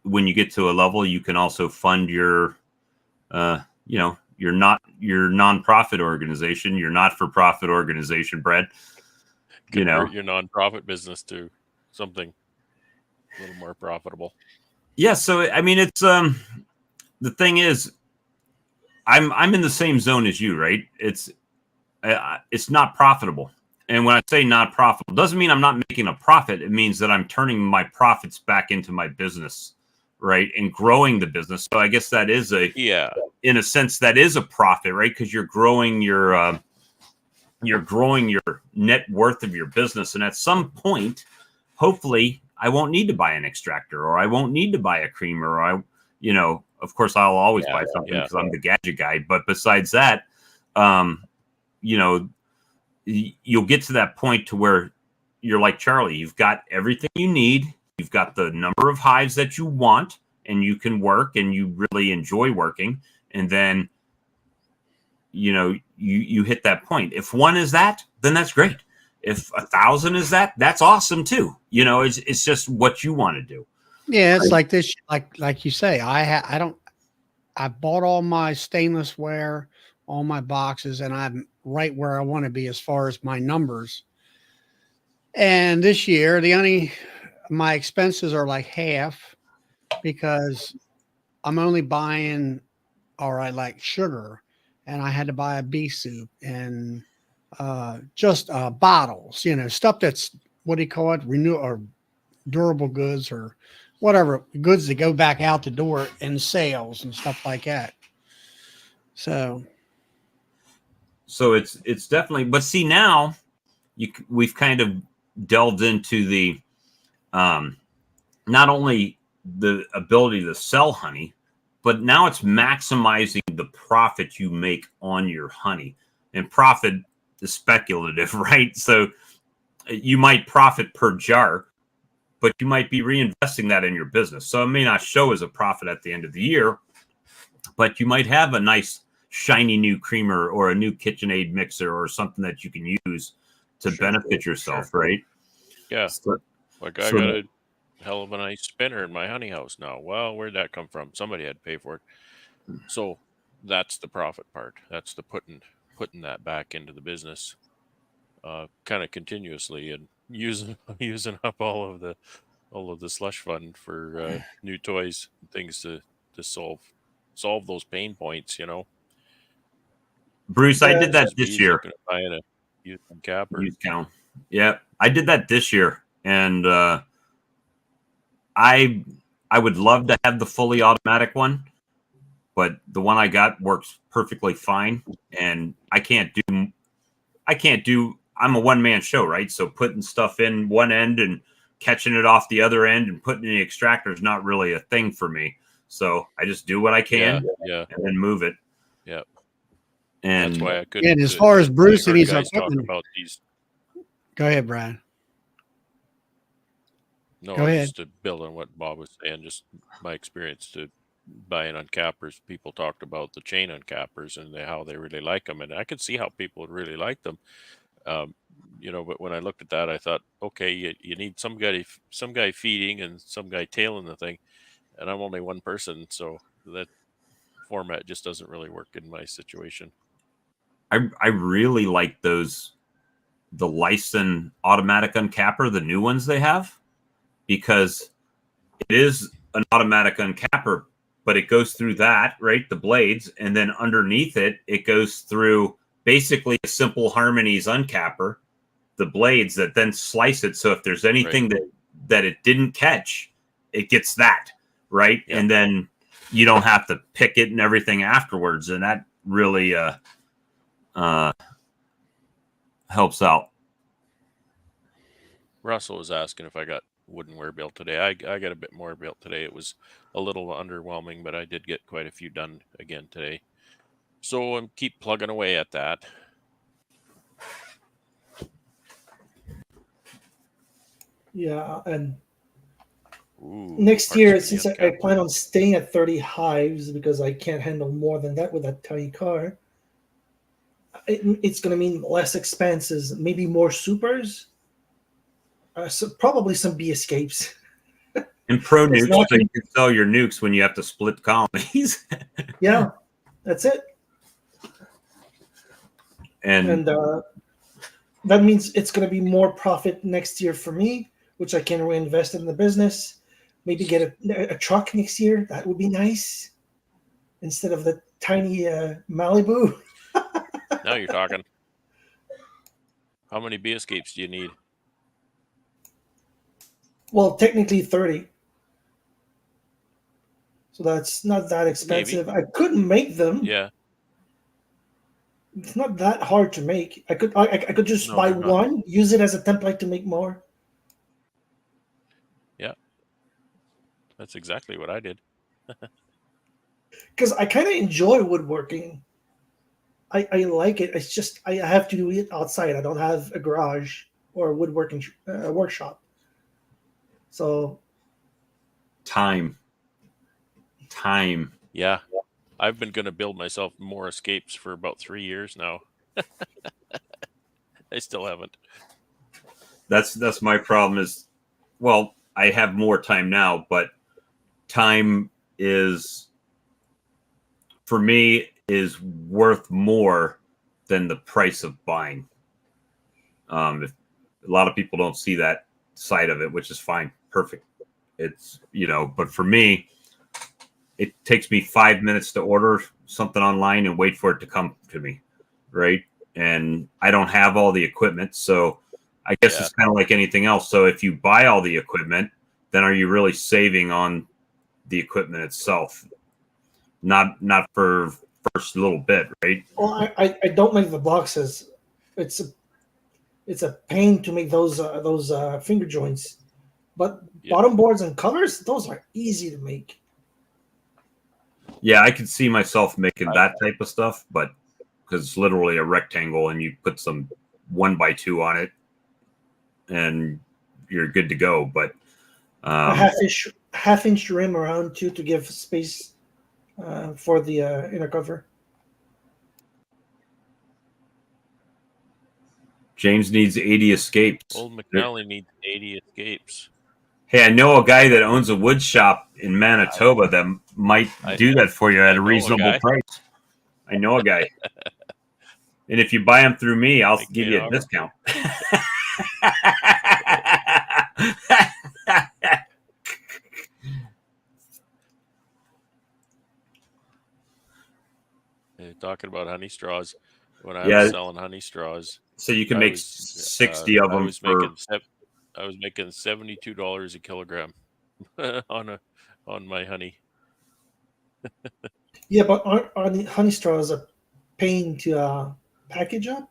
when you get to a level, you can also fund your nonprofit organization, your not-for-profit organization, Brad. Convert your nonprofit business to something a little more profitable. Yeah. So, I mean, it's the thing is, I'm in the same zone as you, right? It's not profitable. And when I say not profitable, doesn't mean I'm not making a profit. It means that I'm turning my profits back into my business, right? And growing the business. So I guess that is in a sense, that is a profit, right? Because you're growing your net worth of your business. And at some point, hopefully, I won't need to buy an extractor, or I won't need to buy a creamer, or of course, I'll always buy something because I'm the gadget guy. But besides that, you'll get to that point to where you're like Charlie. You've got everything you need. You've got the number of hives that you want, and you can work, and you really enjoy working. And then, you hit that point. If one is that, then that's great. If 1,000 is that, that's awesome too. It's just what you want to do. Yeah, it's like this. Like you say, I bought all my stainless ware, all my boxes, and I'm right where I want to be as far as my numbers. And this year, my expenses are like half, because I'm only buying, like sugar, and I had to buy a bee soup and just bottles, stuff that's, what do you call it, or durable goods, or whatever, goods that go back out the door in sales and stuff like that. So it's definitely, but see, now we've kind of delved into the not only the ability to sell honey, but now it's maximizing the profit you make on your honey. And profit is speculative, right? So you might profit per jar, but you might be reinvesting that in your business. So it may not show as a profit at the end of the year, but you might have a nice shiny new creamer, or a new KitchenAid mixer, or something that you can use to benefit yourself, right? Yeah. So, Like I got a hell of a nice spinner in my honey house now. Well, where'd that come from? Somebody had to pay for it. So that's the profit part. That's the putting that back into the business, kind of continuously, and using using up all of the slush fund for new toys and things to solve those pain points. Bruce, I Yeah. did that Just this bees year. looking at buying a used capper. Use count. Yeah, I did that this year, and I would love to have the fully automatic one, but the one I got works perfectly fine, and I can't do. I'm a one-man show, right? So putting stuff in one end and catching it off the other end and putting in the extractor is not really a thing for me. So I just do what I can Yeah. and then move it. Yeah. And That's why I couldn't. And as far as Bruce I and heard his guys talk equipment, about these. go ahead, Brian. No, Go ahead. just to build on what Bob was saying, just my experience to buying uncappers. People talked about the chain uncappers and how they really like them, and I could see how people would really like them. But when I looked at that, I thought, okay, you need some guy feeding and some guy tailing the thing, and I'm only one person, so that format just doesn't really work in my situation. I really like the Lyson automatic uncapper, the new ones they have, because it is an automatic uncapper, but it goes through that, right? The blades, and then underneath it, it goes through basically a simple Harmonies uncapper, the blades that then slice it. So if there's anything that it didn't catch, it gets that, right? Yep. And then you don't have to pick it and everything afterwards. And that really helps out. Russell was asking if I got woodenware built today. I got a bit more built today. It was a little underwhelming, but I did get quite a few done again today. So I'm keep plugging away at that. Yeah, and Ooh, next parts year, for the since I uncapper. plan on staying at 30 hives because I can't handle more than that with that tiny car, it's going to mean less expenses, maybe more supers, so probably some bee escapes. And pro It's nukes, not- so you can sell your nukes when you have to split colonies. Yeah, that's it. and That means it's going to be more profit next year for me, which I can reinvest in the business. Maybe get a truck next year. That would be nice instead of the tiny Malibu. Now you're talking. How many bee escapes do you need? Well, technically 30. So that's not that expensive. Maybe. I couldn't make them. Yeah. It's not that hard to make. I could just No, buy they're not. one, use it as a template to make more. Yeah. That's exactly what I did. Because I kind of enjoy woodworking. I like it. It's just I have to do it outside. I don't have a garage or a woodworking workshop. So time. Yeah. I've been going to build myself more escapes for about 3 years now. I still haven't. That's my problem is, well, I have more time now, but time is, for me, is worth more than the price of buying. If a lot of people don't see that side of it, which is fine, perfect. It's, but for me, it takes me 5 minutes to order something online and wait for it to come to me, right? And I don't have all the equipment, so I guess it's kind of like anything else. So if you buy all the equipment, then are you really saving on the equipment itself? Not for first little bit, right? well, I don't make the boxes. It's a pain to make those finger joints, but bottom boards and covers, those are easy to make. Yeah, I could see myself making that type of stuff, but because it's literally a rectangle and you put some 1x2 on it and you're good to go. But A half-inch rim around too to give space for the inner cover. James needs 80 escapes. Old McNally needs 80 escapes. Hey, I know a guy that owns a wood shop in Manitoba that might do that for you at a reasonable price. I know a guy. And if you buy them through me, I'll give you a discount. You're talking about honey straws. When I was selling honey straws, so you can make 60 of them. I was making $72 a kilogram on my honey. Yeah, but aren't the honey straws a pain to package up?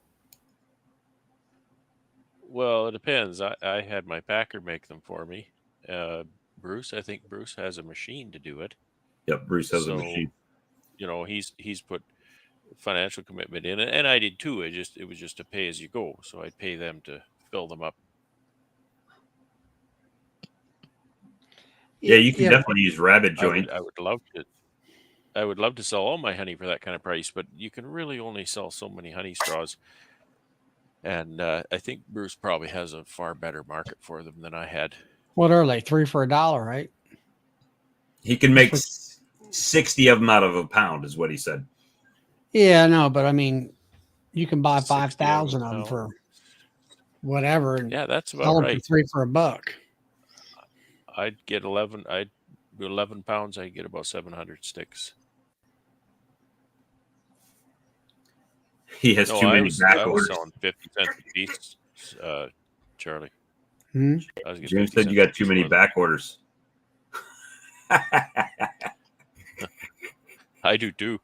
Well, it depends. I had my packer make them for me. Bruce, I think Bruce has a machine to do it. Yep, Bruce has a machine. You know, he's put financial commitment in it, and I did too. It was just a pay as you go, so I'd pay them to fill them up. Yeah, you can definitely use rabbit joint. I would love to. I would love to sell all my honey for that kind of price, but you can really only sell so many honey straws. And I think Bruce probably has a far better market for them than I had. What are they? 3 for $1, right? He can make 60 of them out of a pound, is what he said. Yeah, I know, but I mean, you can buy 5,000 of them for whatever. And yeah, that's about sell them right. for $3 for a buck. I'd get 11. I'd do 11 pounds. I'd get about 700 sticks. He has too many back I orders. was selling 50 cents a piece, Charlie. James said you got too many back orders. I do too.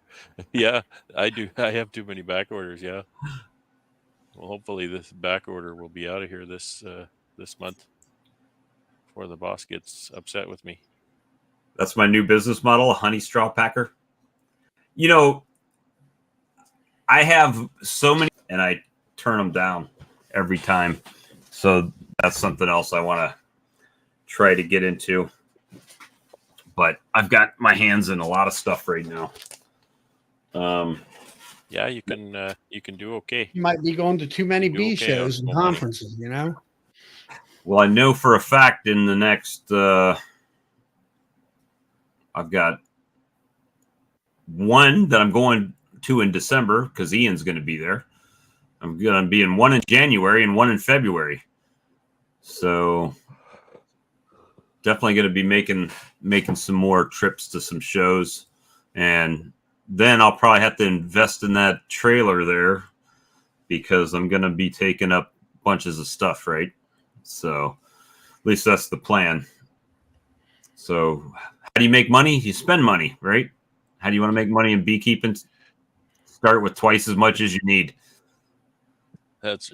Yeah, I do. I have too many back orders. Yeah. Well, hopefully this back order will be out of here this month before the boss gets upset with me. That's my new business model, a honey straw packer. You know, I have so many, and I turn them down every time. So that's something else I want to try to get into. But I've got my hands in a lot of stuff right now. Yeah, you can do okay. You might be going to too many bee shows and conferences, you know? Well, I know for a fact in the next, I've got one that I'm going to in December because Ian's going to be there. I'm going to be in one in January and one in February. So definitely going to be making some more trips to some shows. And then I'll probably have to invest in that trailer there because I'm going to be taking up bunches of stuff, right? So at least that's the plan. So how do you make money? You spend money, right? How do you want to make money in beekeeping? Start with twice as much as you need. That's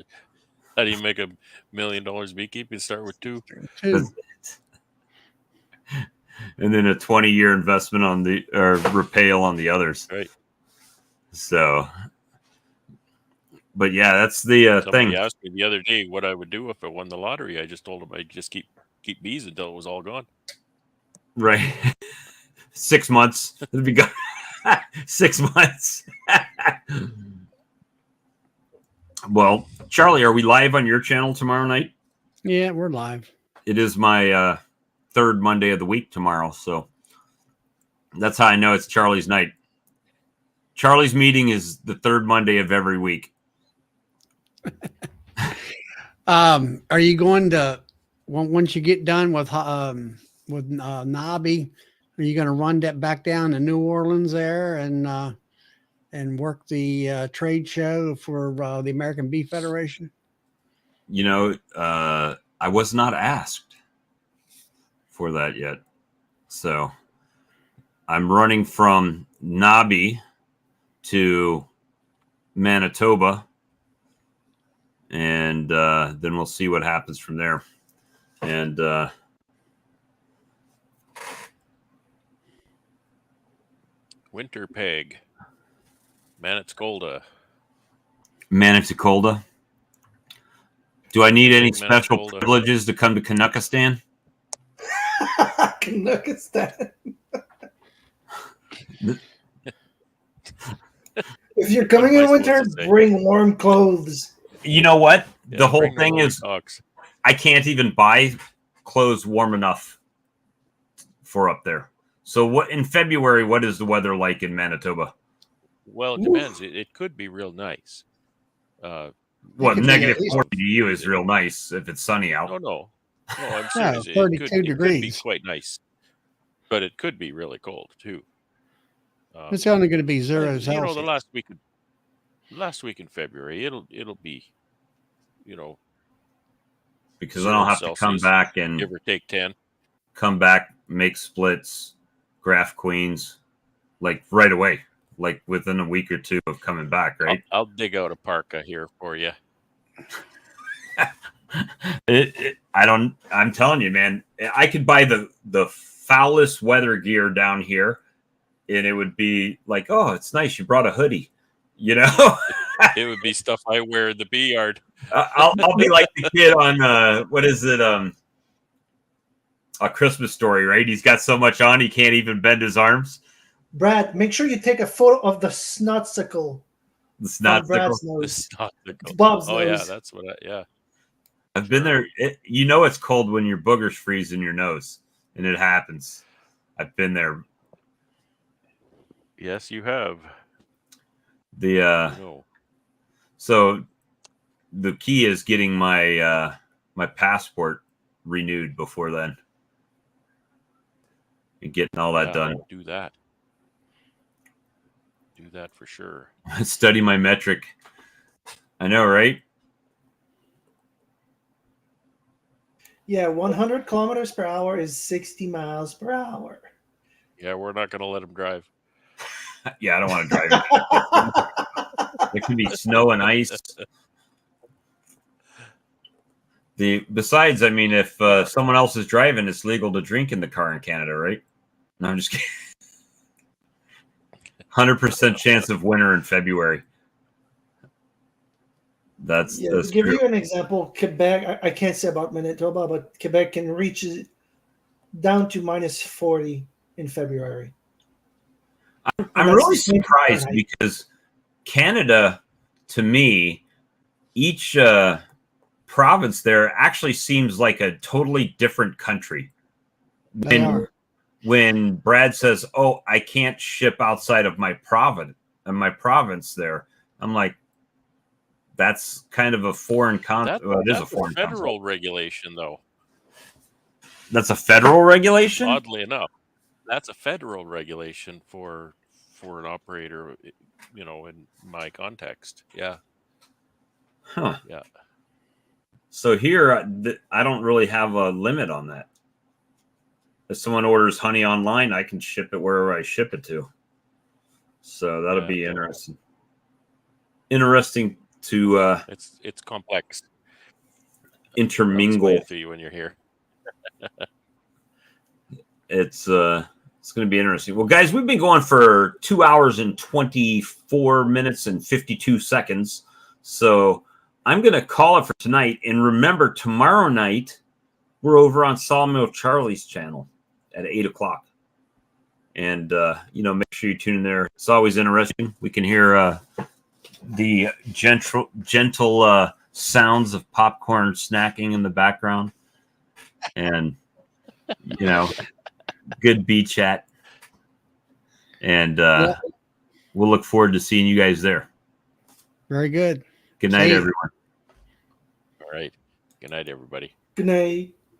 how do you make $1 million beekeeping? Start with two. And then a 20-year investment on the repale on the others. Right. So, but yeah, that's the Somebody thing. Somebody asked me the other day what I would do if I won the lottery. I just told them I'd just keep bees until it was all gone. Right. 6 months. It'd be gone. 6 months. Well, Charlie, are we live on your channel tomorrow night? Yeah, we're live. It is my third Monday of the week tomorrow, so that's how I know it's Charlie's night. Charlie's meeting is the third Monday of every week. Are you going to once you get done with Nobby? Are you going to run that back down to New Orleans there and work the trade show for the American Bee Federation? You know, I was not asked for that yet. So I'm running from Nobby to Manitoba, and then we'll see what happens from there. And Winter Peg, Manitoba. Manitoba. Do I need any special privileges to come to Canuckistan? Canuckistan. If you're coming in winter, bring warm clothes. You know what? Yeah, the whole bring the thing woolly is socks. I can't even buy clothes warm enough for up there. So what in February, what is the weather like in Manitoba? Well, it Oof. depends. It could be real nice. Well, could be negative at least- 40 to you is real nice if it's sunny out. No. I'm No, serious. 32 It could be degrees. quite nice, but it could be really cold too. It's only going to be And, 0 the Celsius. last week in February, it'll be, Because I 0 don't have to come Celsius, back and give or take 10. make splits, graph queens, like right away, like within a week or two of coming back, right? I'll dig out a parka here for you. I'm telling you, man, I could buy the foulest weather gear down here, and it would be like, oh, it's nice you brought a hoodie, you know. It would be stuff I wear in the bee yard. I'll be like the kid on what is it? A Christmas Story, right? He's got so much on he can't even bend his arms. Brad, make sure you take a photo of the snotsicle. It's From not. Brad's The nose. snotticle. Bob's Oh yeah, nose. that's what. Yeah. I've been there. You know it's cold when your boogers freeze in your nose, and it happens. I've been there. Yes, you have. The so the key is getting my my passport renewed before then, and getting all that done. Do that. Do that for sure. Study my metric. I know, right? Yeah, 100 kilometers per hour is 60 miles per hour. Yeah, we're not going to let him drive. Yeah, I don't want to drive. There could be snow and ice. Besides, I mean, if someone else is driving, it's legal to drink in the car in Canada, right? No, I'm just kidding. 100% chance of winter in February. That's To give true. you an example, Quebec, I can't say about Manitoba, but Quebec can reach down to minus 40 in February. I'm really surprised because Canada, to me, each province there actually seems like a totally different country. They are. When Brad says, "Oh, I can't ship outside of my province there," I'm like, that's kind of a foreign concept. Well, it is a foreign federal regulation, though. That's a federal regulation? Oddly enough, that's a federal regulation for an operator, in my context. Yeah. Huh. Yeah. So here, I don't really have a limit on that. If someone orders honey online, I can ship it wherever I ship it to. So that'll be interesting. Interesting to it's complex. intermingle. I'll explain it to you when you're here. It's going to be interesting. Well, guys, we've been going for 2 hours and 24 minutes and 52 seconds. So I'm going to call it for tonight. And remember, tomorrow night, we're over on Sawmill Charlie's channel at 8 o'clock. And, make sure you tune in there. It's always interesting. We can hear the gentle sounds of popcorn snacking in the background. And, good bee chat. And we'll look forward to seeing you guys there. Very good. Good night, everyone. All right. Good night, everybody. Good night.